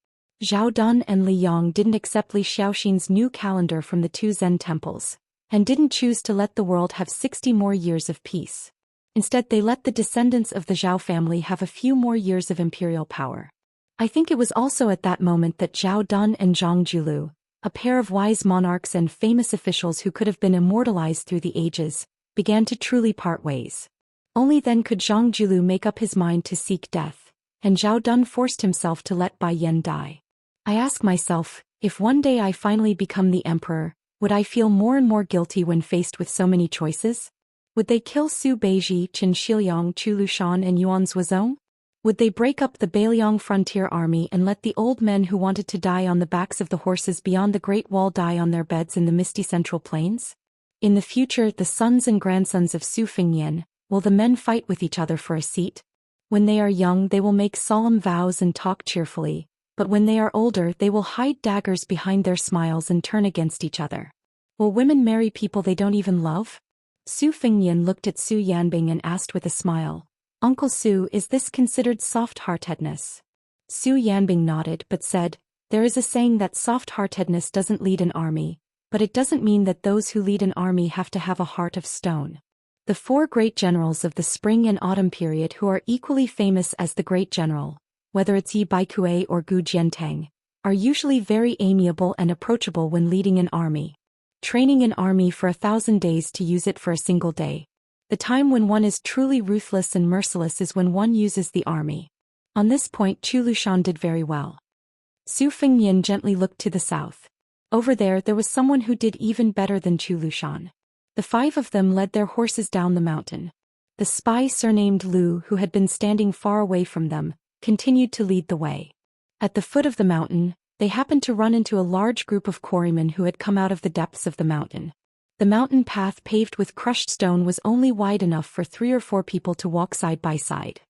Zhao Dun and Li Yong didn't accept Li Xiaoxin's new calendar from the 2 Zen temples, and didn't choose to let the world have 60 more years of peace. Instead, they let the descendants of the Zhao family have a few more years of imperial power. I think it was also at that moment that Zhao Dun and Zhang Julu, a pair of wise monarchs and famous officials who could have been immortalized through the ages, began to truly part ways. Only then could Zhang Julu make up his mind to seek death, and Zhao Dun forced himself to let Bai Yan die. I ask myself, if one day I finally become the emperor, would I feel more and more guilty when faced with so many choices? Would they kill Su Beiji, Qin Shiliang, Chu Lushan and Yuan Zuozong? Would they break up the Beiliang frontier army and let the old men who wanted to die on the backs of the horses beyond the Great Wall die on their beds in the misty central plains? In the future, the sons and grandsons of Su Fengnian, will the men fight with each other for a seat? When they are young, they will make solemn vows and talk cheerfully, but when they are older, they will hide daggers behind their smiles and turn against each other. Will women marry people they don't even love? Su Fengnian looked at Su Yanbing and asked with a smile, "Uncle Su, is this considered soft-heartedness?" Su Yanbing nodded but said, "There is a saying that soft-heartedness doesn't lead an army, but it doesn't mean that those who lead an army have to have a heart of stone." The 4 great generals of the spring and autumn period who are equally famous as the great general, whether it's Yi Baikue or Gu Jiantang, are usually very amiable and approachable when leading an army. Training an army for 1,000 days to use it for a single day. The time when one is truly ruthless and merciless is when one uses the army. On this point, Chu Lushan did very well. Su Fengnian gently looked to the south. Over there was someone who did even better than Chu Lushan. The 5 of them led their horses down the mountain. The spy surnamed Lu, who had been standing far away from them, continued to lead the way. At the foot of the mountain, they happened to run into a large group of quarrymen who had come out of the depths of the mountain. The mountain path paved with crushed stone was only wide enough for 3 or 4 people to walk side by side.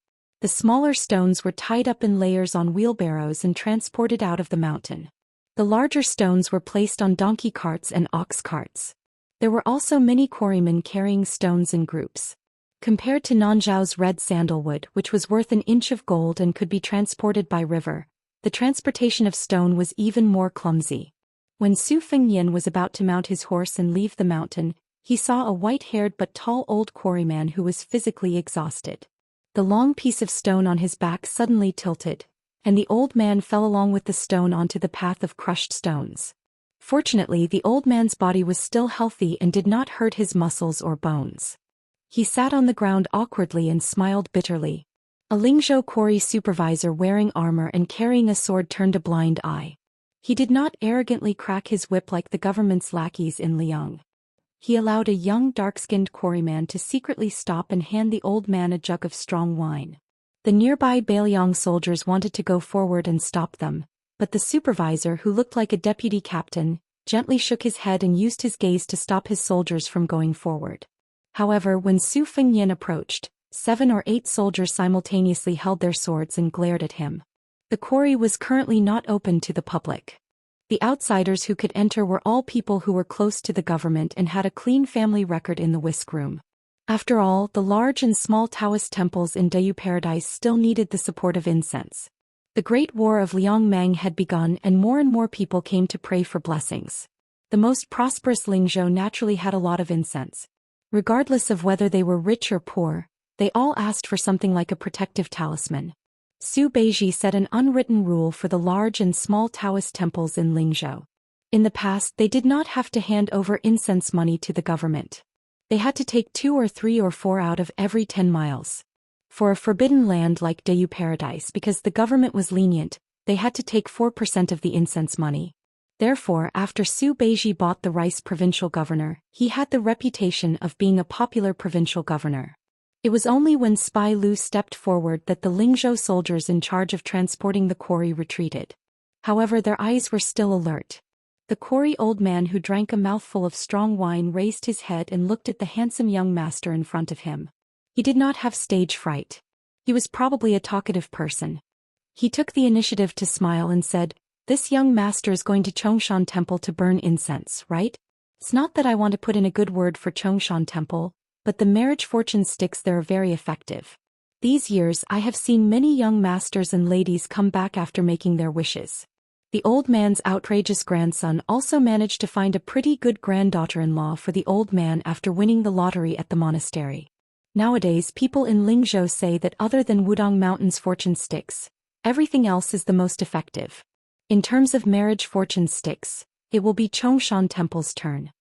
The smaller stones were tied up in layers on wheelbarrows and transported out of the mountain. The larger stones were placed on donkey carts and ox carts. There were also many quarrymen carrying stones in groups. Compared to Nanzhao's red sandalwood, which was worth an inch of gold and could be transported by river, the transportation of stone was even more clumsy. When Su Fengnian was about to mount his horse and leave the mountain, he saw a white-haired but tall old quarryman who was physically exhausted. The long piece of stone on his back suddenly tilted, and the old man fell along with the stone onto the path of crushed stones. Fortunately, the old man's body was still healthy and did not hurt his muscles or bones. He sat on the ground awkwardly and smiled bitterly. A Lingzhou quarry supervisor wearing armor and carrying a sword turned a blind eye. He did not arrogantly crack his whip like the government's lackeys in Liang. He allowed a young dark-skinned quarryman to secretly stop and hand the old man a jug of strong wine. The nearby Bailiang soldiers wanted to go forward and stop them, but the supervisor, who looked like a deputy captain, gently shook his head and used his gaze to stop his soldiers from going forward. However, when Su Fengnian approached, 7 or 8 soldiers simultaneously held their swords and glared at him. The quarry was currently not open to the public. The outsiders who could enter were all people who were close to the government and had a clean family record in the whisk room. After all, the large and small Taoist temples in Daoist Paradise still needed the support of incense. The Great War of Liangmang had begun and more people came to pray for blessings. The most prosperous Lingzhou naturally had a lot of incense. Regardless of whether they were rich or poor, they all asked for something like a protective talisman. Su Beiji set an unwritten rule for the large and small Taoist temples in Lingzhou. In the past, they did not have to hand over incense money to the government. They had to take 2 or 3 or 4 out of every 10 miles. For a forbidden land like Daoist Paradise, because the government was lenient, they had to take 4% of the incense money. Therefore, after Su Beiji bought the rice provincial governor, he had the reputation of being a popular provincial governor. It was only when Spy Lu stepped forward that the Lingzhou soldiers in charge of transporting the quarry retreated. However, their eyes were still alert. The quarry old man who drank a mouthful of strong wine raised his head and looked at the handsome young master in front of him. He did not have stage fright. He was probably a talkative person. He took the initiative to smile and said, "This young master is going to Xianxia Temple to burn incense, right? It's not that I want to put in a good word for Xianxia Temple, but the marriage fortune sticks there are very effective. These years I have seen many young masters and ladies come back after making their wishes." The old man's outrageous grandson also managed to find a pretty good granddaughter-in-law for the old man after winning the lottery at the monastery. Nowadays, people in Lingzhou say that other than Wudong Mountain's fortune sticks, everything else is the most effective. In terms of marriage fortune sticks, it will be Xianxia Temple's turn.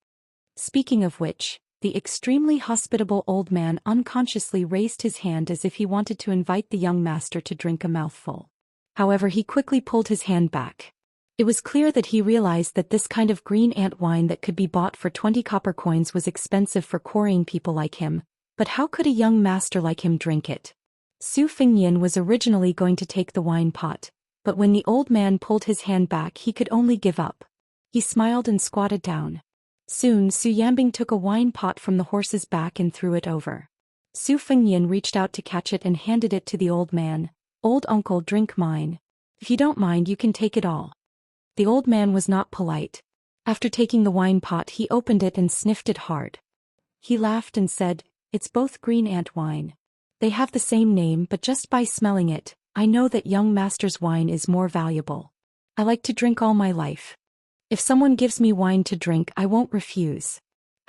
Speaking of which, the extremely hospitable old man unconsciously raised his hand as if he wanted to invite the young master to drink a mouthful. However, he quickly pulled his hand back. It was clear that he realized that this kind of green ant wine that could be bought for 20 copper coins was expensive for quarrying people like him, but how could a young master like him drink it? Su Fengnian was originally going to take the wine pot, but when the old man pulled his hand back he could only give up. He smiled and squatted down. Soon Su Yambing took a wine pot from the horse's back and threw it over. Su Fengnian reached out to catch it and handed it to the old man. "Old uncle, drink mine. If you don't mind, you can take it all." The old man was not polite. After taking the wine pot he opened it and sniffed it hard. He laughed and said, "It's both green ant wine. They have the same name, but just by smelling it, I know that young master's wine is more valuable. I like to drink all my life. If someone gives me wine to drink I won't refuse.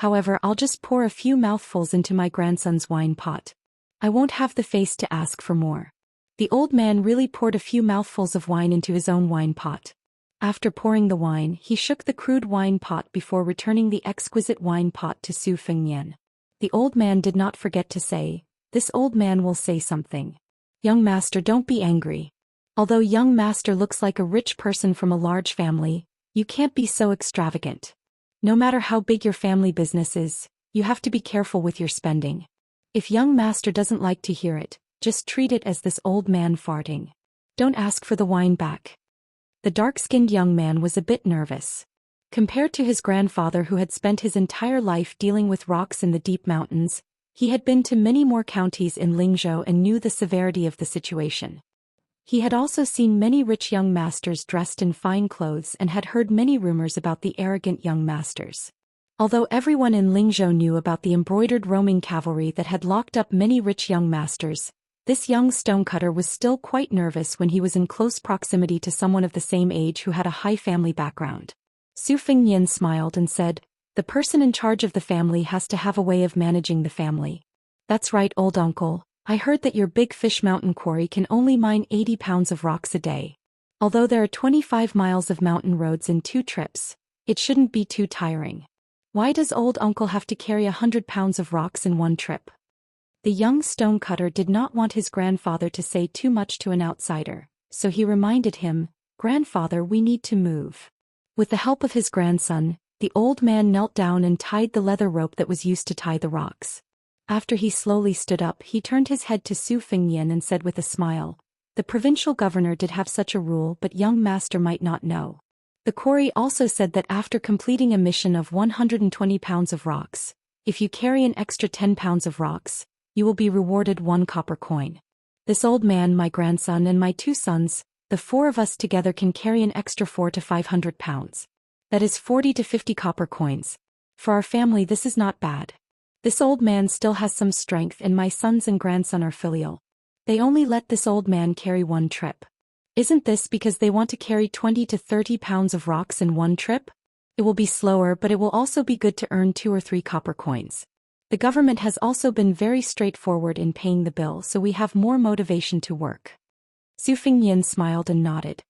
However, I'll just pour a few mouthfuls into my grandson's wine pot. I won't have the face to ask for more." The old man really poured a few mouthfuls of wine into his own wine pot. After pouring the wine, he shook the crude wine pot before returning the exquisite wine pot to Su Fengnian. The old man did not forget to say, "This old man will say something. Young master, don't be angry. Although young master looks like a rich person from a large family, you can't be so extravagant. No matter how big your family business is, you have to be careful with your spending. If young master doesn't like to hear it, just treat it as this old man farting. Don't ask for the wine back." The dark-skinned young man was a bit nervous. Compared to his grandfather who had spent his entire life dealing with rocks in the deep mountains, he had been to many more counties in Lingzhou and knew the severity of the situation. He had also seen many rich young masters dressed in fine clothes and had heard many rumors about the arrogant young masters. Although everyone in Lingzhou knew about the embroidered roaming cavalry that had locked up many rich young masters, this young stonecutter was still quite nervous when he was in close proximity to someone of the same age who had a high family background. Su Fengnian smiled and said, "The person in charge of the family has to have a way of managing the family." "That's right, old uncle. I heard that your Big Fish Mountain quarry can only mine 80 pounds of rocks a day. Although there are 25 miles of mountain roads in 2 trips, it shouldn't be too tiring. Why does old uncle have to carry 100 pounds of rocks in one trip? The young stonecutter did not want his grandfather to say too much to an outsider, so he reminded him, "Grandfather, we need to move." With the help of his grandson, the old man knelt down and tied the leather rope that was used to tie the rocks. After he slowly stood up, he turned his head to Zhou Xian and said with a smile, "The provincial governor did have such a rule, but young master might not know." The quarry also said that after completing a mission of 120 pounds of rocks, if you carry an extra 10 pounds of rocks, you will be rewarded 1 copper coin. This old man, my grandson, and my 2 sons, the 4 of us together can carry an extra 4 to 500 pounds. That is 40 to 50 copper coins. For our family, this is not bad. This old man still has some strength, and my sons and grandson are filial. They only let this old man carry 1 trip. Isn't this because they want to carry 20 to 30 pounds of rocks in 1 trip? It will be slower, but it will also be good to earn 2 or 3 copper coins. The government has also been very straightforward in paying the bill, so we have more motivation to work. Zhou Xian smiled and nodded.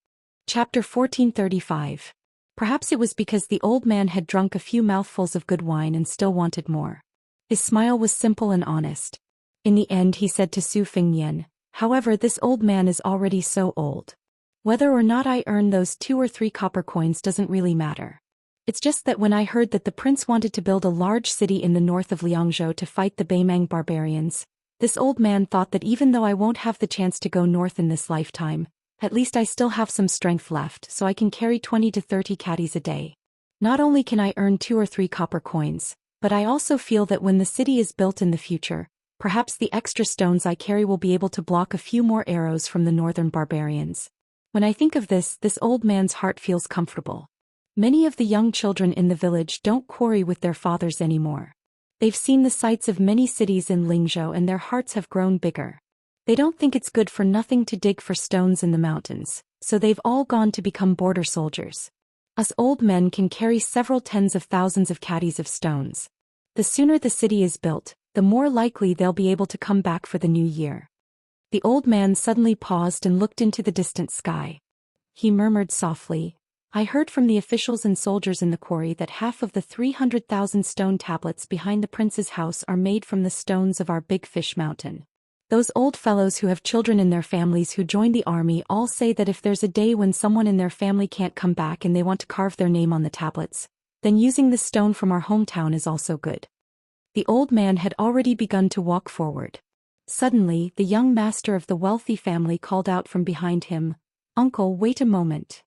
Chapter 1435. Perhaps it was because the old man had drunk a few mouthfuls of good wine and still wanted more. His smile was simple and honest. In the end, he said to Zhou Xian, "However, this old man is already so old. Whether or not I earn those 2 or 3 copper coins doesn't really matter. It's just that when I heard that the prince wanted to build a large city in the north of Liangzhou to fight the Beimang barbarians, this old man thought that even though I won't have the chance to go north in this lifetime, at least I still have some strength left, so I can carry 20 to 30 caddies a day. Not only can I earn 2 or 3 copper coins, but I also feel that when the city is built in the future, perhaps the extra stones I carry will be able to block a few more arrows from the northern barbarians." When I think of this old man's heart feels comfortable. Many of the young children in the village don't quarry with their fathers anymore. They've seen the sights of many cities in Lingzhou and their hearts have grown bigger. They don't think it's good for nothing to dig for stones in the mountains, so they've all gone to become border soldiers. Us old men can carry several tens of thousands of caddies of stones. The sooner the city is built, the more likely they'll be able to come back for the new year. The old man suddenly paused and looked into the distant sky. He murmured softly, "I heard from the officials and soldiers in the quarry that half of the 300,000 stone tablets behind the prince's house are made from the stones of our Big Fish Mountain. Those old fellows who have children in their families who join the army all say that if there's a day when someone in their family can't come back and they want to carve their name on the tablets, then using the stone from our hometown is also good." The old man had already begun to walk forward. Suddenly, the young master of the wealthy family called out from behind him, "Uncle, wait a moment."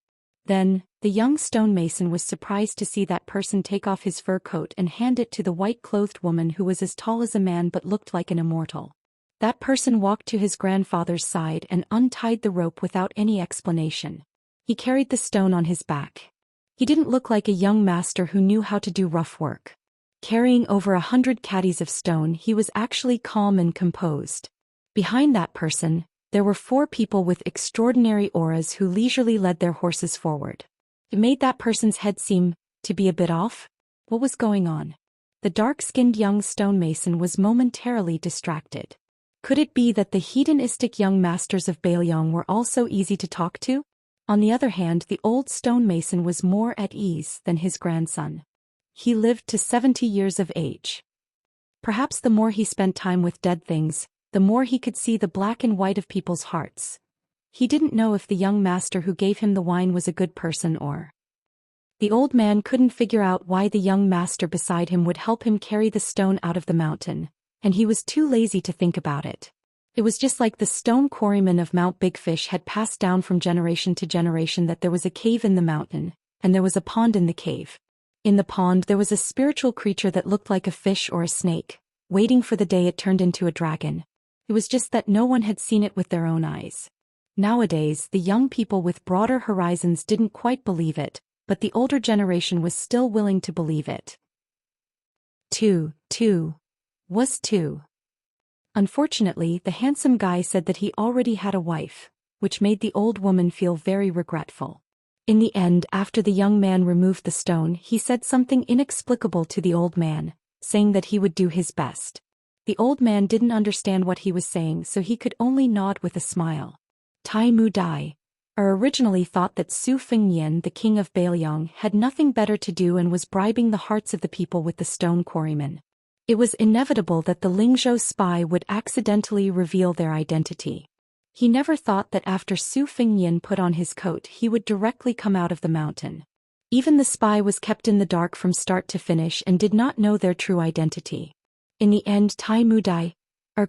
Then, the young stonemason was surprised to see that person take off his fur coat and hand it to the white-clothed woman who was as tall as a man but looked like an immortal. That person walked to his grandfather's side and untied the rope without any explanation. He carried the stone on his back. He didn't look like a young master who knew how to do rough work. Carrying over 100 caddies of stone, he was actually calm and composed. Behind that person, there were 4 people with extraordinary auras who leisurely led their horses forward. It made that person's head seem to be a bit off. What was going on? The dark-skinned young stonemason was momentarily distracted. Could it be that the hedonistic young masters of Bailiang were also easy to talk to? On the other hand, the old stonemason was more at ease than his grandson. He lived to 70 years of age. Perhaps the more he spent time with dead things, the more he could see the black and white of people's hearts. He didn't know if the young master who gave him the wine was a good person or... The old man couldn't figure out why the young master beside him would help him carry the stone out of the mountain, and he was too lazy to think about it. It was just like the stone quarrymen of Mount Big Fish had passed down from generation to generation that there was a cave in the mountain, and there was a pond in the cave. In the pond there was a spiritual creature that looked like a fish or a snake, waiting for the day it turned into a dragon. It was just that no one had seen it with their own eyes. Nowadays, the young people with broader horizons didn't quite believe it, but the older generation was still willing to believe it. 2 was 2. Unfortunately, the handsome guy said that he already had a wife, which made the old woman feel very regretful. In the end, after the young man removed the stone, he said something inexplicable to the old man, saying that he would do his best. The old man didn't understand what he was saying, so he could only nod with a smile. Tai Mu Dai originally thought that Su Fengyan, the king of Bailiang, had nothing better to do and was bribing the hearts of the people with the stone quarrymen. It was inevitable that the Lingzhou spy would accidentally reveal their identity. He never thought that after Su Fengyan put on his coat he would directly come out of the mountain. Even the spy was kept in the dark from start to finish and did not know their true identity. In the end, Tai Mu Dai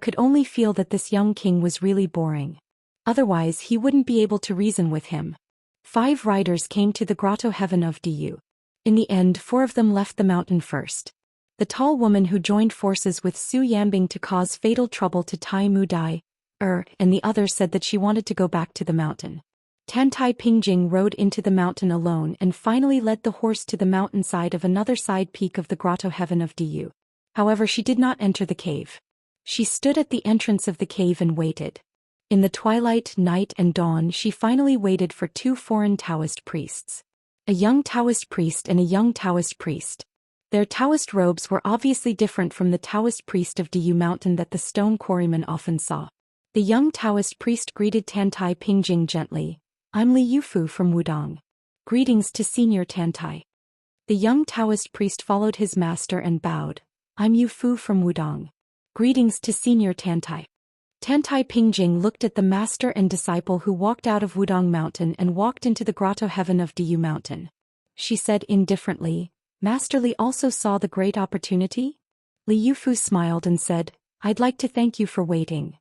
could only feel that this young king was really boring. Otherwise he wouldn't be able to reason with him. 5 riders came to the grotto heaven of Du. In the end, 4 of them left the mountain first. The tall woman who joined forces with Su Yanbing to cause fatal trouble to Tai Mu Dai, and the others said that she wanted to go back to the mountain. Tantai Pingjing rode into the mountain alone and finally led the horse to the mountainside of another side peak of the grotto heaven of Du. However, she did not enter the cave. She stood at the entrance of the cave and waited. In the twilight, night and dawn she finally waited for 2 foreign Taoist priests. A young Taoist priest and a young Taoist priest. Their Taoist robes were obviously different from the Taoist priest of Du Mountain that the stone quarrymen often saw. The young Taoist priest greeted Tantai Pingjing gently. "I'm Li Yufu from Wudong. Greetings to Senior Tantai." The young Taoist priest followed his master and bowed. "I'm Yufu from Wudong. Greetings to Senior Tantai." Tantai Pingjing looked at the master and disciple who walked out of Wudong Mountain and walked into the grotto heaven of Du Mountain. She said indifferently, "Master Li also saw the great opportunity?" Li Yufu smiled and said, "I'd like to thank you for waiting."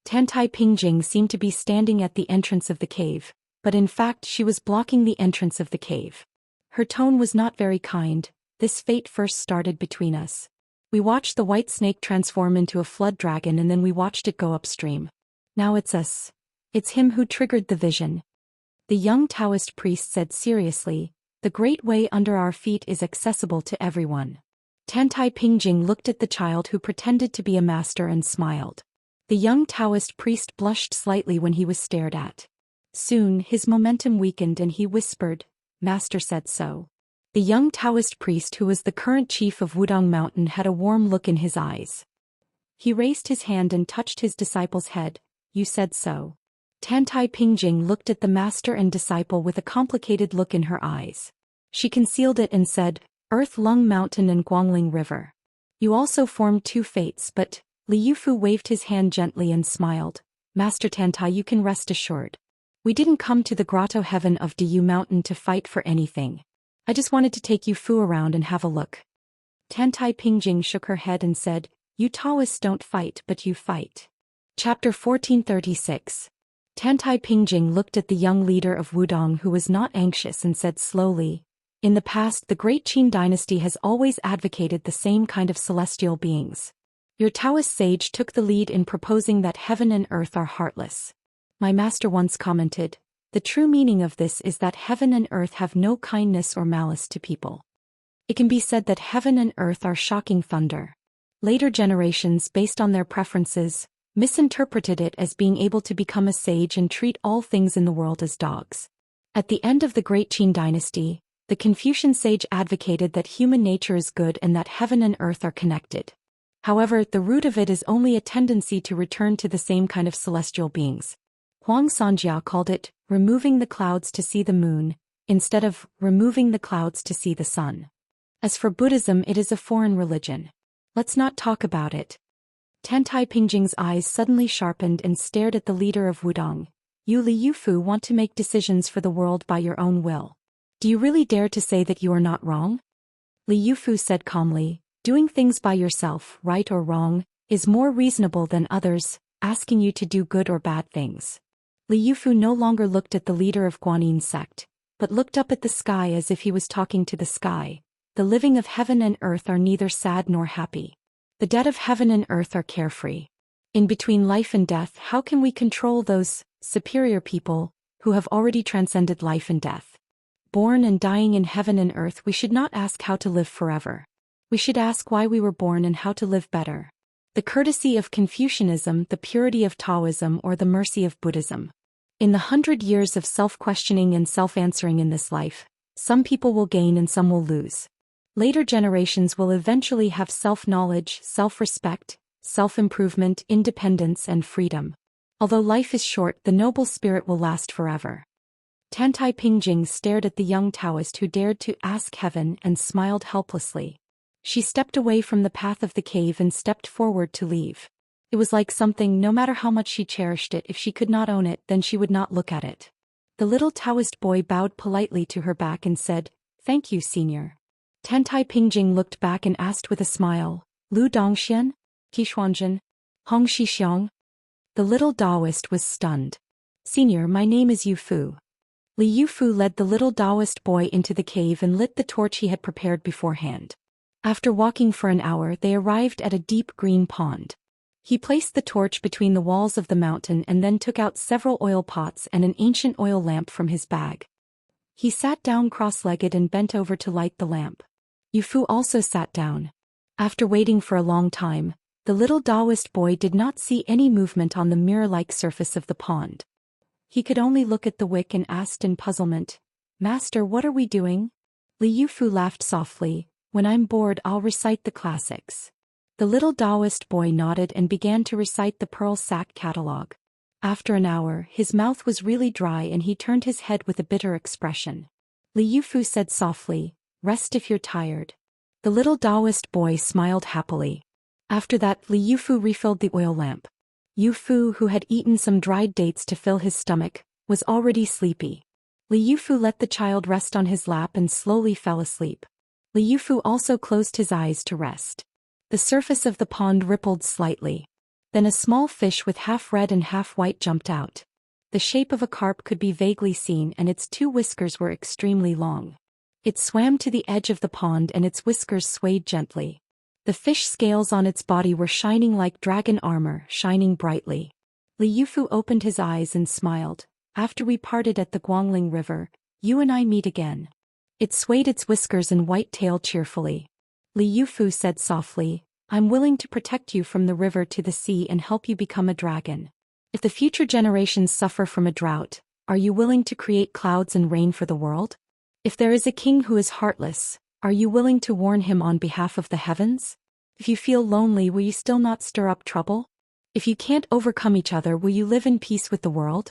Tantai Pingjing seemed to be standing at the entrance of the cave, but in fact she was blocking the entrance of the cave. Her tone was not very kind. "This fate first started between us. We watched the white snake transform into a flood dragon and then we watched it go upstream. Now it's us. It's him who triggered the vision." The young Taoist priest said seriously, "The great way under our feet is accessible to everyone." Tantai Pingjing looked at the child who pretended to be a master and smiled. The young Taoist priest blushed slightly when he was stared at. Soon his momentum weakened and he whispered, "Master said so." The young Taoist priest who was the current chief of Wudong Mountain had a warm look in his eyes. He raised his hand and touched his disciple's head. "You said so." Tantai Pingjing looked at the master and disciple with a complicated look in her eyes. She concealed it and said, "Earth Lung Mountain and Guangling River. You also formed 2 fates, but..." Li Yufu waved his hand gently and smiled. "Master Tantai, you can rest assured. We didn't come to the grotto heaven of Du Mountain to fight for anything. I just wanted to take Yufu around and have a look." Tantai Pingjing shook her head and said, "You Taoists don't fight, but you fight." Chapter 1436. Tantai Pingjing looked at the young leader of Wudong who was not anxious and said slowly, "In the past the great Qin dynasty has always advocated the same kind of celestial beings. Your Taoist sage took the lead in proposing that heaven and earth are heartless. My master once commented, 'The true meaning of this is that heaven and earth have no kindness or malice to people.' It can be said that heaven and earth are shocking thunder. Later generations, based on their preferences, misinterpreted it as being able to become a sage and treat all things in the world as dogs. At the end of the Great Qin dynasty, the Confucian sage advocated that human nature is good and that heaven and earth are connected. However, the root of it is only a tendency to return to the same kind of celestial beings. Huang Sanjia called it, removing the clouds to see the moon, instead of removing the clouds to see the sun. As for Buddhism, it is a foreign religion. Let's not talk about it." Tantai Pingjing's eyes suddenly sharpened and stared at the leader of Wudong. "You Li Yufu want to make decisions for the world by your own will. Do you really dare to say that you are not wrong?" Li Yufu said calmly, "Doing things by yourself, right or wrong, is more reasonable than others asking you to do good or bad things." Li Yufu no longer looked at the leader of Guanyin sect, but looked up at the sky as if he was talking to the sky. "The living of heaven and earth are neither sad nor happy. The dead of heaven and earth are carefree. In between life and death, how can we control those superior people who have already transcended life and death? Born and dying in heaven and earth, we should not ask how to live forever. We should ask why we were born and how to live better. The courtesy of Confucianism, the purity of Taoism, or the mercy of Buddhism. In the 100 years of self-questioning and self-answering in this life, some people will gain and some will lose. Later generations will eventually have self-knowledge, self-respect, self-improvement, independence, and freedom. Although life is short, the noble spirit will last forever. Tantai Pingjing stared at the young Taoist who dared to ask heaven and smiled helplessly. She stepped away from the path of the cave and stepped forward to leave. It was like something, no matter how much she cherished it, if she could not own it, then she would not look at it. The little Taoist boy bowed politely to her back and said, "Thank you, senior." Tantai Pingjing looked back and asked with a smile, "Lu Dongxian? Qishuanjin? Hong Shixiang?" The little Daoist was stunned. "Senior, my name is Yu Fu." Li Yufu led the little Daoist boy into the cave and lit the torch he had prepared beforehand. After walking for an hour, they arrived at a deep green pond. He placed the torch between the walls of the mountain and then took out several oil pots and an ancient oil lamp from his bag. He sat down cross-legged and bent over to light the lamp. Yufu also sat down. After waiting for a long time, the little Daoist boy did not see any movement on the mirror-like surface of the pond. He could only look at the wick and asked in puzzlement, "Master, what are we doing?" Li Yufu laughed softly, "When I'm bored, I'll recite the classics." The little Daoist boy nodded and began to recite the Pearl Sack Catalogue. After an hour, his mouth was really dry and he turned his head with a bitter expression. Li Yufu said softly, "Rest if you're tired." The little Daoist boy smiled happily. After that, Li Yufu refilled the oil lamp. Yufu, who had eaten some dried dates to fill his stomach, was already sleepy. Li Yufu let the child rest on his lap and slowly fell asleep. Li Yufu also closed his eyes to rest. The surface of the pond rippled slightly. Then a small fish with half red and half white jumped out. The shape of a carp could be vaguely seen and its two whiskers were extremely long. It swam to the edge of the pond and its whiskers swayed gently. The fish scales on its body were shining like dragon armor, shining brightly. Li Yufu opened his eyes and smiled. "After we parted at the Guangling River, you and I meet again." It swayed its whiskers and white tail cheerfully. Li Yufu said softly, "I'm willing to protect you from the river to the sea and help you become a dragon. If the future generations suffer from a drought, are you willing to create clouds and rain for the world? If there is a king who is heartless, are you willing to warn him on behalf of the heavens? If you feel lonely, will you still not stir up trouble? If you can't overcome each other, will you live in peace with the world?"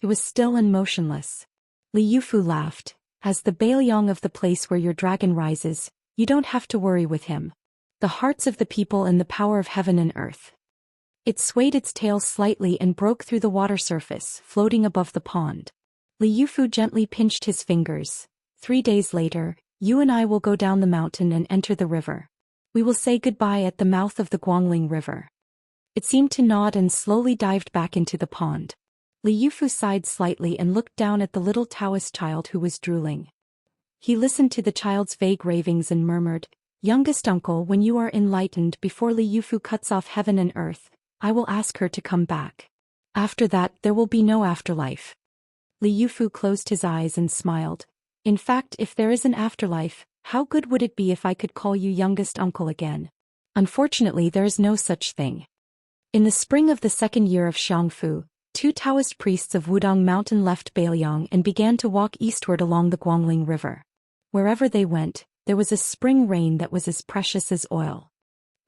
It was still and motionless. Li Yufu laughed. "As the Bailiang of the place where your dragon rises, you don't have to worry with him. The hearts of the people and the power of heaven and earth." It swayed its tail slightly and broke through the water surface, floating above the pond. Li Yufu gently pinched his fingers. 3 days later, you and I will go down the mountain and enter the river. We will say goodbye at the mouth of the Guangling River." It seemed to nod and slowly dived back into the pond. Li Yufu sighed slightly and looked down at the little Taoist child who was drooling. He listened to the child's vague ravings and murmured, "Youngest uncle, when you are enlightened before Li Yufu cuts off heaven and earth, I will ask her to come back. After that, there will be no afterlife." Li Yufu closed his eyes and smiled. "In fact, if there is an afterlife, how good would it be if I could call you youngest uncle again? Unfortunately, there is no such thing." In the spring of the second year of Xiangfu, 2 Taoist priests of Wudong Mountain left Bailiang and began to walk eastward along the Guangling River. Wherever they went, there was a spring rain that was as precious as oil.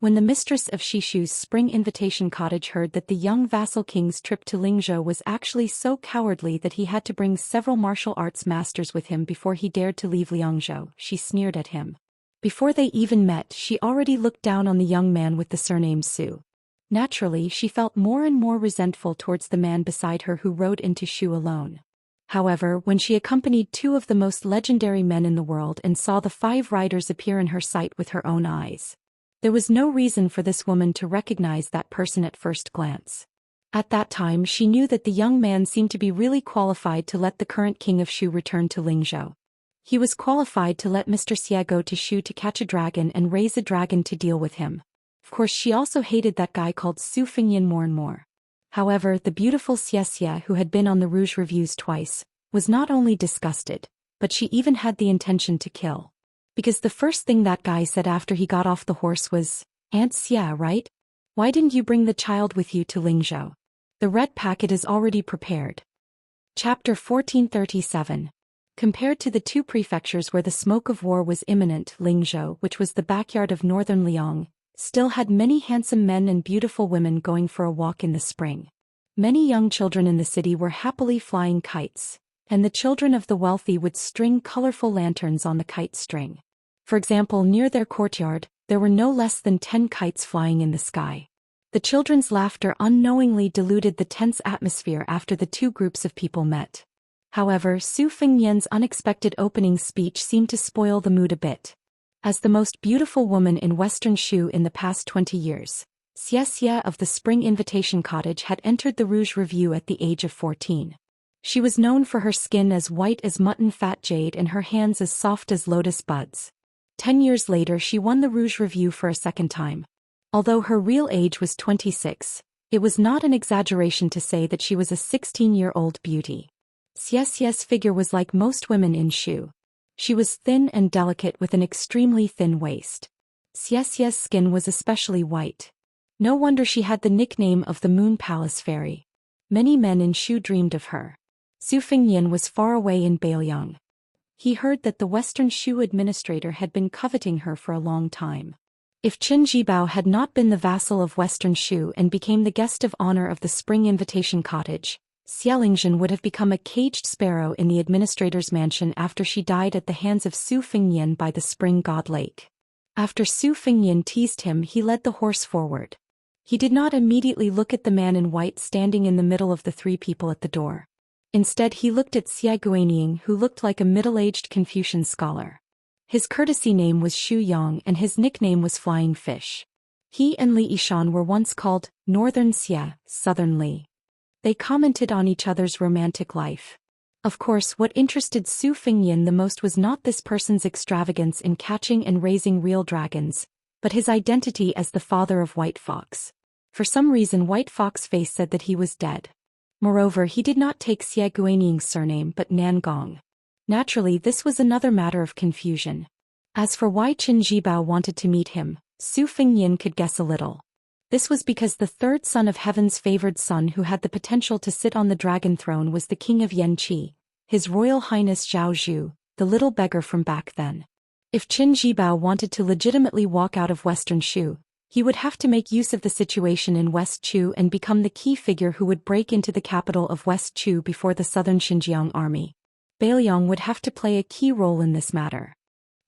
When the mistress of Shishu's spring invitation cottage heard that the young vassal king's trip to Lingzhou was actually so cowardly that he had to bring several martial arts masters with him before he dared to leave Liangzhou, she sneered at him. Before they even met, she already looked down on the young man with the surname Su. Naturally, she felt more and more resentful towards the man beside her who rode into Shu alone. However, when she accompanied 2 of the most legendary men in the world and saw the 5 riders appear in her sight with her own eyes, there was no reason for this woman to recognize that person at first glance. At that time, she knew that the young man seemed to be really qualified to let the current king of Shu return to Lingzhou. He was qualified to let Mr. Xie go to Shu to catch a dragon and raise a dragon to deal with him. Of course, she also hated that guy called Su Fingyan more and more. However, the beautiful Xianxia, who had been on the Rouge reviews twice, was not only disgusted, but she even had the intention to kill. Because the first thing that guy said after he got off the horse was, "Aunt Xia, right? Why didn't you bring the child with you to Lingzhou? The red packet is already prepared." Chapter 1437. Compared to the 2 prefectures where the smoke of war was imminent, Lingzhou, which was the backyard of northern Liang, still had many handsome men and beautiful women going for a walk in the spring. Many young children in the city were happily flying kites, and the children of the wealthy would string colorful lanterns on the kite string. For example, near their courtyard, there were no less than 10 kites flying in the sky. The children's laughter unknowingly diluted the tense atmosphere after the two groups of people met. However, Su Fengnian's unexpected opening speech seemed to spoil the mood a bit. As the most beautiful woman in Western Shu in the past 20 years, Xianxia of the Spring Invitation Cottage had entered the Rouge Revue at the age of 14. She was known for her skin as white as mutton fat jade and her hands as soft as lotus buds. 10 years later she won the Rouge Revue for a second time. Although her real age was 26, it was not an exaggeration to say that she was a 16-year-old beauty. Xianxia's figure was like most women in Shu. She was thin and delicate with an extremely thin waist. Xianxia's skin was especially white. No wonder she had the nickname of the Moon Palace Fairy. Many men in Shu dreamed of her. Su Fengnian was far away in Beiliang. He heard that the Western Shu administrator had been coveting her for a long time. If Qin Jibao had not been the vassal of Western Shu and became the guest of honor of the Spring Invitation Cottage, Xia Lingzhen would have become a caged sparrow in the administrator's mansion after she died at the hands of Su Fengnian by the Spring God Lake. After Su Fengnian teased him, he led the horse forward. He did not immediately look at the man in white standing in the middle of the three people at the door. Instead he looked at Xia Guanying, who looked like a middle-aged Confucian scholar. His courtesy name was Xu Yang and his nickname was Flying Fish. He and Li Yishan were once called Northern Xia, Southern Li. They commented on each other's romantic life. Of course, what interested Su Fengnian the most was not this person's extravagance in catching and raising real dragons, but his identity as the father of White Fox. For some reason White Fox Face said that he was dead. Moreover, he did not take Xia Guaniying's surname but Nangong. Naturally, this was another matter of confusion. As for why Qin Jibao wanted to meet him, Su Fengnian could guess a little. This was because the third son of Heaven's favored son who had the potential to sit on the dragon throne was the king of Yanqi, His Royal Highness Zhao Zhu, the little beggar from back then. If Qin Jibao wanted to legitimately walk out of Western Shu, he would have to make use of the situation in West Chu and become the key figure who would break into the capital of West Chu before the southern Xinjiang army. Beiliang would have to play a key role in this matter.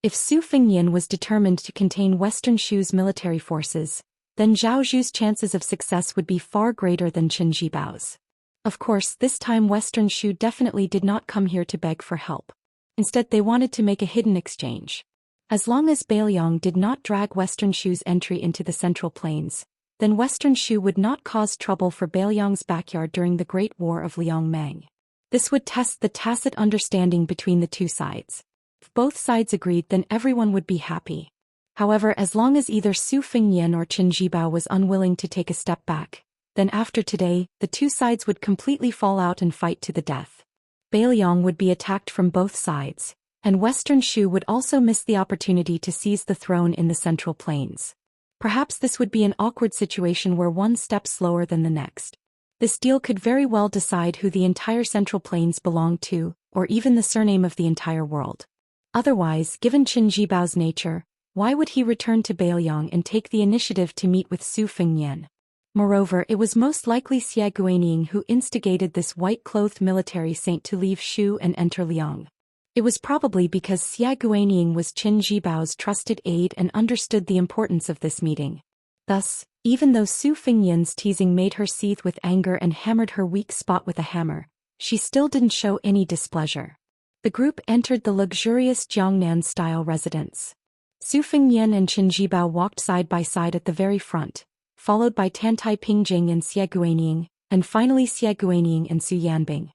If Su Fengnian was determined to contain Western Shu's military forces, then Zhao Zhu's chances of success would be far greater than Qin Jibao's. Of course, this time Western Shu definitely did not come here to beg for help. Instead, they wanted to make a hidden exchange. As long as Beiliang did not drag Western Shu's entry into the Central Plains, then Western Shu would not cause trouble for Beiliang's backyard during the Great War of Liangmang. This would test the tacit understanding between the two sides. If both sides agreed, then everyone would be happy. However, as long as either Su Fengnian or Qin Jibao was unwilling to take a step back, then after today, the two sides would completely fall out and fight to the death. Beiliang would be attacked from both sides, and Western Shu would also miss the opportunity to seize the throne in the Central Plains. Perhaps this would be an awkward situation where one steps slower than the next. This deal could very well decide who the entire Central Plains belonged to, or even the surname of the entire world. Otherwise, given Qin Jibao's nature, why would he return to Beiliang and take the initiative to meet with Su Fengnian? Moreover, it was most likely Xia Guanying who instigated this white-clothed military saint to leave Shu and enter Liang. It was probably because Xia Guanying was Qin Jibao's trusted aide and understood the importance of this meeting. Thus, even though Su Fengnian's teasing made her seethe with anger and hammered her weak spot with a hammer, she still didn't show any displeasure. The group entered the luxurious Jiangnan-style residence. Su Fengnian and Qin Jibao walked side by side at the very front, followed by Tantai Pingjing and Xia Guanying, and finally Xia Guanying and Su Yanbing.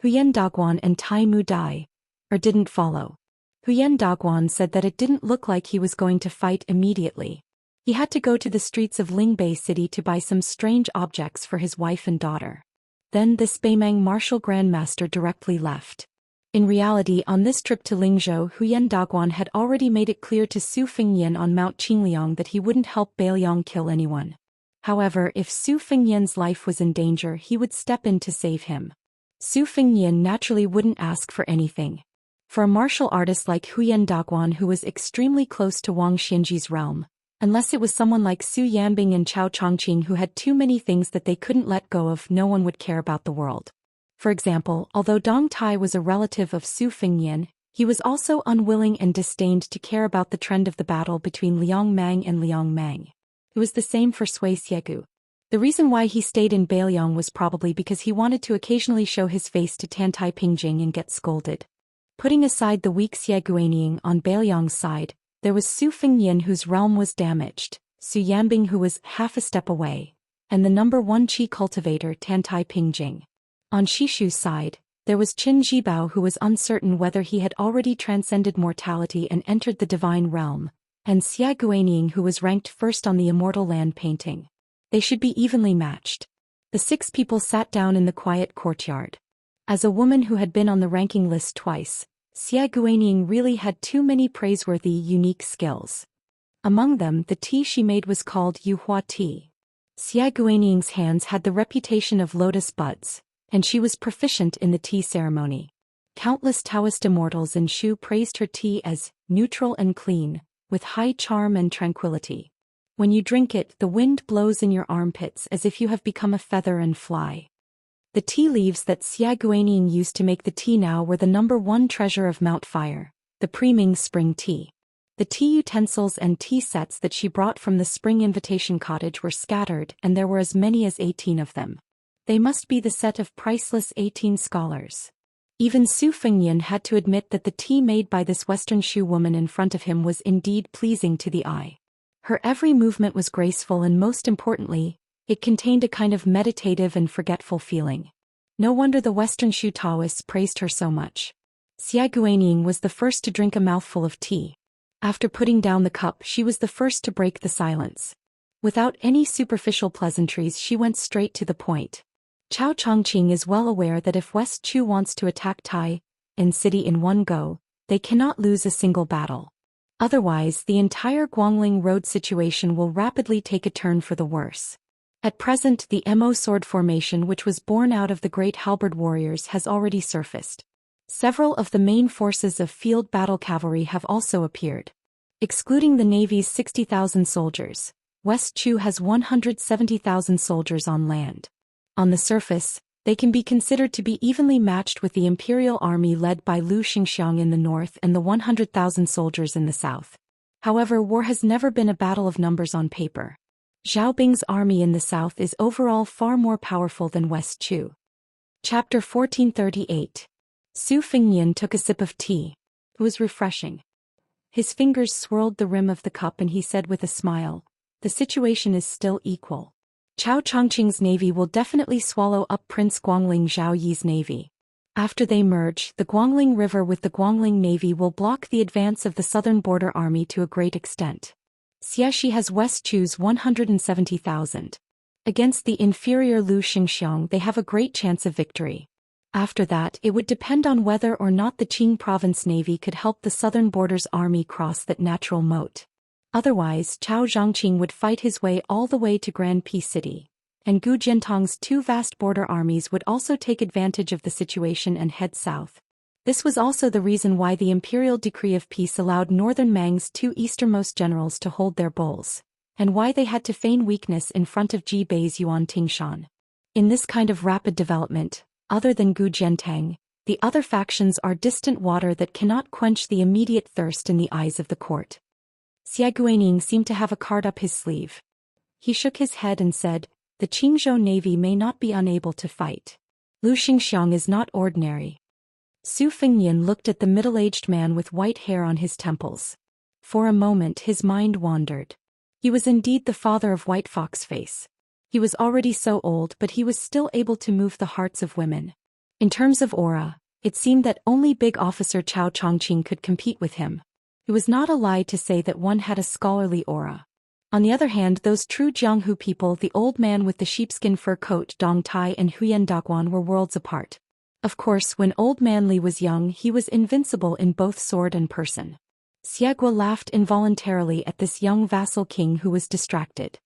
Huyen Daguan and Tai Mu Dai didn't follow. Huyen Daguan said that it didn't look like he was going to fight immediately. He had to go to the streets of Lingbei City to buy some strange objects for his wife and daughter. Then this Beimang martial grandmaster directly left. In reality, on this trip to Lingzhou, Huyen Daguan had already made it clear to Su Fengnian on Mount Qingliang that he wouldn't help Beiliang kill anyone. However, if Su Fengnian's life was in danger, he would step in to save him. Su Fengnian naturally wouldn't ask for anything. For a martial artist like Huyen Daguan, who was extremely close to Wang Xianji's realm, Unless it was someone like Su Yanbing and Chao Chongqing who had too many things that they couldn't let go of, no one would care about the world. For example, although Dong Tai was a relative of Su Fengnian, he was also unwilling and disdained to care about the trend of the battle between Liang Mang and Liang Mang. It was the same for Sui Xiegu. The reason why he stayed in Beiliang was probably because he wanted to occasionally show his face to Tantai Pingjing and get scolded. Putting aside the weak Xieguaniang on Beiliang's side, there was Su Fengnian whose realm was damaged, Su Yanbing who was half a step away, and the number 1 Qi cultivator Tantai Pingjing. On Shishu's side, there was Qin Jibao who was uncertain whether he had already transcended mortality and entered the divine realm, and Xia Guaniang who was ranked first on the Immortal land painting. They should be evenly matched. The 6 people sat down in the quiet courtyard. As a woman who had been on the ranking list twice, Xia Guaniang really had too many praiseworthy unique skills. Among them, the tea she made was called Yuhua tea. Xia Guaniang's hands had the reputation of lotus buds, and she was proficient in the tea ceremony. Countless Taoist immortals in Shu praised her tea as neutral and clean, with high charm and tranquility. When you drink it, the wind blows in your armpits as if you have become a feather and fly. The tea leaves that Xia Guaniang used to make the tea now were the number 1 treasure of Mount Fire, the Priming Spring Tea. The tea utensils and tea sets that she brought from the Spring Invitation Cottage were scattered, and there were as many as 18 of them. They must be the set of priceless 18 scholars. Even Su Fengnian had to admit that the tea made by this Western Shu woman in front of him was indeed pleasing to the eye. Her every movement was graceful and most importantly, it contained a kind of meditative and forgetful feeling. No wonder the Western Shu Taoists praised her so much. Xia Guaniang was the first to drink a mouthful of tea. After putting down the cup, she was the first to break the silence. Without any superficial pleasantries, she went straight to the point. Chao Chongqing is well aware that if West Chu wants to attack Tai and city in one go, they cannot lose a single battle. Otherwise, the entire Guangling Road situation will rapidly take a turn for the worse. At present, the Mo sword formation, which was born out of the great halberd warriors, has already surfaced. Several of the main forces of field battle cavalry have also appeared. Excluding the Navy's 60,000 soldiers, West Chu has 170,000 soldiers on land. On the surface, they can be considered to be evenly matched with the imperial army led by Lu Xingxiang in the north and the 100,000 soldiers in the south. However, war has never been a battle of numbers on paper. Zhao Bing's army in the south is overall far more powerful than West Chu. Chapter 1438. Su Fengnian took a sip of tea. It was refreshing. His fingers swirled the rim of the cup and he said with a smile, "The situation is still equal. Chao Chongqing's navy will definitely swallow up Prince Guangling Zhao Yi's navy. After they merge, the Guangling River with the Guangling Navy will block the advance of the southern border army to a great extent. Xieshi has West Chu's 170,000. Against the inferior Lu Xingxiang they have a great chance of victory. After that, it would depend on whether or not the Qing province navy could help the southern border's army cross that natural moat. Otherwise, Chao Zhangqing would fight his way all the way to Grand Peace City, and Gu Jiantong's 2 vast border armies would also take advantage of the situation and head south. This was also the reason why the imperial decree of peace allowed northern Mang's 2 easternmost generals to hold their bulls, and why they had to feign weakness in front of Ji Bei's Yuan Tingshan. In this kind of rapid development, other than Gu Jiantang, the other factions are distant water that cannot quench the immediate thirst in the eyes of the court. Xia Guaniang seemed to have a card up his sleeve. He shook his head and said, "The Qingzhou navy may not be unable to fight. Lu Xingxiang is not ordinary." Su Fengnian looked at the middle-aged man with white hair on his temples. For a moment his mind wandered. He was indeed the father of White Fox Face. He was already so old, but he was still able to move the hearts of women. In terms of aura, it seemed that only big officer Chao Chongqing could compete with him. It was not a lie to say that one had a scholarly aura. On the other hand, those true Jianghu people, the old man with the sheepskin fur coat Dong Tai and Huyen Daguan, were worlds apart. Of course, when old man Li was young, he was invincible in both sword and person. Xie Guo laughed involuntarily at this young vassal king who was distracted.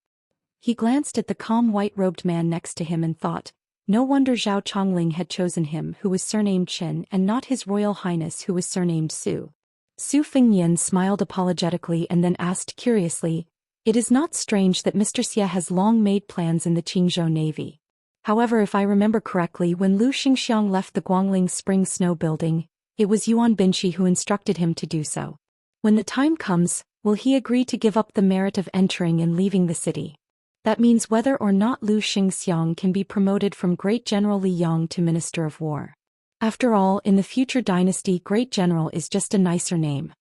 He glanced at the calm white-robed man next to him and thought, no wonder Zhao Chongling had chosen him who was surnamed Qin and not His Royal Highness who was surnamed Su. Su Fengnian smiled apologetically and then asked curiously, It is not strange that Mr. Xie has long made plans in the Qingzhou Navy. However, if I remember correctly, when Lu Xingxiang left the Guangling Spring Snow Building, it was Yuan Binshi who instructed him to do so. When the time comes, will he agree to give up the merit of entering and leaving the city? That means whether or not Lu Xingxiang can be promoted from Great General Li Yang to Minister of War. After all, in the future dynasty, Great General is just a nicer name.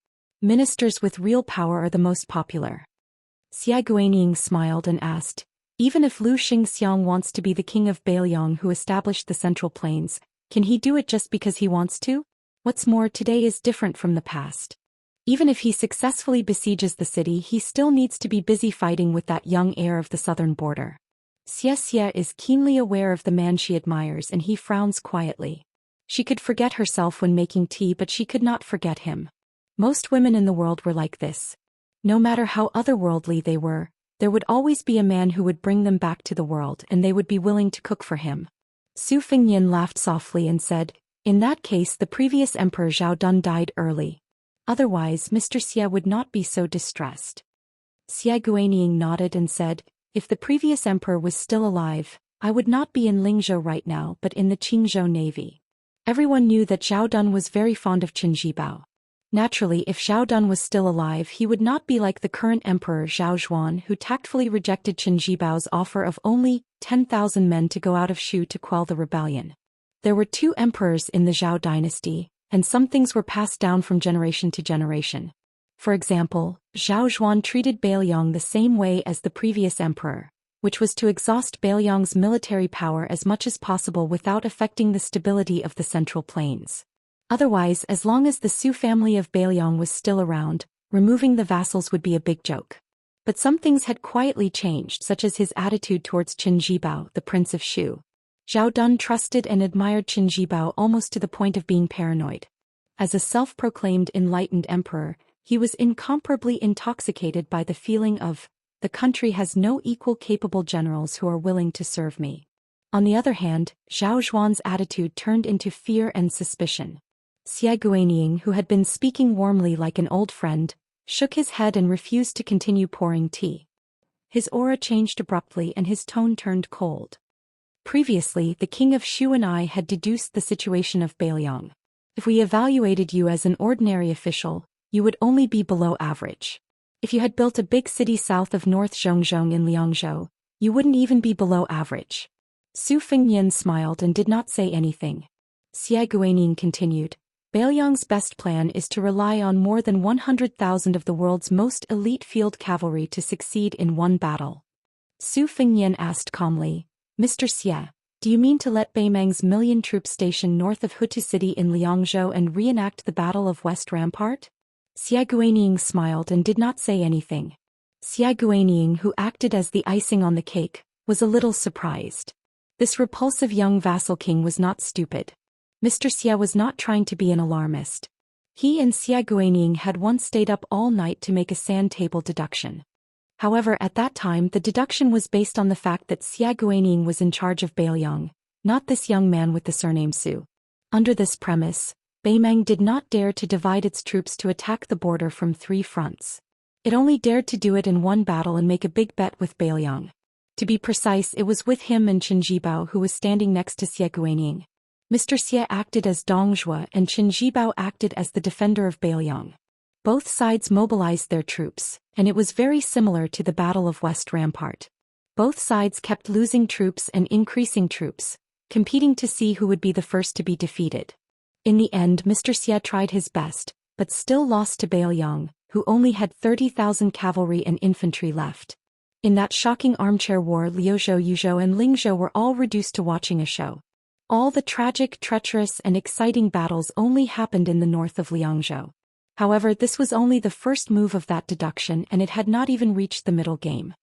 Ministers with real power are the most popular. Xia Guanying smiled and asked, even if Lu Xingxiang wants to be the king of Beiliang who established the Central Plains, can he do it just because he wants to? What's more, today is different from the past. Even if he successfully besieges the city, he still needs to be busy fighting with that young heir of the southern border. Xianxia is keenly aware of the man she admires and he frowns quietly. She could forget herself when making tea, but she could not forget him. Most women in the world were like this. No matter how otherworldly they were, there would always be a man who would bring them back to the world and they would be willing to cook for him. Su Fengnian laughed softly and said, in that case the previous emperor Zhao Dun died early. Otherwise Mr. Xie would not be so distressed. Xia Guanying nodded and said, if the previous emperor was still alive, I would not be in Lingzhou right now but in the Qingzhou Navy. Everyone knew that Zhao Dun was very fond of Qin Jibao. Naturally, if Zhao Dun was still alive, he would not be like the current emperor Zhao Zhuan, who tactfully rejected Qin Jibao's offer of only 10,000 men to go out of Shu to quell the rebellion. There were 2 emperors in the Zhao dynasty, and some things were passed down from generation to generation. For example, Zhao Zhuan treated Beiliang the same way as the previous emperor, which was to exhaust Beiliang's military power as much as possible without affecting the stability of the Central Plains. Otherwise, as long as the Su family of Beiliang was still around, removing the vassals would be a big joke. But some things had quietly changed, such as his attitude towards Qin Jibao, the prince of Shu. Zhao Dun trusted and admired Qin Jibao almost to the point of being paranoid. As a self-proclaimed enlightened emperor, he was incomparably intoxicated by the feeling of, the country has no equal capable generals who are willing to serve me. On the other hand, Zhao Zhuan's attitude turned into fear and suspicion. Xia Guanying, who had been speaking warmly like an old friend, shook his head and refused to continue pouring tea. His aura changed abruptly and his tone turned cold. Previously, the king of Shu and I had deduced the situation of Beiliang. If we evaluated you as an ordinary official, you would only be below average. If you had built a big city south of North Zhongzhong in Liangzhou, you wouldn't even be below average. Su Fengnian smiled and did not say anything. Xia Guanying continued, Beiliang's best plan is to rely on more than 100,000 of the world's most elite field cavalry to succeed in one battle. Su Fengnian asked calmly, Mr. Xie, do you mean to let Beimang's million troops station north of Hutu City in Liangzhou and reenact the Battle of West Rampart? Xia Guanying smiled and did not say anything. Xia Guanying, who acted as the icing on the cake, was a little surprised. This repulsive young vassal king was not stupid. Mr. Xie was not trying to be an alarmist. He and Xia Guanying had once stayed up all night to make a sand table deduction. However, at that time the deduction was based on the fact that Xia Guanying was in charge of Beiliang, not this young man with the surname Su. Under this premise, Beimang did not dare to divide its troops to attack the border from 3 fronts. It only dared to do it in one battle and make a big bet with Beiliang. To be precise, it was with him and Qin Jibao, who was standing next to Xia Guanying. Mr. Xie acted as Dongzhua and Qin Jibao acted as the defender of Beiliang. Both sides mobilized their troops, and it was very similar to the Battle of West Rampart. Both sides kept losing troops and increasing troops, competing to see who would be the first to be defeated. In the end, Mr. Xie tried his best, but still lost to Beiliang, who only had 30,000 cavalry and infantry left. In that shocking armchair war, Liuzhou, Yuzhou and Lingzhou were all reduced to watching a show. All the tragic, treacherous and exciting battles only happened in the north of Liangzhou. However, this was only the first move of that deduction and it had not even reached the middle game.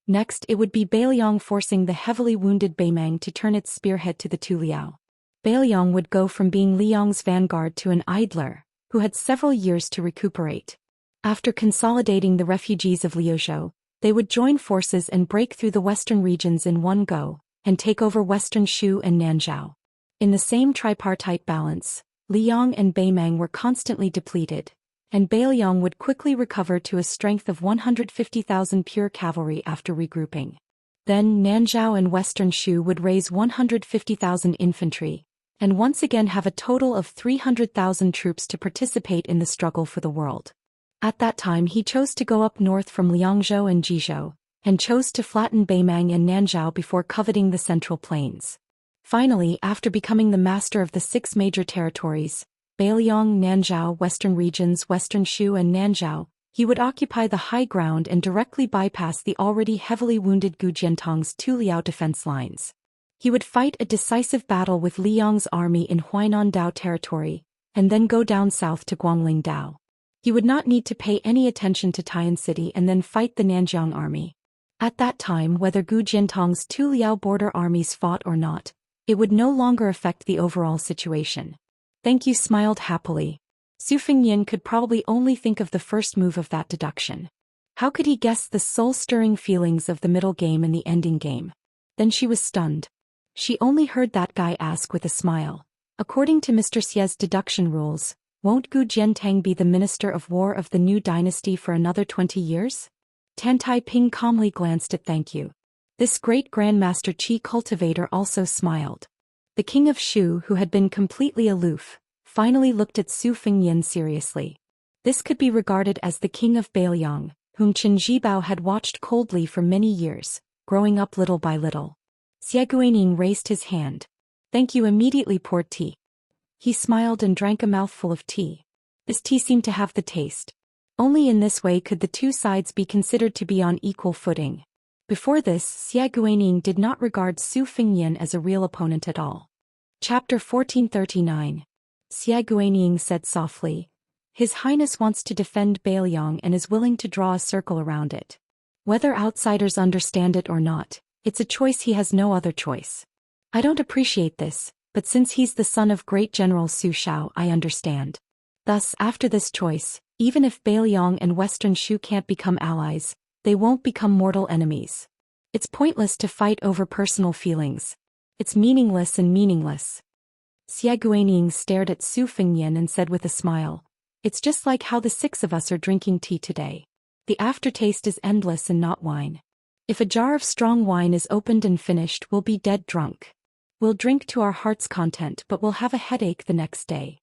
Next, it would be Beiliang forcing the heavily wounded Beimang to turn its spearhead to the Tuliao. Beiliang would go from being Liang's vanguard to an idler, who had several years to recuperate. After consolidating the refugees of Liuzhou, they would join forces and break through the western regions in one go, and take over western Shu and Nanzhao. In the same tripartite balance, Liang and Beimang were constantly depleted, and Bailiang would quickly recover to a strength of 150,000 pure cavalry after regrouping. Then Nanzhao and Western Shu would raise 150,000 infantry, and once again have a total of 300,000 troops to participate in the struggle for the world. At that time he chose to go up north from Liangzhou and Jizhou, and chose to flatten Beimang and Nanzhao before coveting the central plains. Finally, after becoming the master of the 6 major territories, Bailiang, Nanzhao, Western regions, Western Shu and Nanzhao, he would occupy the high ground and directly bypass the already heavily wounded Gu Jiantong's 2 Liao defense lines. He would fight a decisive battle with Liang's army in Huainan Dao territory, and then go down south to Guangling Dao. He would not need to pay any attention to Tai'an City and then fight the Nanjiang army. At that time, whether Gu Jiantong's 2 Liao border armies fought or not, it would no longer affect the overall situation. Thank you smiled happily. Su Fengyin could probably only think of the first move of that deduction. How could he guess the soul-stirring feelings of the middle game and the ending game? Then she was stunned. She only heard that guy ask with a smile. According to Mr. Xie's deduction rules, won't Gu Jiantang be the Minister of War of the new dynasty for another 20 years? Tan Tai Ping calmly glanced at thank you. This great Grandmaster Qi cultivator also smiled. The king of Shu, who had been completely aloof, finally looked at Su Fengyin seriously. This could be regarded as the king of Bailiang, whom Chen Zhibao had watched coldly for many years, growing up little by little. Xie Guining raised his hand. Thank you immediately poured tea. He smiled and drank a mouthful of tea. This tea seemed to have the taste. Only in this way could the two sides be considered to be on equal footing. Before this, Xie Guining did not regard Su Fengyin as a real opponent at all. Chapter 1439. Xie Guining said softly, His Highness wants to defend Bailiang and is willing to draw a circle around it. Whether outsiders understand it or not, it's a choice he has no other choice. I don't appreciate this, but since he's the son of great General Su Shao, I understand. Thus, after this choice, even if Bailiang and Western Shu can't become allies, they won't become mortal enemies. It's pointless to fight over personal feelings. It's meaningless and meaningless. Xie Guining stared at Su Fengyin and said with a smile, It's just like how the 6 of us are drinking tea today. The aftertaste is endless and not wine. If a jar of strong wine is opened and finished, we'll be dead drunk. We'll drink to our heart's content, but we'll have a headache the next day.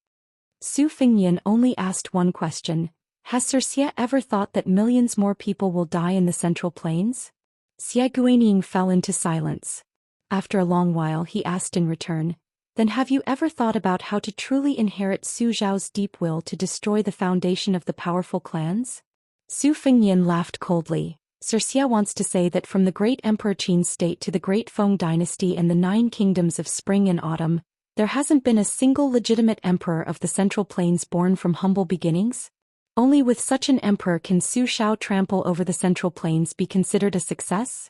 Su Fengyin only asked one question. Has Sir Xie ever thought that millions more people will die in the Central Plains? Xie Guining fell into silence. After a long while he asked in return, Then have you ever thought about how to truly inherit Su Zhao's deep will to destroy the foundation of the powerful clans? Su Fengyin laughed coldly. Sir Xie wants to say that from the great Emperor Qin's state to the great Feng dynasty and the 9 kingdoms of spring and autumn, there hasn't been a single legitimate emperor of the Central Plains born from humble beginnings? Only with such an emperor can Su Shao trample over the Central Plains be considered a success?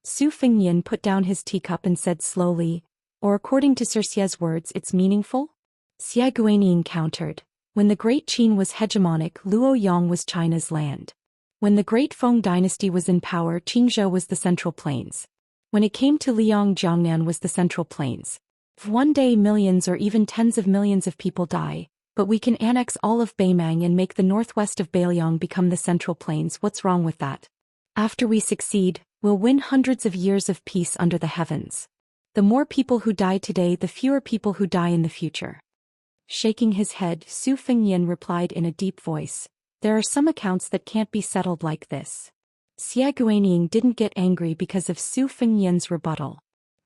Su Fengyin put down his teacup and said slowly, Or according to Sir Xie's words, it's meaningful? Xie Guining countered. When the great Qin was hegemonic, Luoyang was China's land. When the great Feng dynasty was in power, Qingzhou was the Central Plains. When it came to Liang, Jiangnan was the Central Plains. If one day millions or even tens of millions of people die, but we can annex all of Beimang and make the northwest of Bailiang become the Central Plains, what's wrong with that? After we succeed, we'll win hundreds of years of peace under the heavens. The more people who die today, the fewer people who die in the future. Shaking his head, Su Fengyin replied in a deep voice, There are some accounts that can't be settled like this. Xie Guining didn't get angry because of Su Fengyin's rebuttal.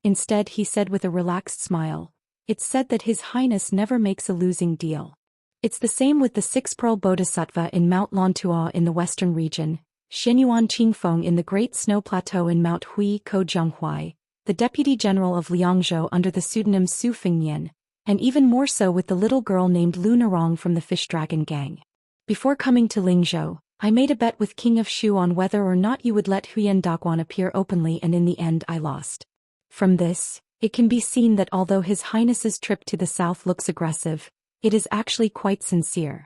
Instead he said with a relaxed smile, It's said that His Highness never makes a losing deal. It's the same with the 6-pearl Bodhisattva in Mount Lantua in the western region, Xianyuan Qingfeng in the Great Snow Plateau in Mount Hui Ko Jianghuai, the Deputy General of Liangzhou under the pseudonym Su Fengyin, and even more so with the little girl named Lu Narong from the Fish Dragon Gang. Before coming to Lingzhou, I made a bet with King of Shu on whether or not you would let Huyan Daguan appear openly, and in the end I lost. From this, it can be seen that although His Highness's trip to the south looks aggressive, it is actually quite sincere.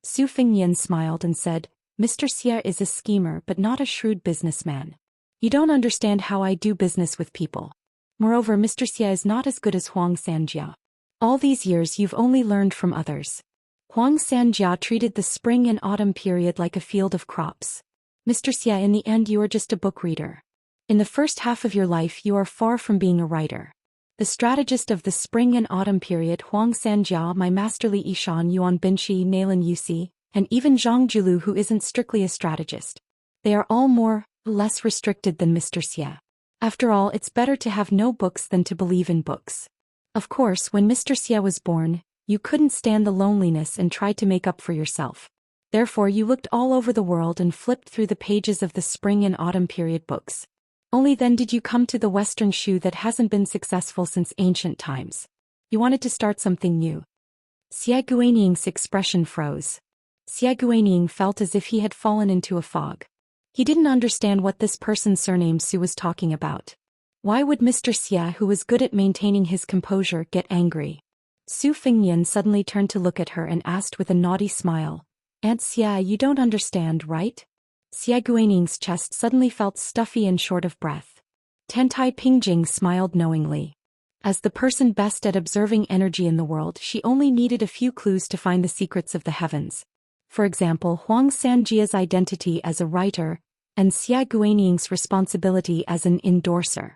Su Fengyin smiled and said, Mr. Xie is a schemer but not a shrewd businessman. You don't understand how I do business with people. Moreover, Mr. Xie is not as good as Huang Sanjia. All these years you've only learned from others. Xianxia treated the spring and autumn period like a field of crops. Mr. Xia, in the end you are just a book reader. In the first half of your life you are far from being a writer. The strategist of the spring and autumn period Xianxia, my masterly Ishan Yuan Binshi Nalan Yusi, and even Zhang Julu who isn't strictly a strategist. They are all more, less restricted than Mr. Xia. After all, it's better to have no books than to believe in books. Of course, when Mr. Xia was born, you couldn't stand the loneliness and tried to make up for yourself. Therefore you looked all over the world and flipped through the pages of the spring and autumn period books. Only then did you come to the Western shoe that hasn't been successful since ancient times. You wanted to start something new. Xia Guaniying's expression froze. Xia Guaniying felt as if he had fallen into a fog. He didn't understand what this person surnamed Su was talking about. Why would Mr. Xia, who was good at maintaining his composure, get angry? Su Fingyan suddenly turned to look at her and asked with a naughty smile, "Aunt Xia, you don't understand, right?" Xia Guaniying's chest suddenly felt stuffy and short of breath. Tentai Pingjing smiled knowingly. As the person best at observing energy in the world, she only needed a few clues to find the secrets of the heavens. For example, Huang Sanjia's identity as a writer, and Xia Guaniying's responsibility as an endorser.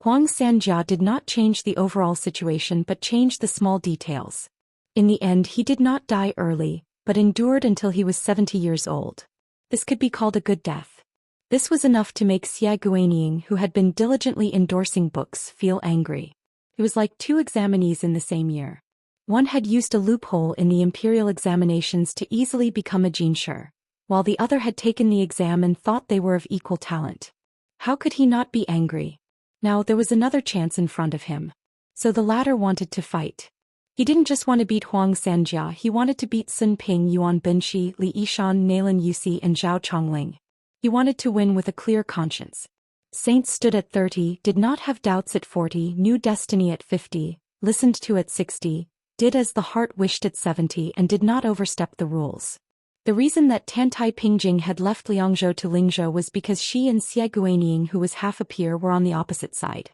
Huang Sanjia did not change the overall situation but changed the small details. In the end he did not die early, but endured until he was 70 years old. This could be called a good death. This was enough to make Xia Guaniying, who had been diligently endorsing books, feel angry. It was like two examinees in the same year. One had used a loophole in the imperial examinations to easily become a jinsher, while the other had taken the exam and thought they were of equal talent. How could he not be angry? Now there was another chance in front of him. So the latter wanted to fight. He didn't just want to beat Huang Sanjia, he wanted to beat Sun Ping, Yuan Binshi, Li Yishan, Nalan Yusi and Zhao Chongling. He wanted to win with a clear conscience. Saints stood at 30, did not have doubts at 40, knew destiny at 50, listened to at 60, did as the heart wished at 70 and did not overstep the rules. The reason that Tantai Pingjing had left Liangzhou to Lingzhou was because she and Xia Guaniying, who was half a peer, were on the opposite side.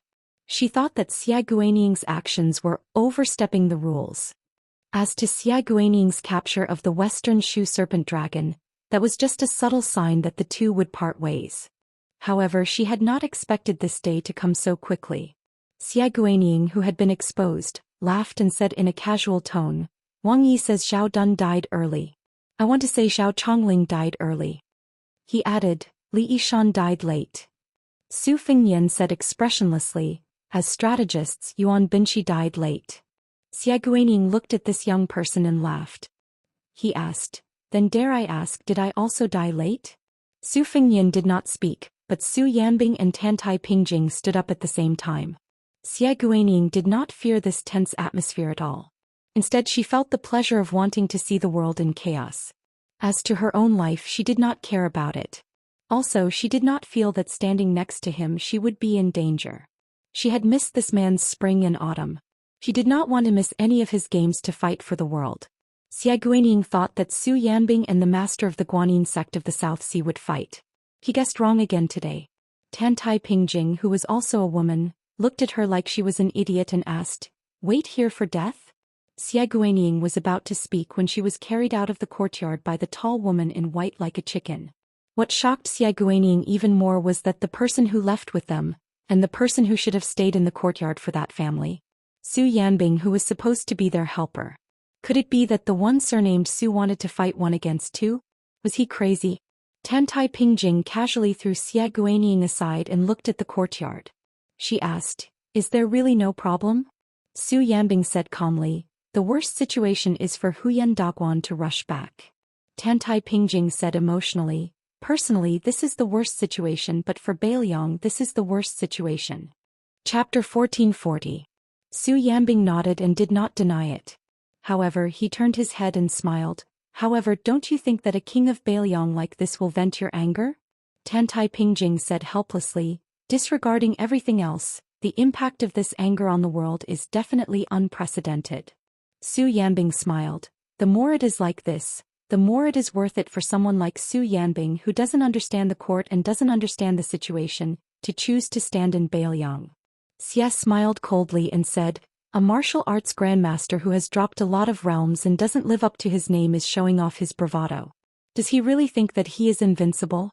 She thought that Xia Guaniying's actions were overstepping the rules. As to Xia Guaniying's capture of the Western Shoe Serpent Dragon, that was just a subtle sign that the two would part ways. However, she had not expected this day to come so quickly. Xia Guaniying, who had been exposed, laughed and said in a casual tone, "Wang Yi says Zhao Dun died early. I want to say Zhao Chongling died early." He added, "Li Yishan died late." Su Fingyan said expressionlessly, "As strategists, Yuan Binshi died late." Xia Guaniying looked at this young person and laughed. He asked, "Then dare I ask, did I also die late?" Su Fingyan did not speak, but Su Yanbing and Tantai Pingjing stood up at the same time. Xia Guaniying did not fear this tense atmosphere at all. Instead she felt the pleasure of wanting to see the world in chaos. As to her own life, she did not care about it. Also, she did not feel that standing next to him she would be in danger. She had missed this man's spring and autumn. She did not want to miss any of his games to fight for the world. Xia Guaniying thought that Su Yanbing and the master of the Guanyin sect of the South Sea would fight. He guessed wrong again today. Tantai Pingjing, who was also a woman, looked at her like she was an idiot and asked, "Wait here for death?" Xia Guaniying was about to speak when she was carried out of the courtyard by the tall woman in white like a chicken. What shocked Xia Guaniying even more was that the person who left with them, and the person who should have stayed in the courtyard for that family, Su Yanbing, who was supposed to be their helper. Could it be that the one surnamed Su wanted to fight one against two? Was he crazy? Tantai Pingjing casually threw Xia Guaniying aside and looked at the courtyard. She asked, "Is there really no problem?" Su Yanbing said calmly, "The worst situation is for Huyan Daguan to rush back." Tantai Pingjing said emotionally, "Personally, this is the worst situation, but for Beiliang this is the worst situation." Chapter 1440. Su Yanbing nodded and did not deny it. However, he turned his head and smiled. "However, don't you think that a king of Beiliang like this will vent your anger?" Tantai Pingjing said helplessly, "Disregarding everything else, the impact of this anger on the world is definitely unprecedented." Su Yanbing smiled. "The more it is like this, the more it is worth it for someone like Su Yanbing, who doesn't understand the court and doesn't understand the situation, to choose to stand in Beiliang." Xia smiled coldly and said, A martial arts grandmaster who has dropped a lot of realms and doesn't live up to his name is showing off his bravado. Does he really think that he is invincible?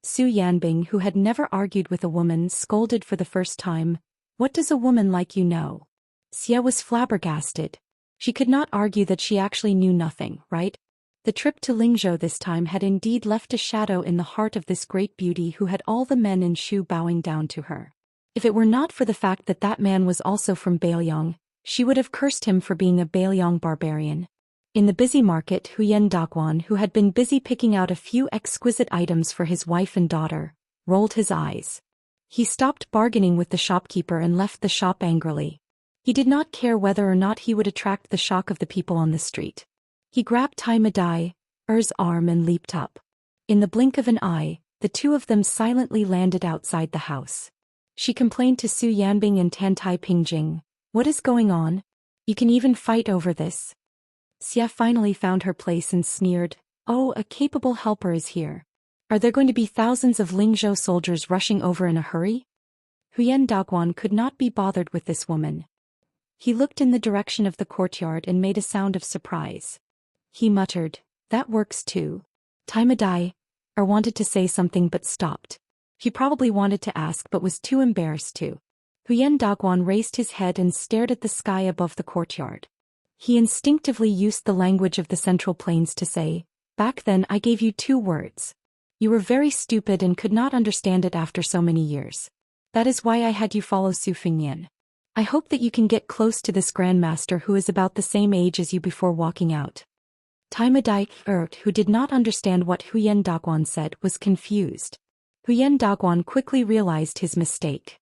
Su Yanbing, who had never argued with a woman, scolded for the first time. What does a woman like you know? Xia was flabbergasted. She could not argue that she actually knew nothing, right? The trip to Lingzhou this time had indeed left a shadow in the heart of this great beauty who had all the men in Shu bowing down to her. If it were not for the fact that that man was also from Bailiang, she would have cursed him for being a Bailiang barbarian. In the busy market, Huyen Daguan, who had been busy picking out a few exquisite items for his wife and daughter, rolled his eyes. He stopped bargaining with the shopkeeper and left the shop angrily. He did not care whether or not he would attract the shock of the people on the street. He grabbed Tai Madai's arm and leaped up. In the blink of an eye, the two of them silently landed outside the house. She complained to Su Yanbing and Tantai Pingjing. What is going on? You can even fight over this? Xia finally found her place and sneered. Oh, a capable helper is here. Are there going to be thousands of Lingzhou soldiers rushing over in a hurry? Huyen Daguan could not be bothered with this woman. He looked in the direction of the courtyard and made a sound of surprise. He muttered, that works too. Tai Madai wanted to say something but stopped. He probably wanted to ask but was too embarrassed to. Huyen Daguan raised his head and stared at the sky above the courtyard. He instinctively used the language of the Central Plains to say, back then I gave you 2 words. You were very stupid and could not understand it after so many years. That is why I had you follow Su Fengyan. I hope that you can get close to this grandmaster who is about the same age as you before walking out. Tai Madai, who did not understand what Huyen Daguan said, was confused. Huyen Daguan quickly realized his mistake.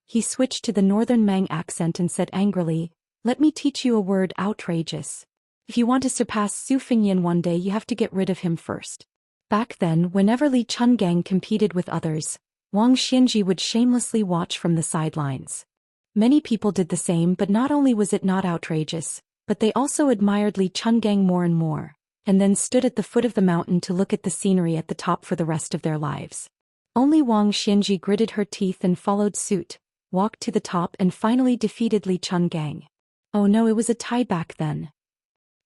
He switched to the northern Mang accent and said angrily, let me teach you a word, outrageous. If you want to surpass Su Fengyan one day you have to get rid of him first. Back then, whenever Li Chungang competed with others, Wang Xianji would shamelessly watch from the sidelines. Many people did the same, but not only was it not outrageous, but they also admired Li Chungang more and more, and then stood at the foot of the mountain to look at the scenery at the top for the rest of their lives. Only Wang Xianji gritted her teeth and followed suit, walked to the top and finally defeated Li Chungang. Oh no, it was a tie back then.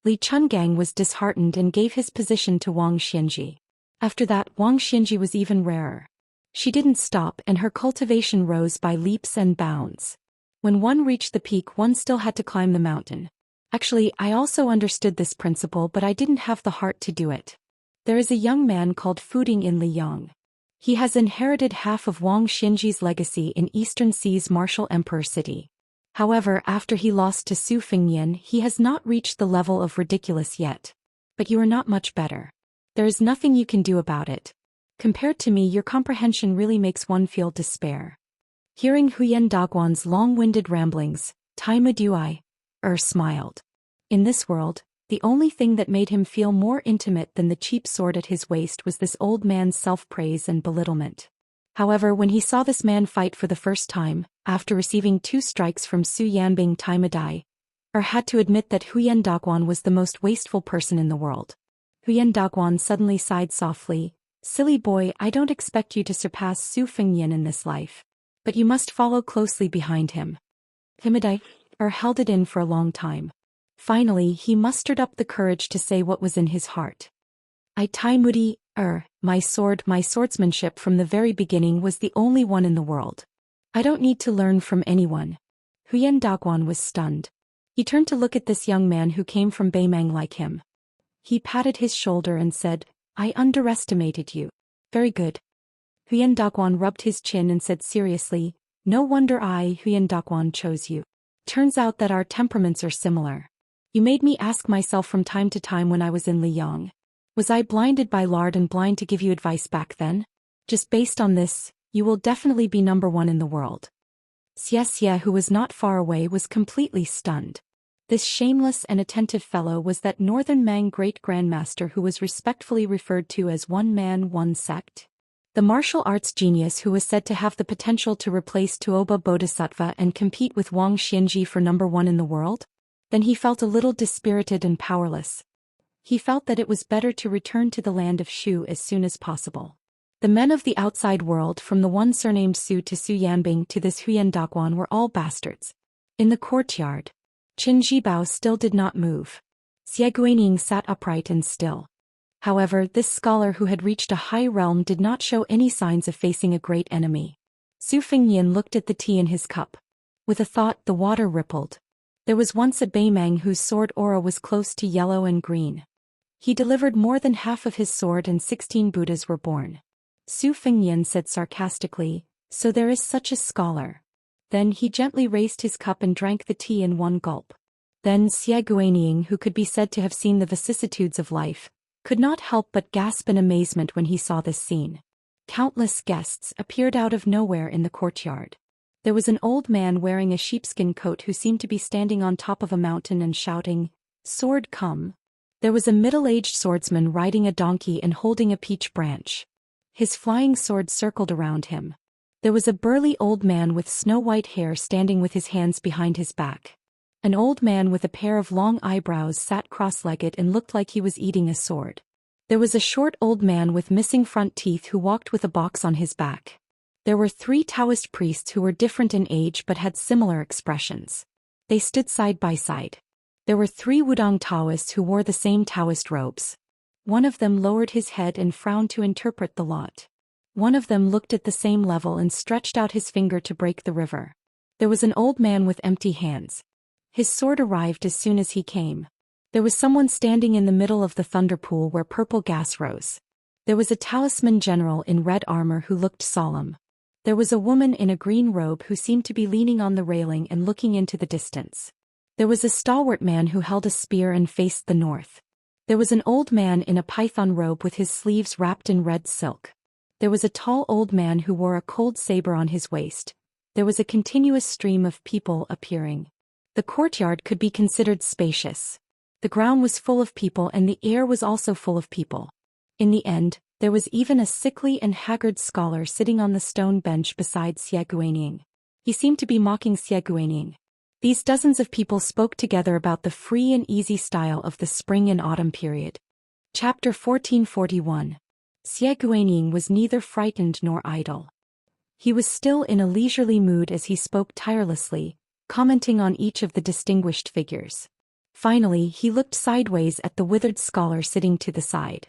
Li Chungang was disheartened and gave his position to Wang Xianji. After that, Wang Xianji was even rarer. She didn't stop and her cultivation rose by leaps and bounds. When one reached the peak, one still had to climb the mountain. Actually, I also understood this principle, but I didn't have the heart to do it. There is a young man called Fuding in Liyang. He has inherited half of Wang Xianji's legacy in Eastern Sea's martial emperor city. However, after he lost to Su Fengyan, he has not reached the level of ridiculous yet. But you are not much better. There is nothing you can do about it. Compared to me, your comprehension really makes one feel despair. Hearing Huyen Daguan's long-winded ramblings, Tai Madai smiled. In this world, the only thing that made him feel more intimate than the cheap sword at his waist was this old man's self-praise and belittlement. However, when he saw this man fight for the first time, after receiving 2 strikes from Su Yanbing, Tai Madai had to admit that Huyen Daguan was the most wasteful person in the world. Huyen Daguan suddenly sighed softly. Silly boy, I don't expect you to surpass Su Fengyan in this life. But you must follow closely behind him. Tai Madai held it in for a long time. Finally, he mustered up the courage to say what was in his heart. Tai Madai, my swordsmanship from the very beginning was the only one in the world. I don't need to learn from anyone. Huyen Daguan was stunned. He turned to look at this young man who came from Beimang like him. He patted his shoulder and said, I underestimated you. Very good. Huyen Daguan rubbed his chin and said seriously, no wonder Huyen Daguan, chose you. Turns out that our temperaments are similar. You made me ask myself from time to time when I was in Liyang. Was I blinded by lard and blind to give you advice back then? Just based on this, you will definitely be number 1 in the world. Xianxia, who was not far away, was completely stunned. This shameless and attentive fellow was that Northern Mang great grandmaster who was respectfully referred to as one man, one sect. The martial arts genius who was said to have the potential to replace Tuoba Bodhisattva and compete with Wang Xianji for number 1 in the world? Then he felt a little dispirited and powerless. He felt that it was better to return to the land of Shu as soon as possible. The men of the outside world, from the one surnamed Su to Su Yanbing to this Huyen Daguan, were all bastards. In the courtyard, Qin Zhibao still did not move. Xie Guaniying sat upright and still. However, this scholar who had reached a high realm did not show any signs of facing a great enemy. Su Fengnian looked at the tea in his cup. With a thought, the water rippled. There was once a Beimang whose sword aura was close to yellow and green. He delivered more than half of his sword and 16 Buddhas were born. Su Fengnian said sarcastically, "So there is such a scholar." Then he gently raised his cup and drank the tea in one gulp. Then Xie Guaniying, who could be said to have seen the vicissitudes of life, could not help but gasp in amazement when he saw this scene. Countless guests appeared out of nowhere in the courtyard. There was an old man wearing a sheepskin coat who seemed to be standing on top of a mountain and shouting, "Sword come!" There was a middle-aged swordsman riding a donkey and holding a peach branch. His flying sword circled around him. There was a burly old man with snow-white hair standing with his hands behind his back. An old man with a pair of long eyebrows sat cross-legged and looked like he was eating a sword. There was a short old man with missing front teeth who walked with a box on his back. There were 3 Taoist priests who were different in age but had similar expressions. They stood side by side. There were 3 Wudong Taoists who wore the same Taoist robes. One of them lowered his head and frowned to interpret the lot. One of them looked at the same level and stretched out his finger to break the river. There was an old man with empty hands. His sword arrived as soon as he came. There was someone standing in the middle of the thunder pool where purple gas rose. There was a talisman general in red armor who looked solemn. There was a woman in a green robe who seemed to be leaning on the railing and looking into the distance. There was a stalwart man who held a spear and faced the north. There was an old man in a python robe with his sleeves wrapped in red silk. There was a tall old man who wore a cold saber on his waist. There was a continuous stream of people appearing. The courtyard could be considered spacious. The ground was full of people and the air was also full of people. In the end, there was even a sickly and haggard scholar sitting on the stone bench beside Xie Guaniying. He seemed to be mocking Xie Guaniying. These dozens of people spoke together about the free and easy style of the spring and autumn period. Chapter 1441. Xie Guaniying was neither frightened nor idle. He was still in a leisurely mood as he spoke tirelessly, commenting on each of the distinguished figures. Finally, he looked sideways at the withered scholar sitting to the side.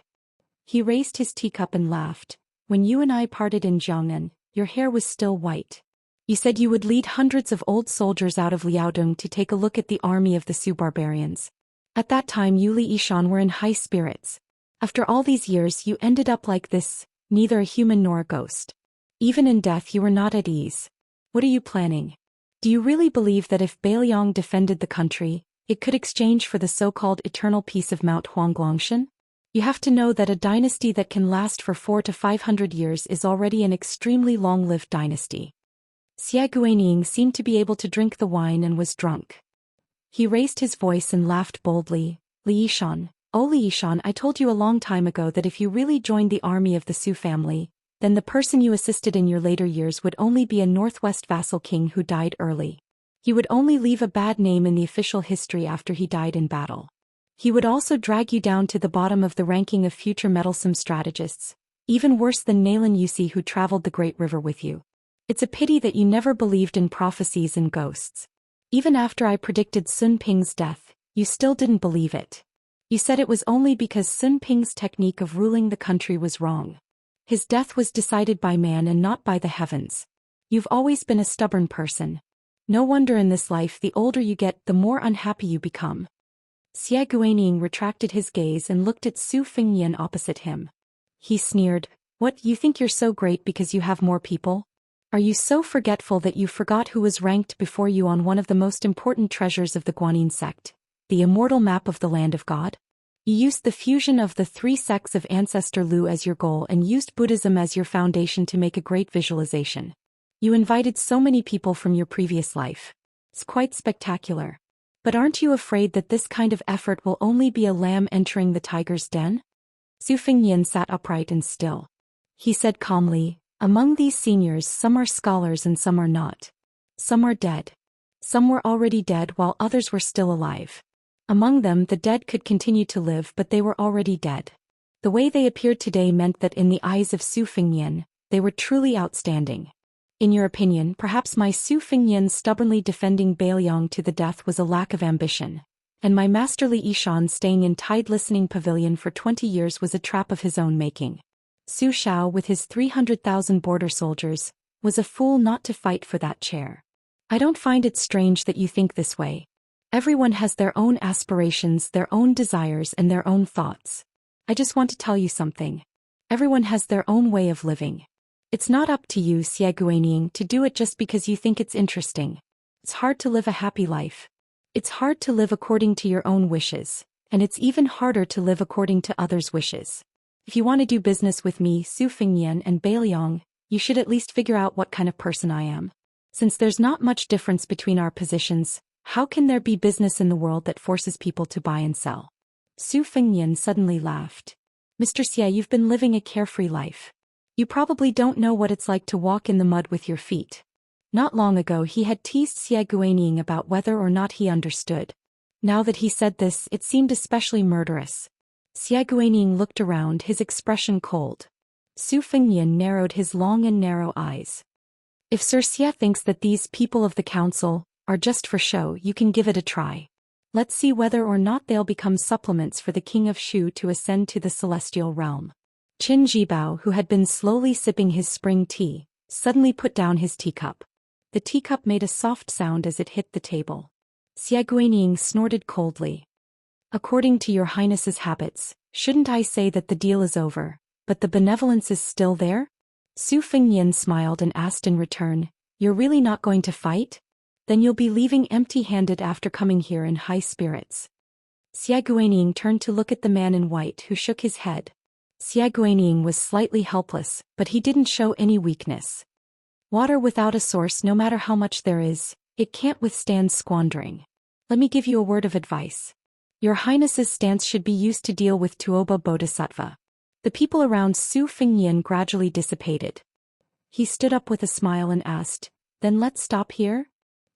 He raised his teacup and laughed. "When you and I parted in Jiangnan, your hair was still white. You said you would lead hundreds of old soldiers out of Liaodong to take a look at the army of the Su barbarians. At that time you Li Yishan were in high spirits. After all these years you ended up like this, neither a human nor a ghost. Even in death you were not at ease. What are you planning? Do you really believe that if Beiliang defended the country, it could exchange for the so-called eternal peace of Mount Huanglongshan? You have to know that a dynasty that can last for 400 to 500 years is already an extremely long-lived dynasty." Xie Guaniying seemed to be able to drink the wine and was drunk. He raised his voice and laughed boldly. "Li Yishan, oh Li Yishan, I told you a long time ago that if you really joined the army of the Su family, then the person you assisted in your later years would only be a northwest vassal king who died early. He would only leave a bad name in the official history after he died in battle. He would also drag you down to the bottom of the ranking of future meddlesome strategists, even worse than Nalen Yusi who traveled the Great River with you. It's a pity that you never believed in prophecies and ghosts. Even after I predicted Sun Ping's death, you still didn't believe it. You said it was only because Sun Ping's technique of ruling the country was wrong. His death was decided by man and not by the heavens. You've always been a stubborn person. No wonder in this life the older you get, the more unhappy you become." Xie Guaniying retracted his gaze and looked at Su Fengnian opposite him. He sneered, "What, you think you're so great because you have more people? Are you so forgetful that you forgot who was ranked before you on one of the most important treasures of the Guanyin sect, the immortal map of the land of God? You used the fusion of the 3 sects of Ancestor Lu as your goal and used Buddhism as your foundation to make a great visualization. You invited so many people from your previous life. It's quite spectacular. But aren't you afraid that this kind of effort will only be a lamb entering the tiger's den?" Su Fengnian sat upright and still. He said calmly, "Among these seniors some are scholars and some are not. Some are dead. Some were already dead while others were still alive. Among them the dead could continue to live but they were already dead. The way they appeared today meant that in the eyes of Su Fengnian, they were truly outstanding. In your opinion, perhaps my Su Fingyan stubbornly defending Bailiang to the death was a lack of ambition, and my masterly Ishan staying in Tide Listening Pavilion for 20 years was a trap of his own making. Su Xiao, with his 300,000 border soldiers, was a fool not to fight for that chair. I don't find it strange that you think this way. Everyone has their own aspirations, their own desires, and their own thoughts. I just want to tell you something. Everyone has their own way of living. It's not up to you, Xie Guanyin, to do it just because you think it's interesting. It's hard to live a happy life. It's hard to live according to your own wishes, and it's even harder to live according to others' wishes. If you want to do business with me, Su Fingyan and Bailiang, you should at least figure out what kind of person I am. Since there's not much difference between our positions, how can there be business in the world that forces people to buy and sell? Su Fingyan suddenly laughed. Mr. Xie, you've been living a carefree life. You probably don't know what it's like to walk in the mud with your feet. Not long ago he had teased Xie Guanyin about whether or not he understood. Now that he said this, it seemed especially murderous. Xie Guanyin looked around, his expression cold. Su Fingyan narrowed his long and narrow eyes. If Sir Xie thinks that these people of the council are just for show, you can give it a try. Let's see whether or not they'll become supplements for the King of Shu to ascend to the celestial realm. Qin Jibao, who had been slowly sipping his spring tea, suddenly put down his teacup. The teacup made a soft sound as it hit the table. Xie Guanyin snorted coldly. According to your highness's habits, shouldn't I say that the deal is over, but the benevolence is still there? Su Fingyan smiled and asked in return, you're really not going to fight? Then you'll be leaving empty-handed after coming here in high spirits. Xie Guanyin turned to look at the man in white, who shook his head. Xie Guanyin was slightly helpless, but he didn't show any weakness. Water without a source, no matter how much there is, it can't withstand squandering. Let me give you a word of advice. Your highness's stance should be used to deal with Tuoba Bodhisattva. The people around Su Fingyan gradually dissipated. He stood up with a smile and asked, then let's stop here?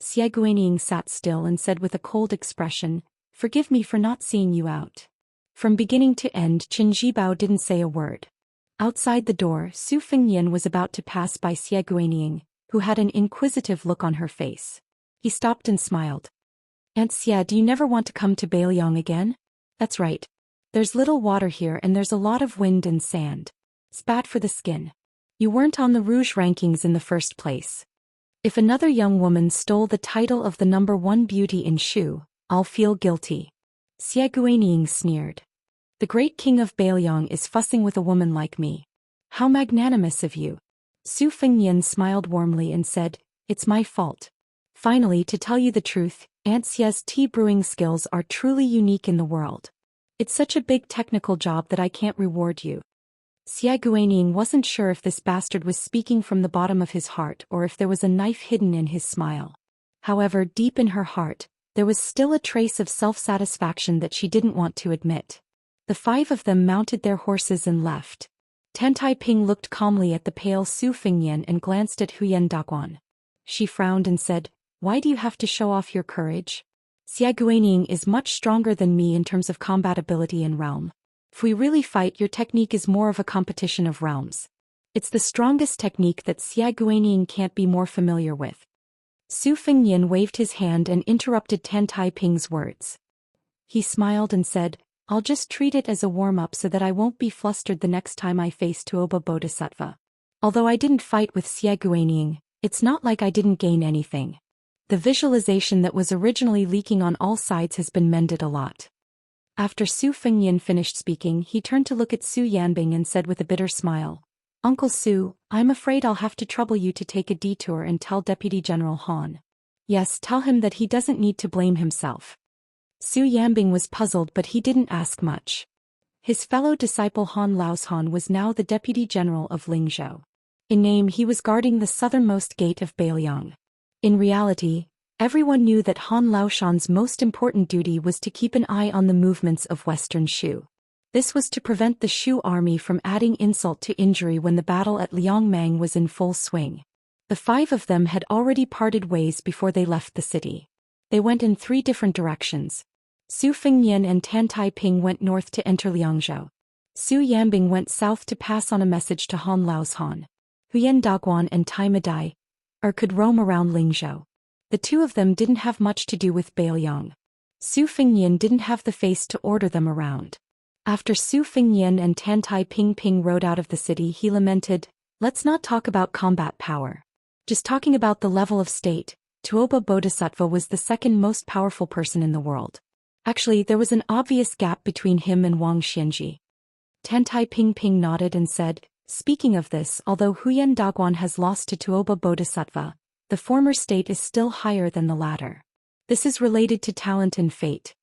Xie Guanyin sat still and said with a cold expression, forgive me for not seeing you out. From beginning to end, Qin Jibao didn't say a word. Outside the door, Su Fingyan was about to pass by Xie Guanyin, who had an inquisitive look on her face. He stopped and smiled. Aunt Xie, do you never want to come to Bailiang again? That's right. There's little water here and there's a lot of wind and sand. It's bad for the skin. You weren't on the Rouge rankings in the first place. If another young woman stole the title of the #1 beauty in Shu, I'll feel guilty. Xie Guanyin sneered. The great king of Bailiang is fussing with a woman like me. How magnanimous of you. Su Fingyan smiled warmly and said, it's my fault. Finally, to tell you the truth, Aunt Xie's tea brewing skills are truly unique in the world. It's such a big technical job that I can't reward you. Xie Guanyin wasn't sure if this bastard was speaking from the bottom of his heart or if there was a knife hidden in his smile. However, deep in her heart, there was still a trace of self-satisfaction that she didn't want to admit. The five of them mounted their horses and left. Tan Taiping looked calmly at the pale Su Fingyan and glanced at Huyen Daguan. She frowned and said, why do you have to show off your courage? Xie Guanyin is much stronger than me in terms of combat ability and realm. If we really fight, your technique is more of a competition of realms. It's the strongest technique that Xie Guanyin can't be more familiar with. Su Fingyan waved his hand and interrupted Tan Taiping's words. He smiled and said, I'll just treat it as a warm-up so that I won't be flustered the next time I face Tuoba Bodhisattva. Although I didn't fight with Xie Guanyin, it's not like I didn't gain anything. The visualization that was originally leaking on all sides has been mended a lot. After Su Fingyan finished speaking, he turned to look at Su Yanbing and said with a bitter smile, Uncle Su, I'm afraid I'll have to trouble you to take a detour and tell Deputy General Han. Yes, tell him that he doesn't need to blame himself. Su Yanbing was puzzled, but he didn't ask much. His fellow disciple Han Laoshan was now the Deputy General of Lingzhou. In name, he was guarding the southernmost gate of Bailiang. In reality, everyone knew that Han Laoshan's most important duty was to keep an eye on the movements of Western Shu. This was to prevent the Shu army from adding insult to injury when the battle at Liangmang was in full swing. The five of them had already parted ways before they left the city. They went in 3 different directions. Su Fingyan and Tan Taiping went north to enter Liangzhou. Su Yanbing went south to pass on a message to Han Laoshan. Huyen Daguan and Tai Madai, or could roam around Lingzhou. The two of them didn't have much to do with Baoyang. Su Fengnian didn't have the face to order them around. After Su Fengnian and Tantai Pingping rode out of the city, he lamented, "Let's not talk about combat power. Just talking about the level of state, Tuoba Bodhisattva was the second most powerful person in the world. Actually, there was an obvious gap between him and Wang Xianji." Tantai Pingping nodded and said, "Speaking of this, although Huyan Daguan has lost to Tuoba Bodhisattva, the former state is still higher than the latter. This is related to talent and fate.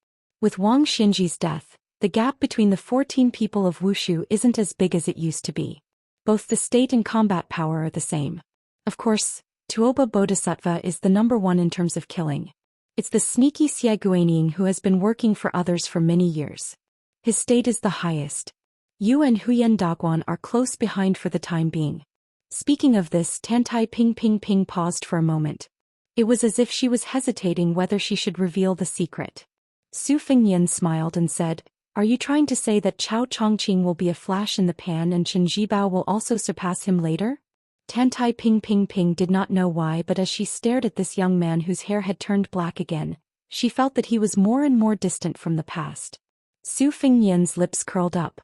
With Wang Xianji's death, the gap between the 14 people of Wushu isn't as big as it used to be. Both the state and combat power are the same. Of course, Tuoba Bodhisattva is the number one in terms of killing. It's the sneaky Xie Guanyin who has been working for others for many years. His state is the highest. You and Huyan Daguan are close behind for the time being." Speaking of this, Tantai Ping paused for a moment. It was as if she was hesitating whether she should reveal the secret. Su Fengnian smiled and said, "Are you trying to say that Chao Chongqing will be a flash in the pan and Chen Jibao will also surpass him later?" Tantai Ping did not know why, but as she stared at this young man whose hair had turned black again, she felt that he was more and more distant from the past. Su Fengnian's lips curled up.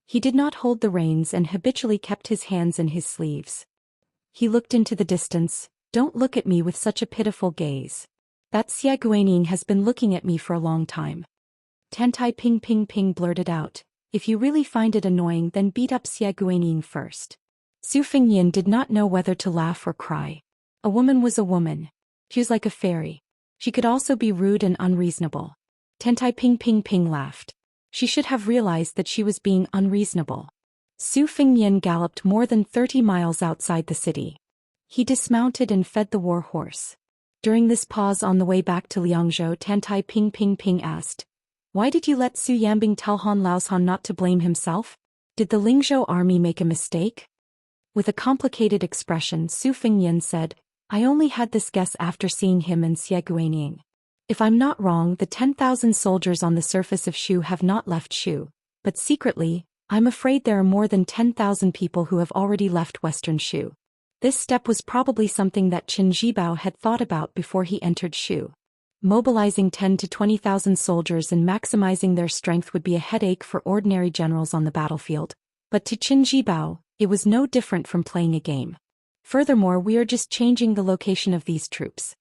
He did not hold the reins and habitually kept his hands in his sleeves. He looked into the distance. "Don't look at me with such a pitiful gaze. That Xie Guanyin has been looking at me for a long time." Tantai Ping blurted out, "If you really find it annoying, then beat up Xie Guanyin first." Su Fengnian did not know whether to laugh or cry. A woman was a woman. She was like a fairy. She could also be rude and unreasonable. Tantai Ping laughed. She should have realized that she was being unreasonable. Su Fengnian galloped more than 30 miles outside the city. He dismounted and fed the war horse. During this pause on the way back to Liangzhou, Tantai Ping asked, "Why did you let Su Yambing tell Han Laoshan not to blame himself? Did the Lingzhou army make a mistake?" With a complicated expression, Su Fengnian said, "I only had this guess after seeing him and Xie Guanyin. If I'm not wrong, the 10,000 soldiers on the surface of Shu have not left Shu, but secretly, I'm afraid there are more than 10,000 people who have already left Western Shu. This step was probably something that Chen Jibao had thought about before he entered Shu. Mobilizing 10 to 20,000 soldiers and maximizing their strength would be a headache for ordinary generals on the battlefield, but to Chen Jibao, it was no different from playing a game. Furthermore, we are just changing the location of these troops."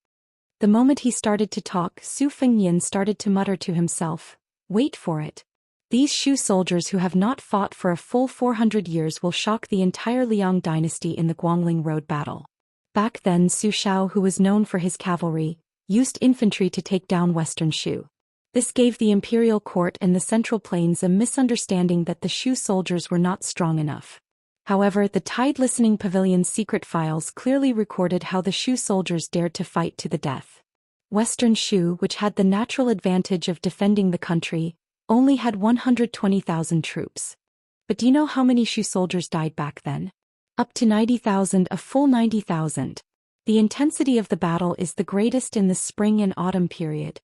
The moment he started to talk, Su Fengnian started to mutter to himself, "Wait for it. These Shu soldiers who have not fought for a full 400 years will shock the entire Liang dynasty in the Guangling Road battle." Back then, Su Shao, who was known for his cavalry, used infantry to take down Western Shu. This gave the imperial court and the Central Plains a misunderstanding that the Shu soldiers were not strong enough. However, the Tide Listening Pavilion's secret files clearly recorded how the Shu soldiers dared to fight to the death. Western Shu, which had the natural advantage of defending the country, only had 120,000 troops. But do you know how many Shu soldiers died back then? Up to 90,000, a full 90,000. The intensity of the battle is the greatest in the spring and autumn period.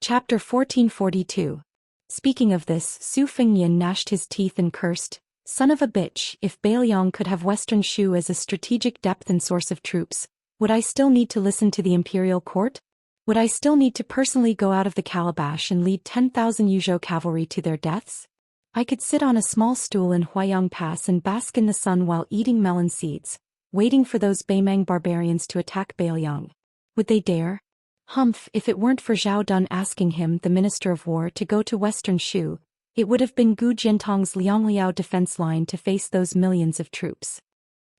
Chapter 1442. Speaking of this, Su Fengnian gnashed his teeth and cursed, "Son of a bitch, if Baoyang could have Western Shu as a strategic depth and source of troops, would I still need to listen to the imperial court? Would I still need to personally go out of the calabash and lead 10,000 Yuzhou cavalry to their deaths? I could sit on a small stool in Huayang Pass and bask in the sun while eating melon seeds, waiting for those Beimang barbarians to attack Baoyang. Would they dare? Humph, if it weren't for Zhao Dun asking him, the Minister of War, to go to Western Shu, it would have been Gu Jiantong's Liangliao defense line to face those millions of troops."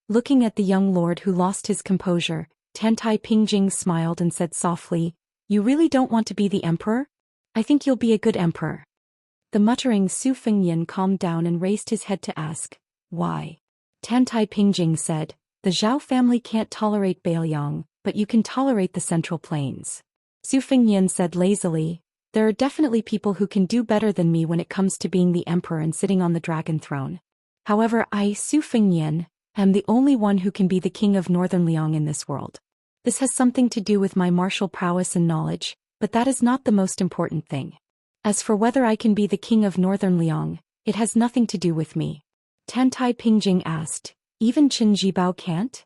Looking at the young lord who lost his composure, Tantai Pingjing smiled and said softly, "You really don't want to be the emperor? I think you'll be a good emperor." The muttering Su Fengnian calmed down and raised his head to ask, "Why?" Tantai Pingjing said, "The Zhao family can't tolerate Baoyang, but you can tolerate the Central Plains." Su Fengnian said lazily, "There are definitely people who can do better than me when it comes to being the emperor and sitting on the dragon throne. However, I, Su Fengnian, am the only one who can be the king of Northern Liang in this world. This has something to do with my martial prowess and knowledge, but that is not the most important thing. As for whether I can be the king of Northern Liang, it has nothing to do with me." Tantai Pingjing asked, "Even Chen Jibao can't?"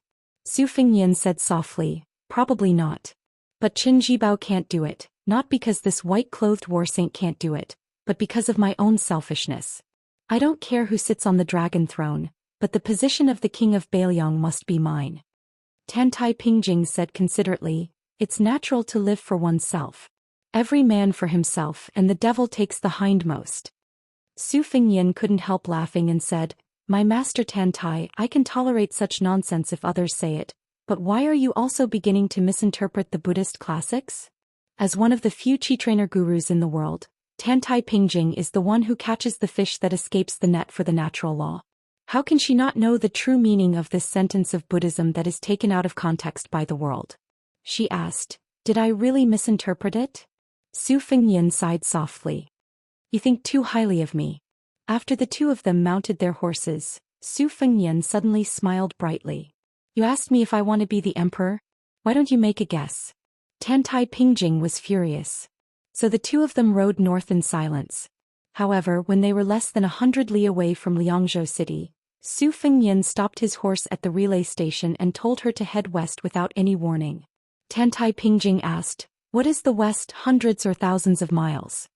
Su Fengyan said softly, probably not. But Qin Jibao can't do it, not because this white-clothed war saint can't do it, but because of my own selfishness. I don't care who sits on the dragon throne, but the position of the king of Bailiang must be mine. Tantai Pingjing said considerately, it's natural to live for oneself. Every man for himself, and the devil takes the hindmost. Su Fengyan couldn't help laughing and said, my master Tantai, I can tolerate such nonsense if others say it, but why are you also beginning to misinterpret the Buddhist classics? As one of the few chi trainer gurus in the world, Tantai Pingjing is the one who catches the fish that escapes the net for the natural law. How can she not know the true meaning of this sentence of Buddhism that is taken out of context by the world? She asked, did I really misinterpret it? Su Fengyan sighed softly. You think too highly of me. After the two of them mounted their horses, Su Fengyan suddenly smiled brightly. You asked me if I want to be the emperor? Why don't you make a guess? Tantai Pingjing was furious. So the two of them rode north in silence. However, when they were less than 100 li away from Liangzhou city, Su Fengyan stopped his horse at the relay station and told her to head west without any warning. Tantai Pingjing asked, what is the west, hundreds or thousands of miles?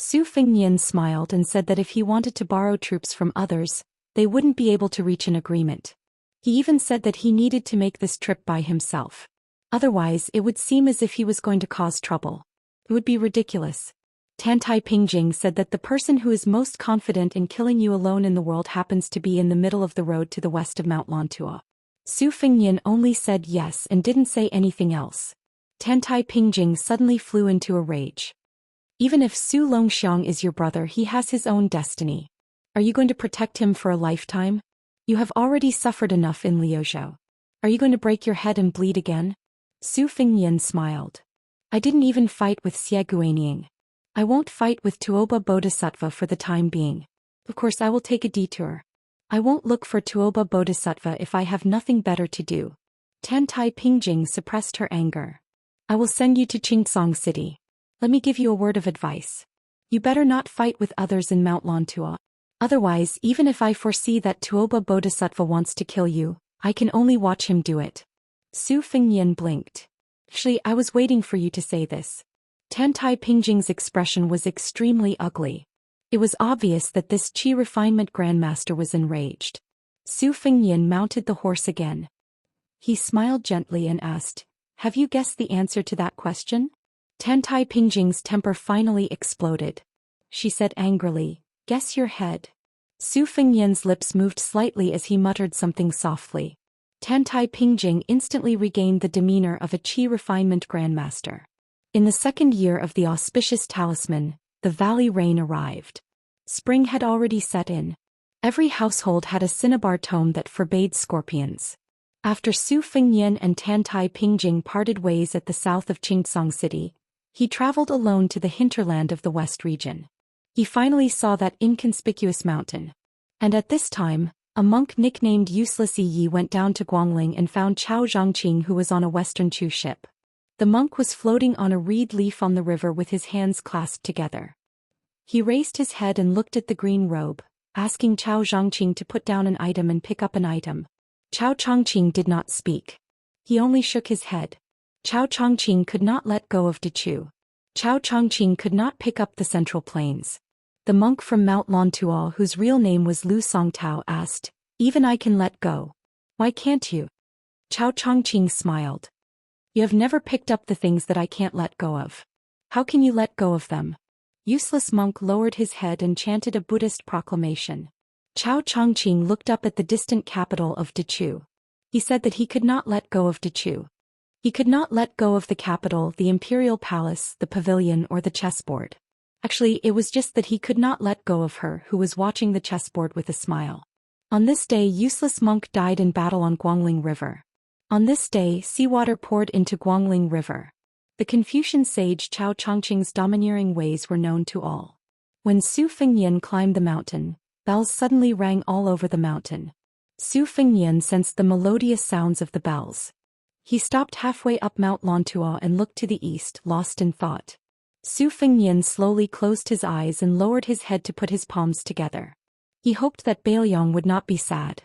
Su Fengyan smiled and said that if he wanted to borrow troops from others, they wouldn't be able to reach an agreement. He even said that he needed to make this trip by himself. Otherwise, it would seem as if he was going to cause trouble. It would be ridiculous. Tantai Pingjing said that the person who is most confident in killing you alone in the world happens to be in the middle of the road to the west of Mount Lantua. Su Fengyan only said yes and didn't say anything else. Tantai Pingjing suddenly flew into a rage. Even if Su Longxiang is your brother, he has his own destiny. Are you going to protect him for a lifetime? You have already suffered enough in Liuzhou. Are you going to break your head and bleed again? Su Fengyan smiled. I didn't even fight with Xie Guanying. I won't fight with Tuoba Bodhisattva for the time being. Of course I will take a detour. I won't look for Tuoba Bodhisattva if I have nothing better to do. Tantai Pingjing suppressed her anger. I will send you to Qingsong City. Let me give you a word of advice. You better not fight with others in Mount Lantua. Otherwise, even if I foresee that Tuoba Bodhisattva wants to kill you, I can only watch him do it. Su Fengyan blinked. Actually, I was waiting for you to say this. Tantai Pingjing's expression was extremely ugly. It was obvious that this Qi refinement grandmaster was enraged. Su Fengyan mounted the horse again. He smiled gently and asked, have you guessed the answer to that question? Tantai Pingjing's temper finally exploded. She said angrily, guess your head. Su Fengyan's lips moved slightly as he muttered something softly. Tantai Pingjing instantly regained the demeanor of a Qi refinement grandmaster. In the second year of the auspicious talisman, the valley rain arrived. Spring had already set in. Every household had a cinnabar tome that forbade scorpions. After Su Fengyan and Tantai Pingjing parted ways at the south of Qingsong City, he traveled alone to the hinterland of the west region. He finally saw that inconspicuous mountain. And at this time, a monk nicknamed Useless Yi went down to Guangling and found Chao Zhangqing, who was on a western Chu ship. The monk was floating on a reed leaf on the river with his hands clasped together. He raised his head and looked at the green robe, asking Chao Zhangqing to put down an item and pick up an item. Chao Changqing did not speak. He only shook his head. Chao Changqing could not let go of Dechu. Chao Changqing could not pick up the Central Plains. The monk from Mount Lantuo, whose real name was Lu Songtao, asked, even I can let go. Why can't you? Chao Changqing smiled. You have never picked up the things that I can't let go of. How can you let go of them? Useless monk lowered his head and chanted a Buddhist proclamation. Chao Changqing looked up at the distant capital of Dechu. He said that he could not let go of Dechu. He could not let go of the capital, the imperial palace, the pavilion, or the chessboard. Actually, it was just that he could not let go of her, who was watching the chessboard with a smile. On this day, Useless Monk died in battle on Guangling River. On this day, seawater poured into Guangling River. The Confucian sage Chao Changqing's domineering ways were known to all. When Su Fengyan climbed the mountain, bells suddenly rang all over the mountain. Su Fengyan sensed the melodious sounds of the bells. He stopped halfway up Mount Lantuo and looked to the east, lost in thought. Su Fengyan slowly closed his eyes and lowered his head to put his palms together. He hoped that Bailiang would not be sad.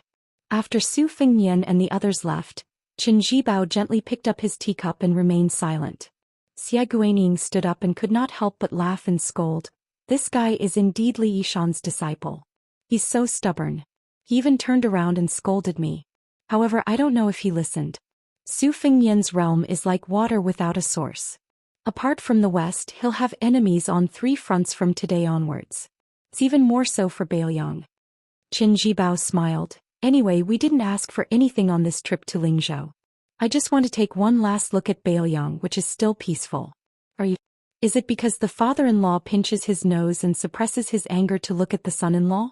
After Su Fengyan and the others left, Qin Zhibao gently picked up his teacup and remained silent. Xia Guining stood up and could not help but laugh and scold. This guy is indeed Li Yishan's disciple. He's so stubborn. He even turned around and scolded me. However, I don't know if he listened. Su Fengnian's realm is like water without a source. Apart from the west, he'll have enemies on 3 fronts from today onwards. It's even more so for Bailiang. Qin Zhibao smiled. Anyway, we didn't ask for anything on this trip to Lingzhou. I just want to take one last look at Bailiang, which is still peaceful. Is it because the father-in-law pinches his nose and suppresses his anger to look at the son-in-law?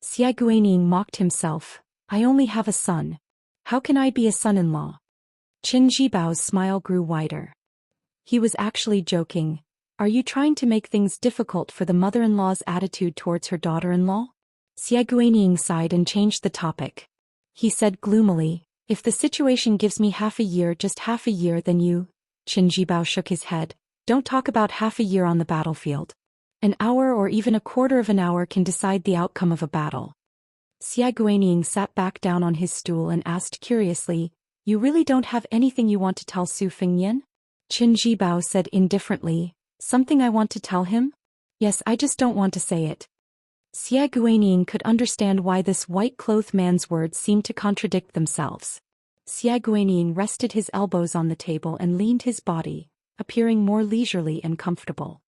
Xia Guining mocked himself. I only have a son. How can I be a son-in-law? Qin Zhibao's smile grew wider. He was actually joking. Are you trying to make things difficult for the mother-in-law's attitude towards her daughter-in-law? Xia Guining sighed and changed the topic. He said gloomily, if the situation gives me half a year, just half a year, then you... Qin Zhibao shook his head. Don't talk about half a year on the battlefield. An hour or even a quarter of an hour can decide the outcome of a battle. Xia Guining sat back down on his stool and asked curiously, you really don't have anything you want to tell Su Fengnian? Qin Zhibao said indifferently, something I want to tell him? Yes, I just don't want to say it. Xia Guining could understand why this white-clothed man's words seemed to contradict themselves. Xia Guining rested his elbows on the table and leaned his body, appearing more leisurely and comfortable.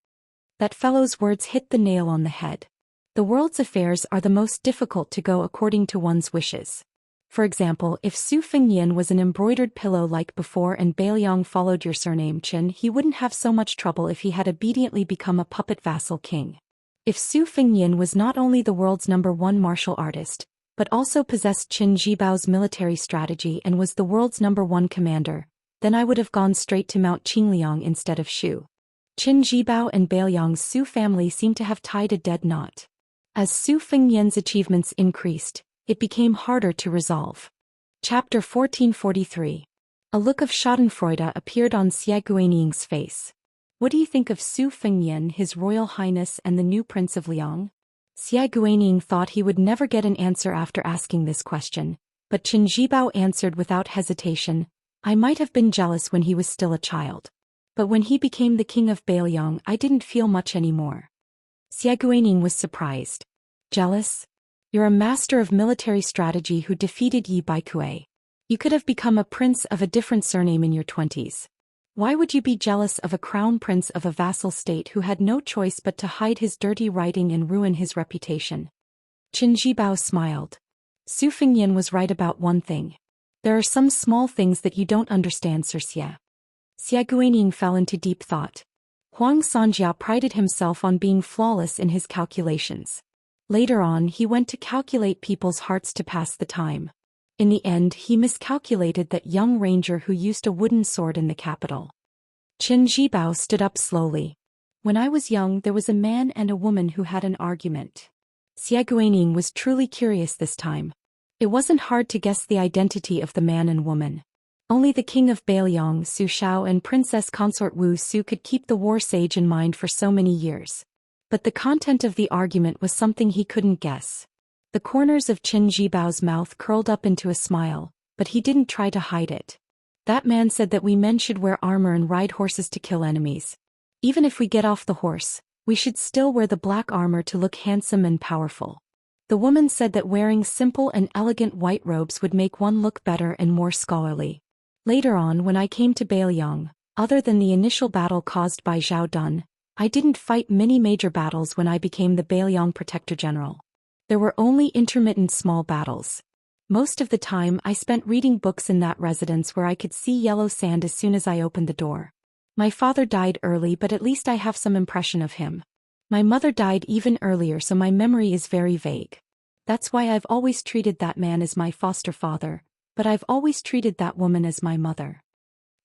That fellow's words hit the nail on the head. The world's affairs are the most difficult to go according to one's wishes. For example, if Su Fengnian was an embroidered pillow like before and Bailiang followed your surname Qin, he wouldn't have so much trouble if he had obediently become a puppet vassal king. If Su Fengnian was not only the world's #1 martial artist, but also possessed Qin Zhibao's military strategy and was the world's #1 commander, then I would have gone straight to Mount Qingliang instead of Shu. Qin Zhibao and Bailiang's Su family seemed to have tied a dead knot. As Su Fengnian's achievements increased, it became harder to resolve. Chapter 1443. A look of schadenfreude appeared on Xia Guining's face. What do you think of Su Fengnian, His Royal Highness, and the new Prince of Liang? Xia Guining thought he would never get an answer after asking this question, but Qin Zhibao answered without hesitation, I might have been jealous when he was still a child. But when he became the king of Bailiang, I didn't feel much anymore. Xia Guining was surprised. Jealous? You're a master of military strategy who defeated Yi Baikue. You could have become a prince of a different surname in your 20s. Why would you be jealous of a crown prince of a vassal state who had no choice but to hide his dirty writing and ruin his reputation? Qin Zhibao smiled. Su Fengnian was right about one thing. There are some small things that you don't understand, Sir Xia. Xia Guining fell into deep thought. Huang Sanjia prided himself on being flawless in his calculations. Later on, he went to calculate people's hearts to pass the time. In the end, he miscalculated that young ranger who used a wooden sword in the capital. Qin Zhibao stood up slowly. When I was young, there was a man and a woman who had an argument. Xia Guining was truly curious this time. It wasn't hard to guess the identity of the man and woman. Only the king of Bailiang, Su Shao, and princess consort Wu Su could keep the war sage in mind for so many years. But the content of the argument was something he couldn't guess. The corners of Qin Zhibao's mouth curled up into a smile, but he didn't try to hide it. That man said that we men should wear armor and ride horses to kill enemies. Even if we get off the horse, we should still wear the black armor to look handsome and powerful. The woman said that wearing simple and elegant white robes would make one look better and more scholarly. Later on, when I came to Bailiang, other than the initial battle caused by Zhao Dun, I didn't fight many major battles when I became the Bailiang Protector General. There were only intermittent small battles. Most of the time I spent reading books in that residence where I could see yellow sand as soon as I opened the door. My father died early, but at least I have some impression of him. My mother died even earlier, so my memory is very vague. That's why I've always treated that man as my foster father, but I've always treated that woman as my mother.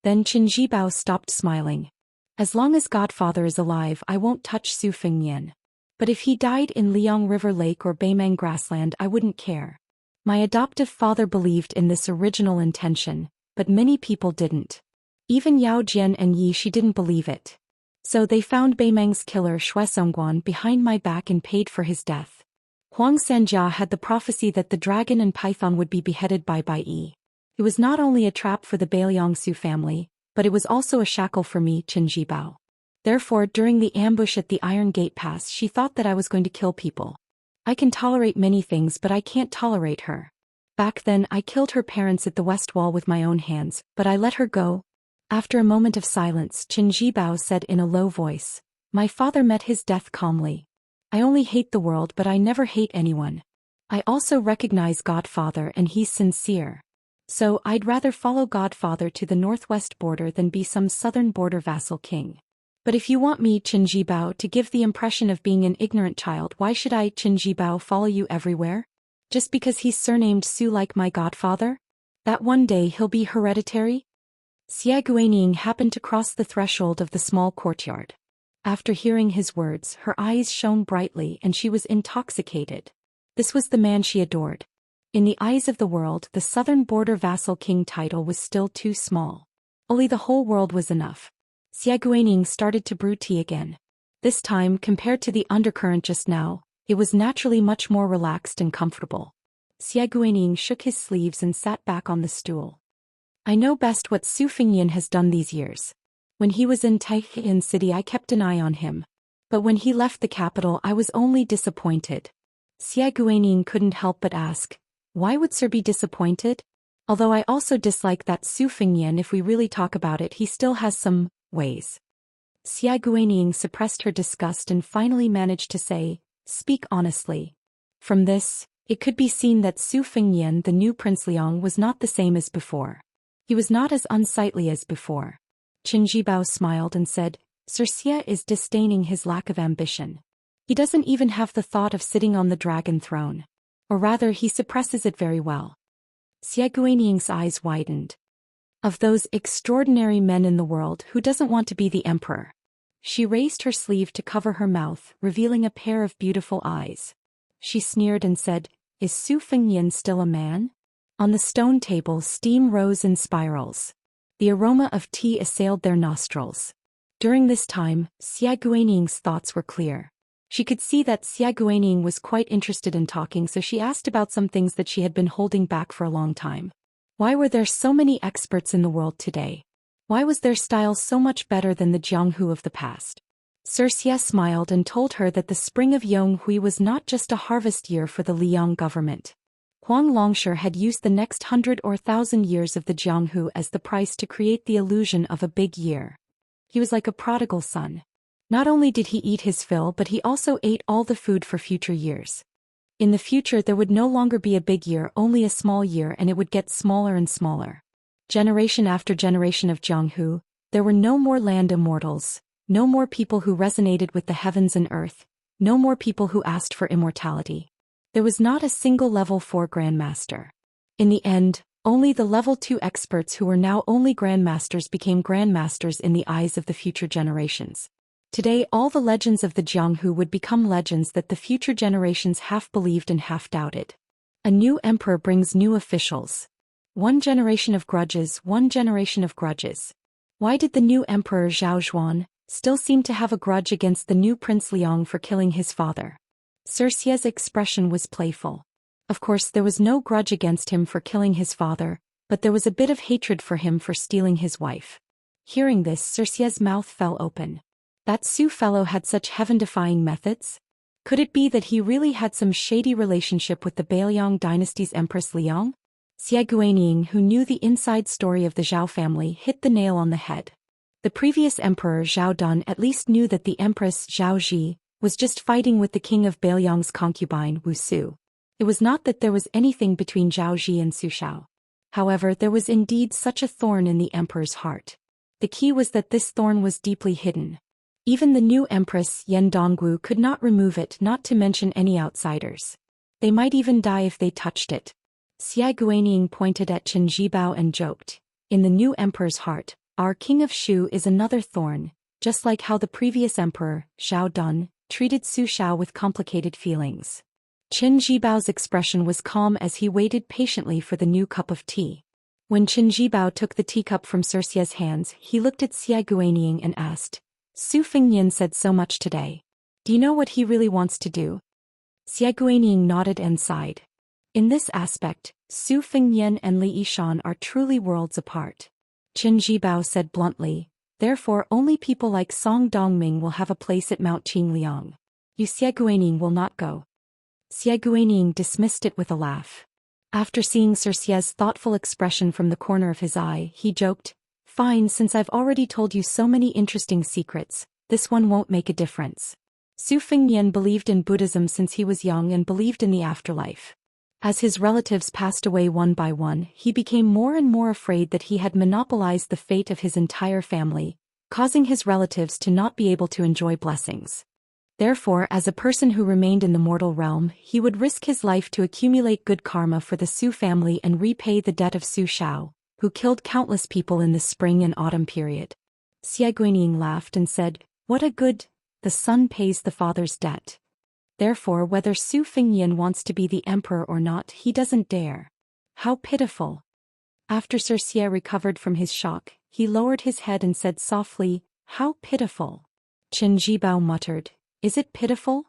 Then Qin Zhibao stopped smiling. As long as Godfather is alive, I won't touch Su Fengnian. But if he died in Liang River Lake or Baimang Grassland, I wouldn't care. My adoptive father believed in this original intention, but many people didn't. Even Yao Jian and Yi Shi didn't believe it. So they found Baimang's killer Xue Songguan behind my back and paid for his death. Huang Sanjia had the prophecy that the dragon and python would be beheaded by Bai Yi. It was not only a trap for the Bailiangsu family, but it was also a shackle for me, Qin Jibao. Therefore, during the ambush at the Iron Gate Pass, she thought that I was going to kill people. I can tolerate many things, but I can't tolerate her. Back then, I killed her parents at the West Wall with my own hands, but I let her go. After a moment of silence, Qin Jibao said in a low voice, "My father met his death calmly. I only hate the world, but I never hate anyone. I also recognize Godfather and he's sincere. So, I'd rather follow Godfather to the northwest border than be some southern border vassal king. But if you want me, Qin Jibao, to give the impression of being an ignorant child, why should I, Qin Jibao, follow you everywhere? Just because he's surnamed Su like my godfather? That one day he'll be hereditary?" Xia Guining happened to cross the threshold of the small courtyard. After hearing his words, her eyes shone brightly and she was intoxicated. This was the man she adored. In the eyes of the world, the southern border vassal king title was still too small. Only the whole world was enough. Xia Guining started to brew tea again. This time, compared to the undercurrent just now, it was naturally much more relaxed and comfortable. Xia Guining shook his sleeves and sat back on the stool. "I know best what Su Fingyan has done these years. When he was in Taiyin City, I kept an eye on him. But when he left the capital, I was only disappointed." Xia Guining couldn't help but ask, "Why would Sir be disappointed? Although I also dislike that Su Fingyan, if we really talk about it, he still has some ways." Xia Guining suppressed her disgust and finally managed to say, "Speak honestly." From this, it could be seen that Su Fingyan, the new Prince Liang, was not the same as before. He was not as unsightly as before. Qin Jibao smiled and said, "Sir Xia is disdaining his lack of ambition. He doesn't even have the thought of sitting on the dragon throne. Or rather, he suppresses it very well." Xia Guining's eyes widened. "Of those extraordinary men in the world, who doesn't want to be the emperor?" She raised her sleeve to cover her mouth, revealing a pair of beautiful eyes. She sneered and said, "Is Su Fingyan still a man?" On the stone table, steam rose in spirals. The aroma of tea assailed their nostrils. During this time, Xia Guining's thoughts were clear. She could see that Xia Guining was quite interested in talking, so she asked about some things that she had been holding back for a long time. Why were there so many experts in the world today? Why was their style so much better than the Jianghu of the past? Sir Xia smiled and told her that the spring of Yonghui was not just a harvest year for the Liang government. Huang Longshi had used the next 100 or 1,000 years of the Jianghu as the price to create the illusion of a big year. He was like a prodigal son. Not only did he eat his fill, but he also ate all the food for future years. In the future there would no longer be a big year, only a small year, and it would get smaller and smaller. Generation after generation of Jianghu, there were no more land immortals, no more people who resonated with the heavens and earth, no more people who asked for immortality. There was not a single level 4 grandmaster. In the end, only the level 2 experts who were now only grandmasters became grandmasters in the eyes of the future generations. Today all the legends of the Jianghu would become legends that the future generations half believed and half doubted. A new emperor brings new officials. One generation of grudges, one generation of grudges. Why did the new emperor Zhou Xian still seem to have a grudge against the new Prince Liang for killing his father? Sir Xia's expression was playful. Of course there was no grudge against him for killing his father, but there was a bit of hatred for him for stealing his wife. Hearing this, Sir Xia's mouth fell open. That Su fellow had such heaven-defying methods? Could it be that he really had some shady relationship with the Bailiang dynasty's Empress Liang? Xia Guining, who knew the inside story of the Zhao family, hit the nail on the head. The previous emperor Zhao Dun at least knew that the Empress Zhao Ji was just fighting with the king of Bailiang's concubine Wu Su. It was not that there was anything between Zhao Ji and Su Shao. However, there was indeed such a thorn in the emperor's heart. The key was that this thorn was deeply hidden. Even the new empress Yan Dongwu could not remove it, not to mention any outsiders. They might even die if they touched it. Xia Guining pointed at Qin Jibao and joked, "In the new emperor's heart, our king of Shu is another thorn, just like how the previous emperor, Zhao Dun, treated Su Shao with complicated feelings." Qin Jibao's expression was calm as he waited patiently for the new cup of tea. When Qin Jibao took the teacup from Sir Xia's hands, he looked at Xia Guining and asked, "Su Fingyan said so much today. Do you know what he really wants to do?" Xia Guining nodded and sighed. In this aspect, Su Fengnian and Li Yishan are truly worlds apart. Qin Zhibao said bluntly, therefore only people like Song Dongming will have a place at Mount Qingliang. Yu Xieguaning will not go. Xieguaning dismissed it with a laugh. After seeing Sir Xie's thoughtful expression from the corner of his eye, he joked, fine, since I've already told you so many interesting secrets, this one won't make a difference. Su Fengnian believed in Buddhism since he was young and believed in the afterlife. As his relatives passed away one by one, he became more and more afraid that he had monopolized the fate of his entire family, causing his relatives to not be able to enjoy blessings. Therefore, as a person who remained in the mortal realm, he would risk his life to accumulate good karma for the Su family and repay the debt of Su Shao, who killed countless people in the spring and autumn period. Xie Guining laughed and said, what a good, the son pays the father's debt. Therefore, whether Su Fengnian wants to be the emperor or not, he doesn't dare. How pitiful. After Sir Xie recovered from his shock, he lowered his head and said softly, how pitiful. Qin Zhibao muttered, is it pitiful?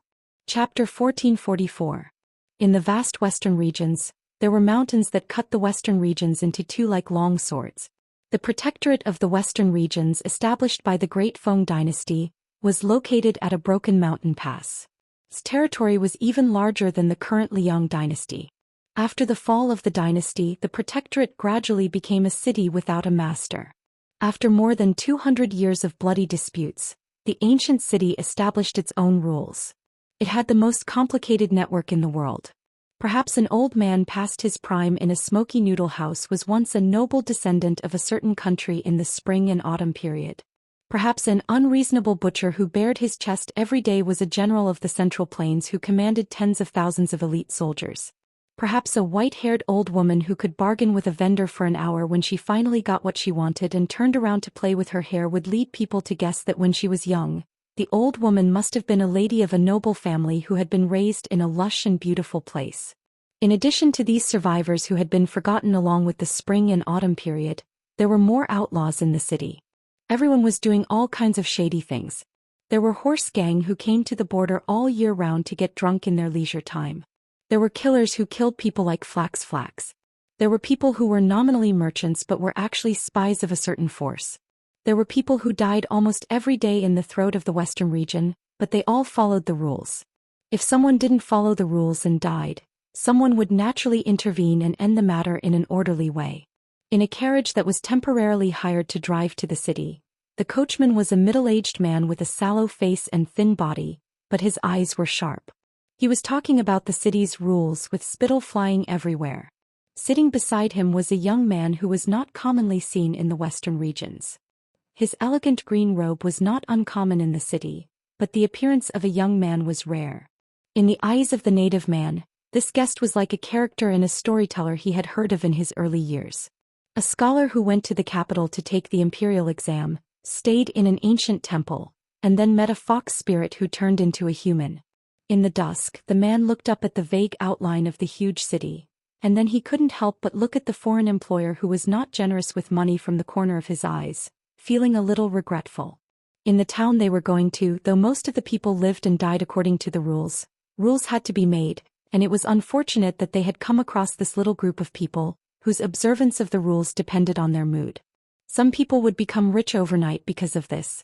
Chapter 1444. In the vast western regions, there were mountains that cut the western regions into two like long swords. The protectorate of the western regions, established by the Great Feng dynasty, was located at a broken mountain pass. Its territory was even larger than the current Liang dynasty. After the fall of the dynasty, the protectorate gradually became a city without a master. After more than 200 years of bloody disputes, the ancient city established its own rules. It had the most complicated network in the world. Perhaps an old man past his prime in a smoky noodle house was once a noble descendant of a certain country in the spring and autumn period. Perhaps an unreasonable butcher who bared his chest every day was a general of the Central Plains who commanded tens of thousands of elite soldiers. Perhaps a white-haired old woman who could bargain with a vendor for an hour when she finally got what she wanted and turned around to play with her hair would lead people to guess that when she was young, the old woman must have been a lady of a noble family who had been raised in a lush and beautiful place. In addition to these survivors who had been forgotten along with the spring and autumn period, there were more outlaws in the city. Everyone was doing all kinds of shady things. There were horse gang who came to the border all year round to get drunk in their leisure time. There were killers who killed people like Flax. There were people who were nominally merchants but were actually spies of a certain force. There were people who died almost every day in the throat of the western region, but they all followed the rules. If someone didn't follow the rules and died, someone would naturally intervene and end the matter in an orderly way. In a carriage that was temporarily hired to drive to the city, the coachman was a middle-aged man with a sallow face and thin body, but his eyes were sharp. He was talking about the city's rules with spittle flying everywhere. Sitting beside him was a young man who was not commonly seen in the western regions. His elegant green robe was not uncommon in the city, but the appearance of a young man was rare. In the eyes of the native man, this guest was like a character in a storyteller he had heard of in his early years. A scholar who went to the capital to take the imperial exam, stayed in an ancient temple, and then met a fox spirit who turned into a human. In the dusk, the man looked up at the vague outline of the huge city, and then he couldn't help but look at the foreign employer who was not generous with money from the corner of his eyes, feeling a little regretful. In the town they were going to, though most of the people lived and died according to the rules had to be made, and it was unfortunate that they had come across this little group of people, whose observance of the rules depended on their mood. Some people would become rich overnight because of this.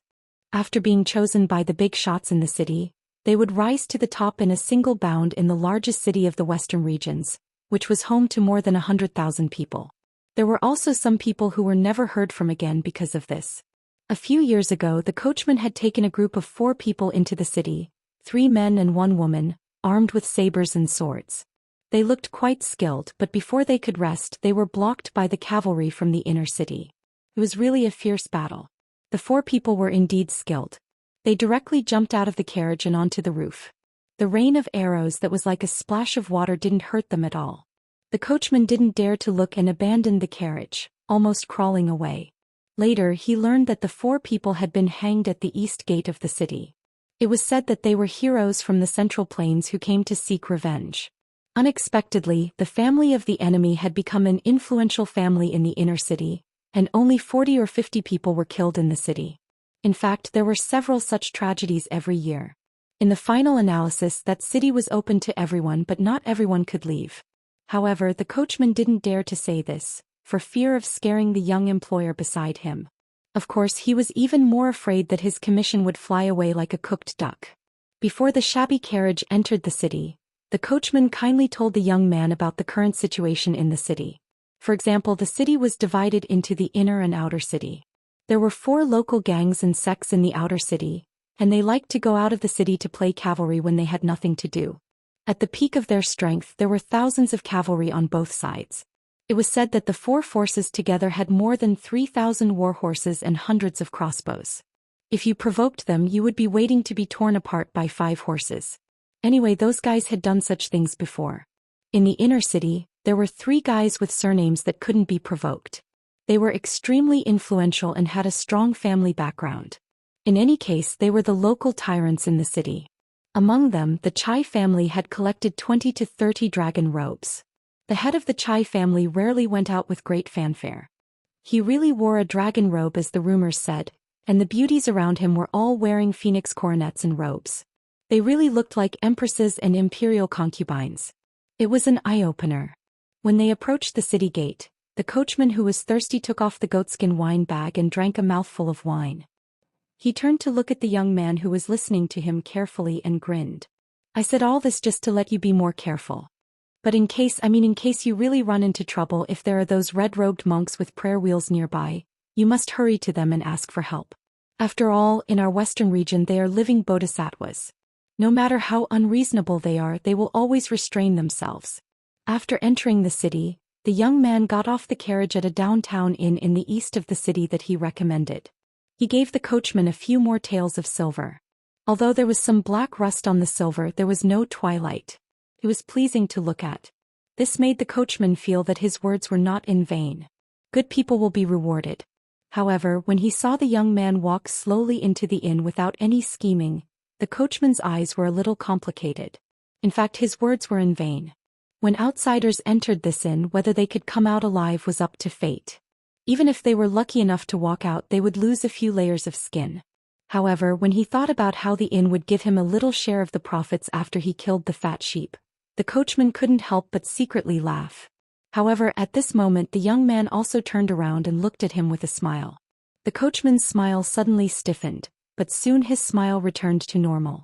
After being chosen by the big shots in the city, they would rise to the top in a single bound in the largest city of the western regions, which was home to more than 100,000 people. There were also some people who were never heard from again because of this. A few years ago, the coachman had taken a group of 4 people into the city, 3 men and 1 woman, armed with sabers and swords. They looked quite skilled, but before they could rest, they were blocked by the cavalry from the inner city. It was really a fierce battle. The 4 people were indeed skilled. They directly jumped out of the carriage and onto the roof. The rain of arrows that was like a splash of water didn't hurt them at all. The coachman didn't dare to look and abandoned the carriage, almost crawling away. Later, he learned that the 4 people had been hanged at the east gate of the city. It was said that they were heroes from the Central Plains who came to seek revenge. Unexpectedly, the family of the enemy had become an influential family in the inner city, and only 40 or 50 people were killed in the city. In fact, there were several such tragedies every year. In the final analysis, that city was open to everyone, but not everyone could leave. However, the coachman didn't dare to say this, for fear of scaring the young employer beside him. Of course, he was even more afraid that his commission would fly away like a cooked duck. Before the shabby carriage entered the city, the coachman kindly told the young man about the current situation in the city. For example, the city was divided into the inner and outer city. There were 4 local gangs and sects in the outer city, and they liked to go out of the city to play cavalry when they had nothing to do. At the peak of their strength, there were thousands of cavalry on both sides. It was said that the 4 forces together had more than 3,000 war horses and hundreds of crossbows. If you provoked them, you would be waiting to be torn apart by 5 horses. Anyway, those guys had done such things before. In the inner city, there were 3 guys with surnames that couldn't be provoked. They were extremely influential and had a strong family background. In any case, they were the local tyrants in the city. Among them, the Chai family had collected 20 to 30 dragon robes. The head of the Chai family rarely went out with great fanfare. He really wore a dragon robe, as the rumors said, and the beauties around him were all wearing phoenix coronets and robes. They really looked like empresses and imperial concubines. It was an eye-opener. When they approached the city gate, the coachman who was thirsty took off the goatskin wine bag and drank a mouthful of wine. He turned to look at the young man who was listening to him carefully and grinned. "I said all this just to let you be more careful. But in case you really run into trouble, if there are those red-robed monks with prayer wheels nearby, you must hurry to them and ask for help. After all, in our western region they are living bodhisattvas. No matter how unreasonable they are, they will always restrain themselves." After entering the city, the young man got off the carriage at a downtown inn in the east of the city that he recommended. He gave the coachman a few more taels of silver. Although there was some black rust on the silver, there was no twilight. It was pleasing to look at. This made the coachman feel that his words were not in vain. Good people will be rewarded. However, when he saw the young man walk slowly into the inn without any scheming, the coachman's eyes were a little complicated. In fact, his words were in vain. When outsiders entered this inn, whether they could come out alive was up to fate. Even if they were lucky enough to walk out, they would lose a few layers of skin. However, when he thought about how the inn would give him a little share of the profits after he killed the fat sheep, the coachman couldn't help but secretly laugh. However, at this moment the young man also turned around and looked at him with a smile. The coachman's smile suddenly stiffened, but soon his smile returned to normal.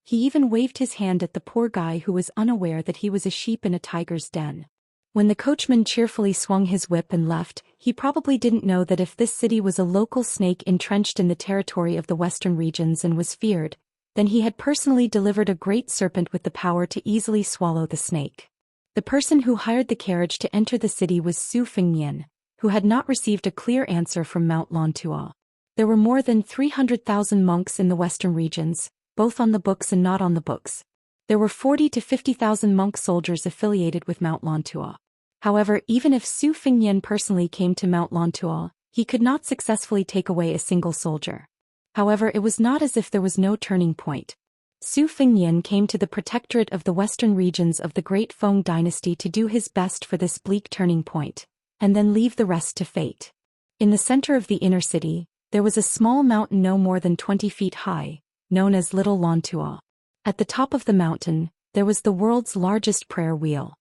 He even waved his hand at the poor guy who was unaware that he was a sheep in a tiger's den. When the coachman cheerfully swung his whip and left, he probably didn't know that if this city was a local snake entrenched in the territory of the western regions and was feared, then he had personally delivered a great serpent with the power to easily swallow the snake. The person who hired the carriage to enter the city was Zhou Xian, who had not received a clear answer from Mount Lantua. There were more than 300,000 monks in the western regions, both on the books and not on the books. There were 40 to 50,000 monk soldiers affiliated with Mount Lantua. However, even if Zhou Xian personally came to Mount Lantua, he could not successfully take away a single soldier. However, it was not as if there was no turning point. Zhou Xian came to the protectorate of the western regions of the Great Feng dynasty to do his best for this bleak turning point, and then leave the rest to fate. In the center of the inner city, there was a small mountain no more than 20 feet high, known as Little Lantua. At the top of the mountain, there was the world's largest prayer wheel.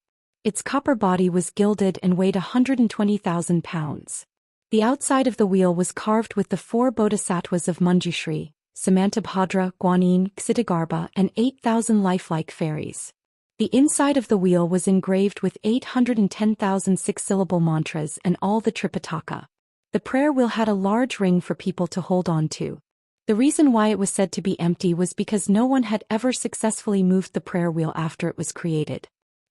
Its copper body was gilded and weighed 120,000 pounds. The outside of the wheel was carved with the 4 bodhisattvas of Manjushri, Samantabhadra, Guanyin, Ksitagarbha, and 8,000 lifelike fairies. The inside of the wheel was engraved with 810,000 six-syllable mantras and all the Tripitaka. The prayer wheel had a large ring for people to hold on to. The reason why it was said to be empty was because no one had ever successfully moved the prayer wheel after it was created.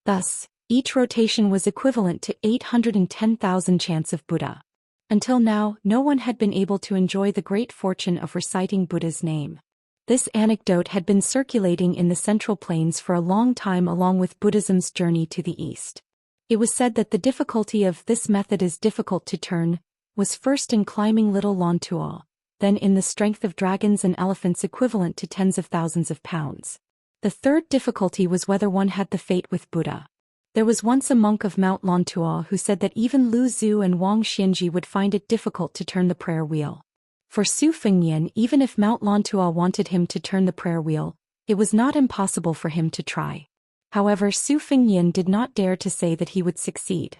Thus, each rotation was equivalent to 810,000 chants of Buddha. Until now, no one had been able to enjoy the great fortune of reciting Buddha's name. This anecdote had been circulating in the Central Plains for a long time along with Buddhism's journey to the east. It was said that the difficulty of this method is difficult to turn was first in climbing Little Lantua, then in the strength of dragons and elephants equivalent to tens of thousands of pounds. The third difficulty was whether one had the fate with Buddha. There was once a monk of Mount Lantua who said that even Lu Zhu and Wang Xianji would find it difficult to turn the prayer wheel. For Zhou Xian, even if Mount Lantua wanted him to turn the prayer wheel, it was not impossible for him to try. However, Su Fengnian did not dare to say that he would succeed.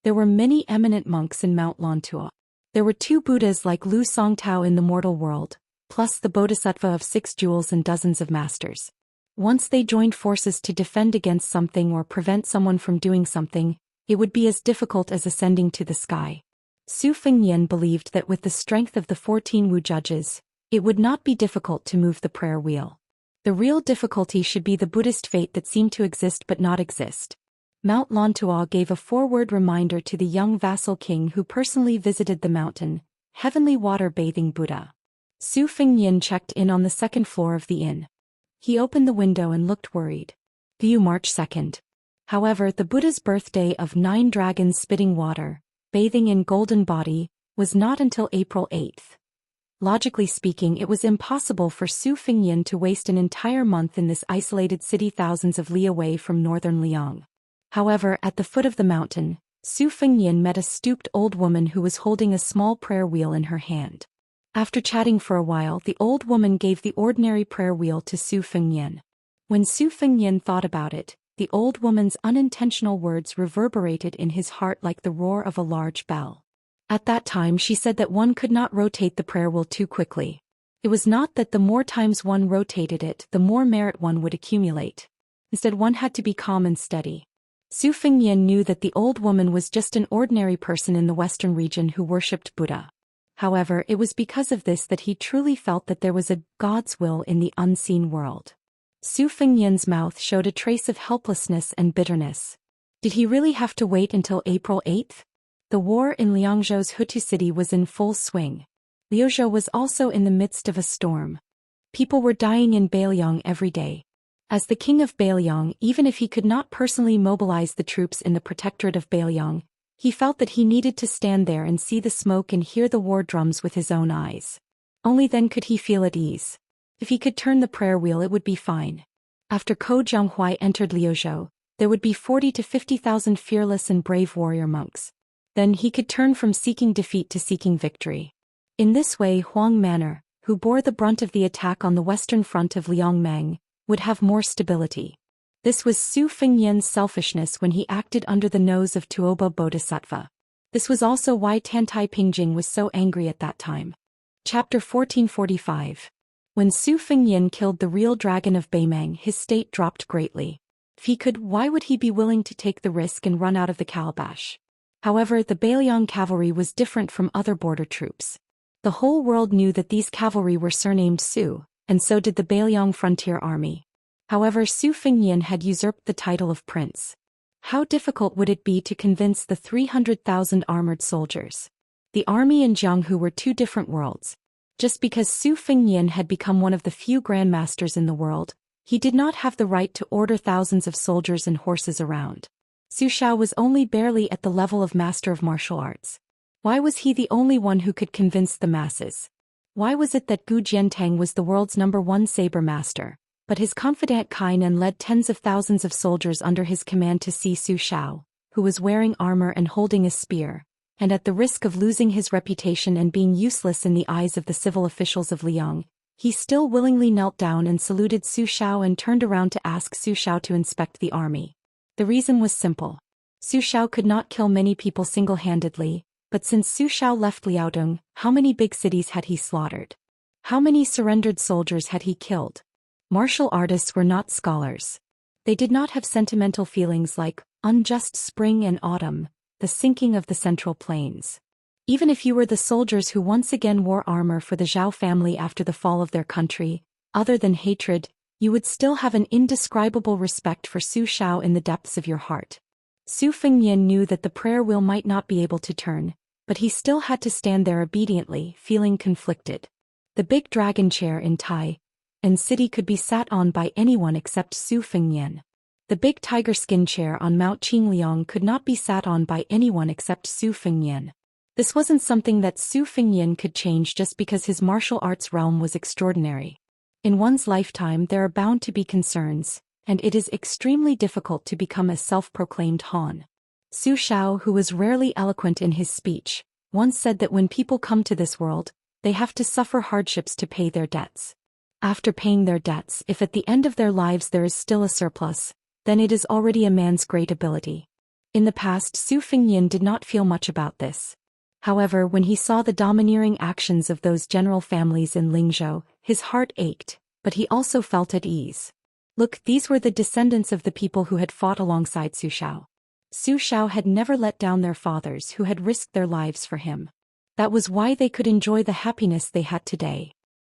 There were many eminent monks in Mount Lantua. There were 2 Buddhas like Lu Songtao in the mortal world, plus the Bodhisattva of 6 jewels and dozens of masters. Once they joined forces to defend against something or prevent someone from doing something, it would be as difficult as ascending to the sky. Su Fengnian believed that with the strength of the 14 Wu judges, it would not be difficult to move the prayer wheel. The real difficulty should be the Buddhist fate that seemed to exist but not exist. Mount Lantua gave a forward reminder to the young vassal king who personally visited the mountain, heavenly water-bathing Buddha. Su Fengnian checked in on the 2nd floor of the inn. He opened the window and looked worried. View March 2nd. However, the Buddha's birthday of 9 dragons spitting water, bathing in golden body, was not until April 8th. Logically speaking, it was impossible for Su Fengnian to waste an entire month in this isolated city thousands of li away from northern Liang. However, at the foot of the mountain, Su Fengnian met a stooped old woman who was holding a small prayer wheel in her hand. After chatting for a while, the old woman gave the ordinary prayer wheel to Su Fengnian. When Su Fengnian thought about it, the old woman's unintentional words reverberated in his heart like the roar of a large bell. At that time she said that one could not rotate the prayer wheel too quickly. It was not that the more times one rotated it, the more merit one would accumulate. Instead, one had to be calm and steady. Su Fengnian knew that the old woman was just an ordinary person in the western region who worshipped Buddha. However, it was because of this that he truly felt that there was a God's will in the unseen world. Su Fengnian's mouth showed a trace of helplessness and bitterness. Did he really have to wait until April 8th? The war in Liangzhou's Hutu city was in full swing. Liuzhou was also in the midst of a storm. People were dying in Beiliang every day. As the king of Beiliang, even if he could not personally mobilize the troops in the protectorate of Beiliang, he felt that he needed to stand there and see the smoke and hear the war drums with his own eyes. Only then could he feel at ease. If he could turn the prayer wheel, it would be fine. After Ko Jianghuai entered Liuzhou, there would be 40 to 50,000 fearless and brave warrior monks. Then he could turn from seeking defeat to seeking victory. In this way, Huang Manor, who bore the brunt of the attack on the western front of Liangmeng, would have more stability. This was Su Fengnian's selfishness when he acted under the nose of Tuoba Bodhisattva. This was also why Tantai Pingjing was so angry at that time. Chapter 1445. When Su Fengnian killed the real dragon of Beimeng, his state dropped greatly. If he could, why would he be willing to take the risk and run out of the calabash? However, the Beiliang cavalry was different from other border troops. The whole world knew that these cavalry were surnamed Su, and so did the Beiliang frontier army. However, Su Fengnian had usurped the title of prince. How difficult would it be to convince the 300,000 armored soldiers? The army and Jianghu were 2 different worlds. Just because Su Fengnian had become one of the few grandmasters in the world, he did not have the right to order thousands of soldiers and horses around. Su Xiao was only barely at the level of master of martial arts. Why was he the only one who could convince the masses? Why was it that Gu Jiantang was the world's #1 saber master, but his confidant Kainan led tens of thousands of soldiers under his command to see Su Xiao, who was wearing armor and holding a spear, and at the risk of losing his reputation and being useless in the eyes of the civil officials of Liang, he still willingly knelt down and saluted Su Xiao and turned around to ask Su Xiao to inspect the army. The reason was simple. Su Xiao could not kill many people single-handedly, but since Su Xiao left Liaodong, how many big cities had he slaughtered? How many surrendered soldiers had he killed? Martial artists were not scholars. They did not have sentimental feelings like unjust spring and autumn, the sinking of the Central Plains. Even if you were the soldiers who once again wore armor for the Zhao family after the fall of their country, other than hatred, you would still have an indescribable respect for Su Xiao in the depths of your heart. Su Fengnian knew that the prayer wheel might not be able to turn, but he still had to stand there obediently, feeling conflicted. The big dragon chair in Tai and city could be sat on by anyone except Su Fengnian. The big tiger skin chair on Mount Qingliang could not be sat on by anyone except Su Fengnian. This wasn't something that Su Fengnian could change just because his martial arts realm was extraordinary. In one's lifetime there are bound to be concerns, and it is extremely difficult to become a self-proclaimed Han. Su Xiao, who was rarely eloquent in his speech, once said that when people come to this world, they have to suffer hardships to pay their debts. After paying their debts, if at the end of their lives there is still a surplus, then it is already a man's great ability. In the past, Su Fengnian did not feel much about this. However, when he saw the domineering actions of those general families in Lingzhou, his heart ached, but he also felt at ease. Look, these were the descendants of the people who had fought alongside Su Xiao. Su Xiao had never let down their fathers who had risked their lives for him. That was why they could enjoy the happiness they had today.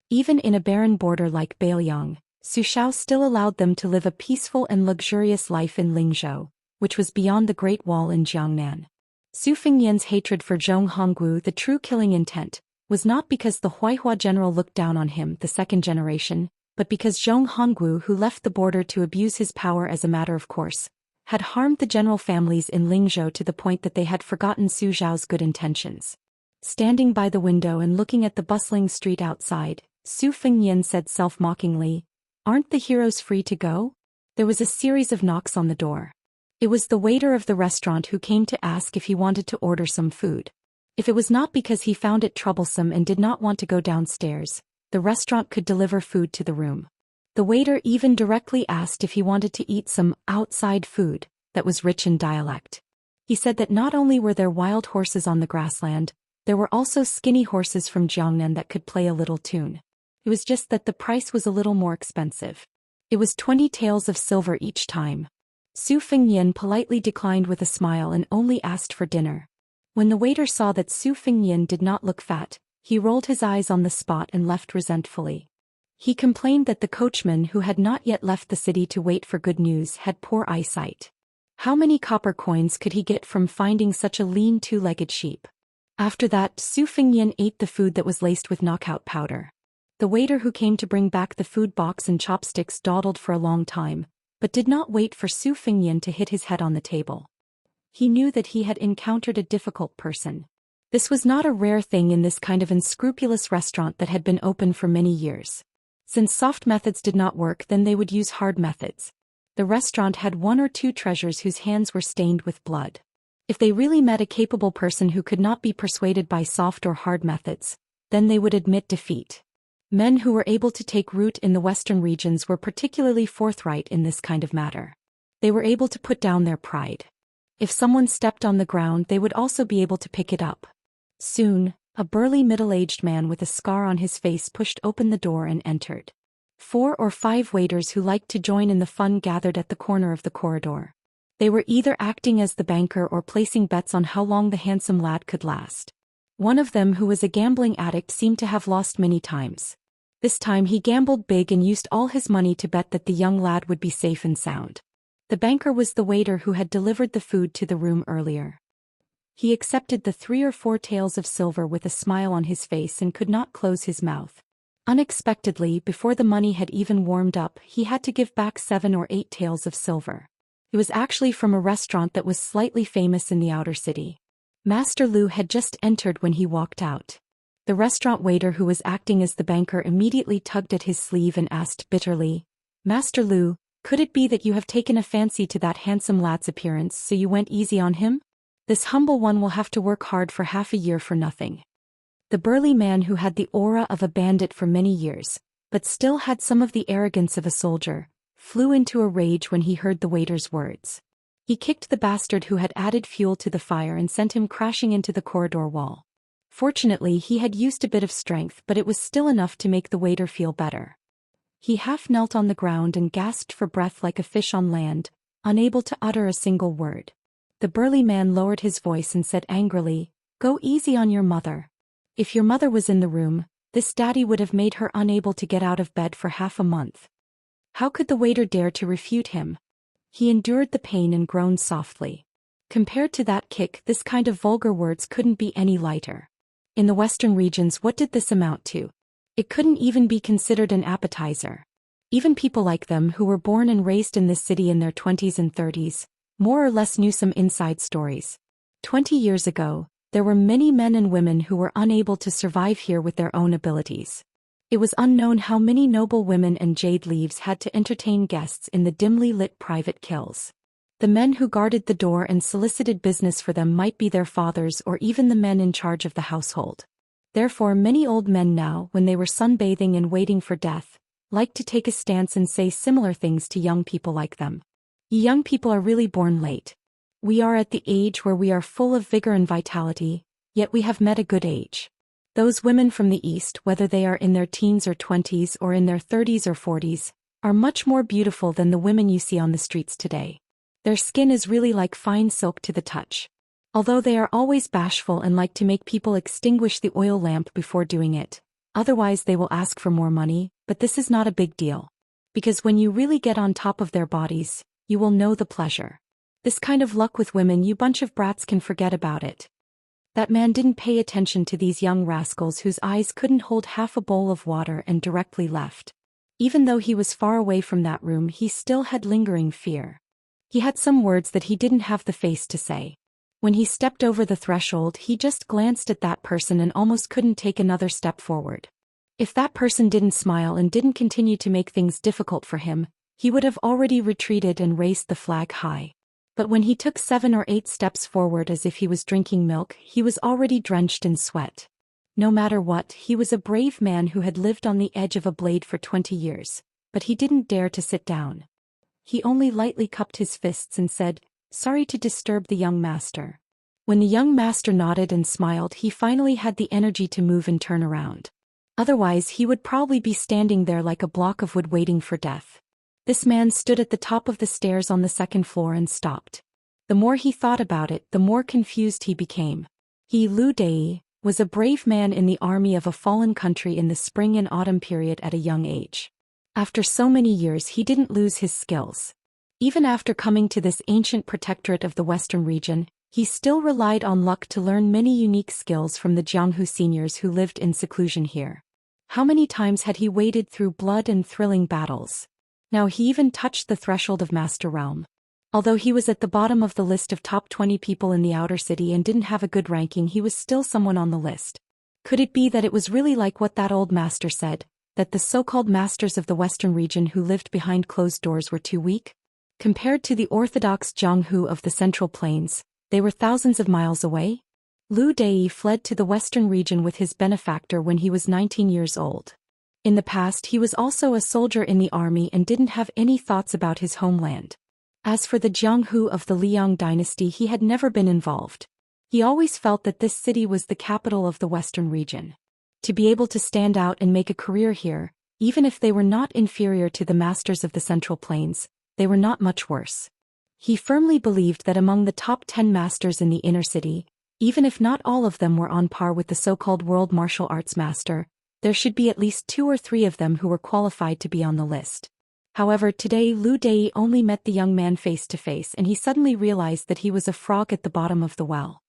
Even in a barren border like Beiliang, Su Xiao still allowed them to live a peaceful and luxurious life in Lingzhou, which was beyond the Great Wall in Jiangnan. Su Fengnian's hatred for Zhong Honggu, the true killing intent, was not because the Huaihua general looked down on him, the second generation, but because Zhong Honggu, who left the border to abuse his power as a matter of course, had harmed the general families in Lingzhou to the point that they had forgotten Su Xiao's good intentions. Standing by the window and looking at the bustling street outside, Su Fengnian said self-mockingly, "Aren't the heroes free to go?" There was a series of knocks on the door. It was the waiter of the restaurant who came to ask if he wanted to order some food. If it was not because he found it troublesome and did not want to go downstairs, the restaurant could deliver food to the room. The waiter even directly asked if he wanted to eat some outside food that was rich in dialect. He said that not only were there wild horses on the grassland, there were also skinny horses from Jiangnan that could play a little tune. It was just that the price was a little more expensive. It was 20 taels of silver each time. Su Fengnian politely declined with a smile and only asked for dinner. When the waiter saw that Su Fengnian did not look fat, he rolled his eyes on the spot and left resentfully. He complained that the coachman who had not yet left the city to wait for good news had poor eyesight. How many copper coins could he get from finding such a lean two-legged sheep? After that, Su Fengnian ate the food that was laced with knockout powder. The waiter who came to bring back the food box and chopsticks dawdled for a long time, but did not wait for Su Fengnian to hit his head on the table. He knew that he had encountered a difficult person. This was not a rare thing in this kind of unscrupulous restaurant that had been open for many years. Since soft methods did not work, then they would use hard methods. The restaurant had one or two treasures whose hands were stained with blood. If they really met a capable person who could not be persuaded by soft or hard methods, then they would admit defeat. Men who were able to take root in the western regions were particularly forthright in this kind of matter. They were able to put down their pride. If someone stepped on the ground, they would also be able to pick it up. Soon, a burly middle-aged man with a scar on his face pushed open the door and entered. 4 or 5 waiters who liked to join in the fun gathered at the corner of the corridor. They were either acting as the banker or placing bets on how long the handsome lad could last. One of them, who was a gambling addict, seemed to have lost many times. This time he gambled big and used all his money to bet that the young lad would be safe and sound. The banker was the waiter who had delivered the food to the room earlier. He accepted the 3 or 4 taels of silver with a smile on his face and could not close his mouth. Unexpectedly, before the money had even warmed up, he had to give back 7 or 8 taels of silver. It was actually from a restaurant that was slightly famous in the outer city. Master Lu had just entered when he walked out. The restaurant waiter who was acting as the banker immediately tugged at his sleeve and asked bitterly, "Master Lu, could it be that you have taken a fancy to that handsome lad's appearance, so you went easy on him? This humble one will have to work hard for half a year for nothing." The burly man, who had the aura of a bandit for many years, but still had some of the arrogance of a soldier, flew into a rage when he heard the waiter's words. He kicked the bastard who had added fuel to the fire and sent him crashing into the corridor wall. Fortunately, he had used a bit of strength, but it was still enough to make the waiter feel better. He half knelt on the ground and gasped for breath like a fish on land, unable to utter a single word. The burly man lowered his voice and said angrily, "Go easy on your mother. If your mother was in the room, this daddy would have made her unable to get out of bed for half a month." How could the waiter dare to refute him? He endured the pain and groaned softly. Compared to that kick, this kind of vulgar words couldn't be any lighter. In the western regions, what did this amount to? It couldn't even be considered an appetizer. Even people like them, who were born and raised in this city in their 20s and 30s, more or less knew some inside stories. 20 years ago, there were many men and women who were unable to survive here with their own abilities. It was unknown how many noble women and jade leaves had to entertain guests in the dimly lit private kills. The men who guarded the door and solicited business for them might be their fathers or even the men in charge of the household. Therefore, many old men now, when they were sunbathing and waiting for death, liked to take a stance and say similar things to young people like them. You young people are really born late. We are at the age where we are full of vigor and vitality, yet we have met a good age. Those women from the East, whether they are in their teens or 20s or in their 30s or 40s, are much more beautiful than the women you see on the streets today. Their skin is really like fine silk to the touch. Although they are always bashful and like to make people extinguish the oil lamp before doing it, otherwise they will ask for more money, but this is not a big deal. Because when you really get on top of their bodies, you will know the pleasure. This kind of luck with women, you bunch of brats can forget about it. That man didn't pay attention to these young rascals whose eyes couldn't hold half a bowl of water and directly left. Even though he was far away from that room, he still had lingering fear. He had some words that he didn't have the face to say. When he stepped over the threshold, he just glanced at that person and almost couldn't take another step forward. If that person didn't smile and didn't continue to make things difficult for him, he would have already retreated and raised the flag high. But when he took 7 or 8 steps forward as if he was drinking milk, he was already drenched in sweat. No matter what, he was a brave man who had lived on the edge of a blade for 20 years, but he didn't dare to sit down. He only lightly cupped his fists and said, "Sorry to disturb the young master." When the young master nodded and smiled, he finally had the energy to move and turn around. Otherwise, he would probably be standing there like a block of wood waiting for death. This man stood at the top of the stairs on the 2nd floor and stopped. The more he thought about it, the more confused he became. He, Liu Dai, was a brave man in the army of a fallen country in the spring and autumn period at a young age. After so many years, he didn't lose his skills. Even after coming to this ancient protectorate of the western region, he still relied on luck to learn many unique skills from the Jianghu seniors who lived in seclusion here. How many times had he waded through blood and thrilling battles? Now he even touched the threshold of Master Realm. Although he was at the bottom of the list of top 20 people in the outer city and didn't have a good ranking, he was still someone on the list. Could it be that it was really like what that old master said, that the so-called masters of the western region who lived behind closed doors were too weak? Compared to the orthodox Jianghu of the Central Plains, they were thousands of miles away. Liu Dai fled to the western region with his benefactor when he was 19 years old. In the past, he was also a soldier in the army and didn't have any thoughts about his homeland. As for the Jianghu of the Liang dynasty, he had never been involved. He always felt that this city was the capital of the western region. To be able to stand out and make a career here, even if they were not inferior to the masters of the Central Plains, they were not much worse. He firmly believed that among the top 10 masters in the inner city, even if not all of them were on par with the so-called world martial arts master, there should be at least 2 or 3 of them who were qualified to be on the list. However, today Liu Dai only met the young man face to face, and he suddenly realized that he was a frog at the bottom of the well.